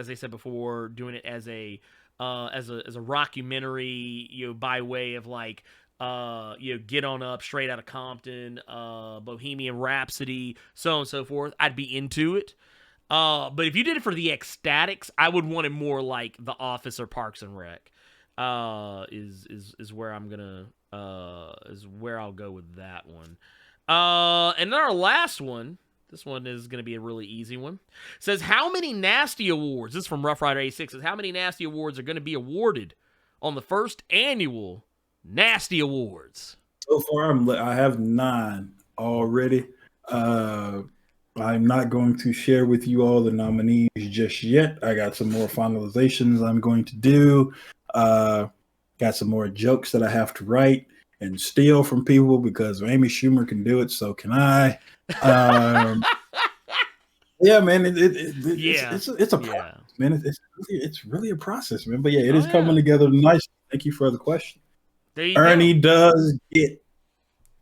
they said before, doing it as a rockumentary, by way of like Get On Up, Straight Outta Compton, Bohemian Rhapsody, so on and so forth. I'd be into it. But if you did it for the ecstatics, I would want it more like The Office or Parks and Rec. Is where I'm gonna is where I'll go with that one. And then our last one. This one is going to be a really easy one. Says, how many Nasty Awards, this is from Rough Rider 86, says, how many Nasty Awards are going to be awarded on the first annual Nasty Awards? So far, I have 9 already. I'm not going to share with you all the nominees just yet. I got some more finalizations I'm going to do. Got some more jokes that I have to write and steal from people because Amy Schumer can do it, so can I. Yeah, man, it's a process, man. It's really a process, man. But yeah, it is coming together nice. Thank you for the question. Ernie does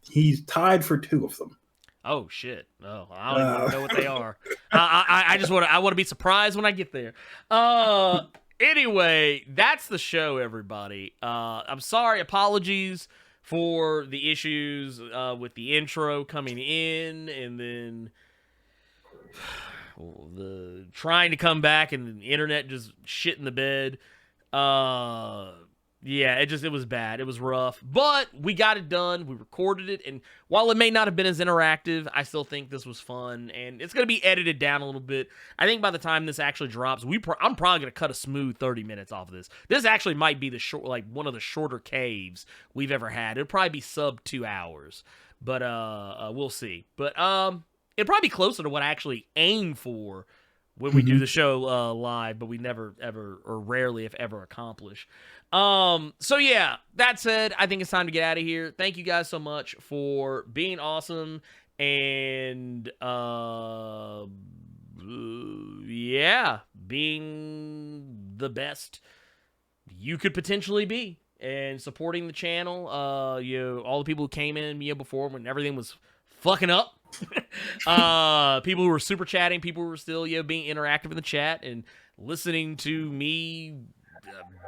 he's tied for 2 of them. Oh shit! Oh, I don't even know what they are. I just want to be surprised when I get there. Anyway, that's the show, everybody. I'm sorry. Apologies for the issues with the intro coming in, and then the trying to come back and the internet just shit in the bed. Yeah, it was bad. It was rough, but we got it done. We recorded it, and while it may not have been as interactive, I still think this was fun, and it's going to be edited down a little bit. I think by the time this actually drops, I'm probably going to cut a smooth 30 minutes off of this. This actually might be one of the shorter caves we've ever had. It'll probably be sub 2 hours, but we'll see. But it'll probably be closer to what I actually aim for when we do the show live, but we never, ever, or rarely, if ever, accomplish. So yeah, that said, I think it's time to get out of here. Thank you guys so much for being awesome, and being the best you could potentially be, and supporting the channel. All the people who came in before when everything was fucking up. People who were super chatting, people who were still being interactive in the chat and listening to me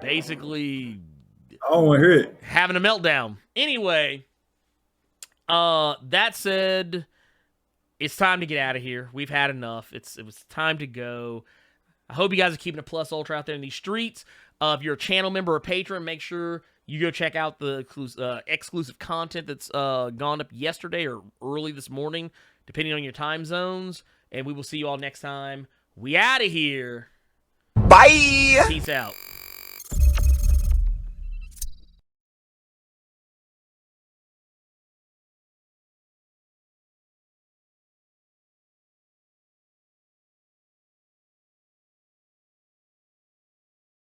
basically I don't want to hear it, having a meltdown. Anyway, that said, it's time to get out of here. We've had enough. It was time to go. I hope you guys are keeping a plus ultra out there in these streets. If you're a channel member or patron, make sure you go check out the exclusive content that's gone up yesterday or early this morning, depending on your time zones. And we will see you all next time. We out of here. Bye. Peace out.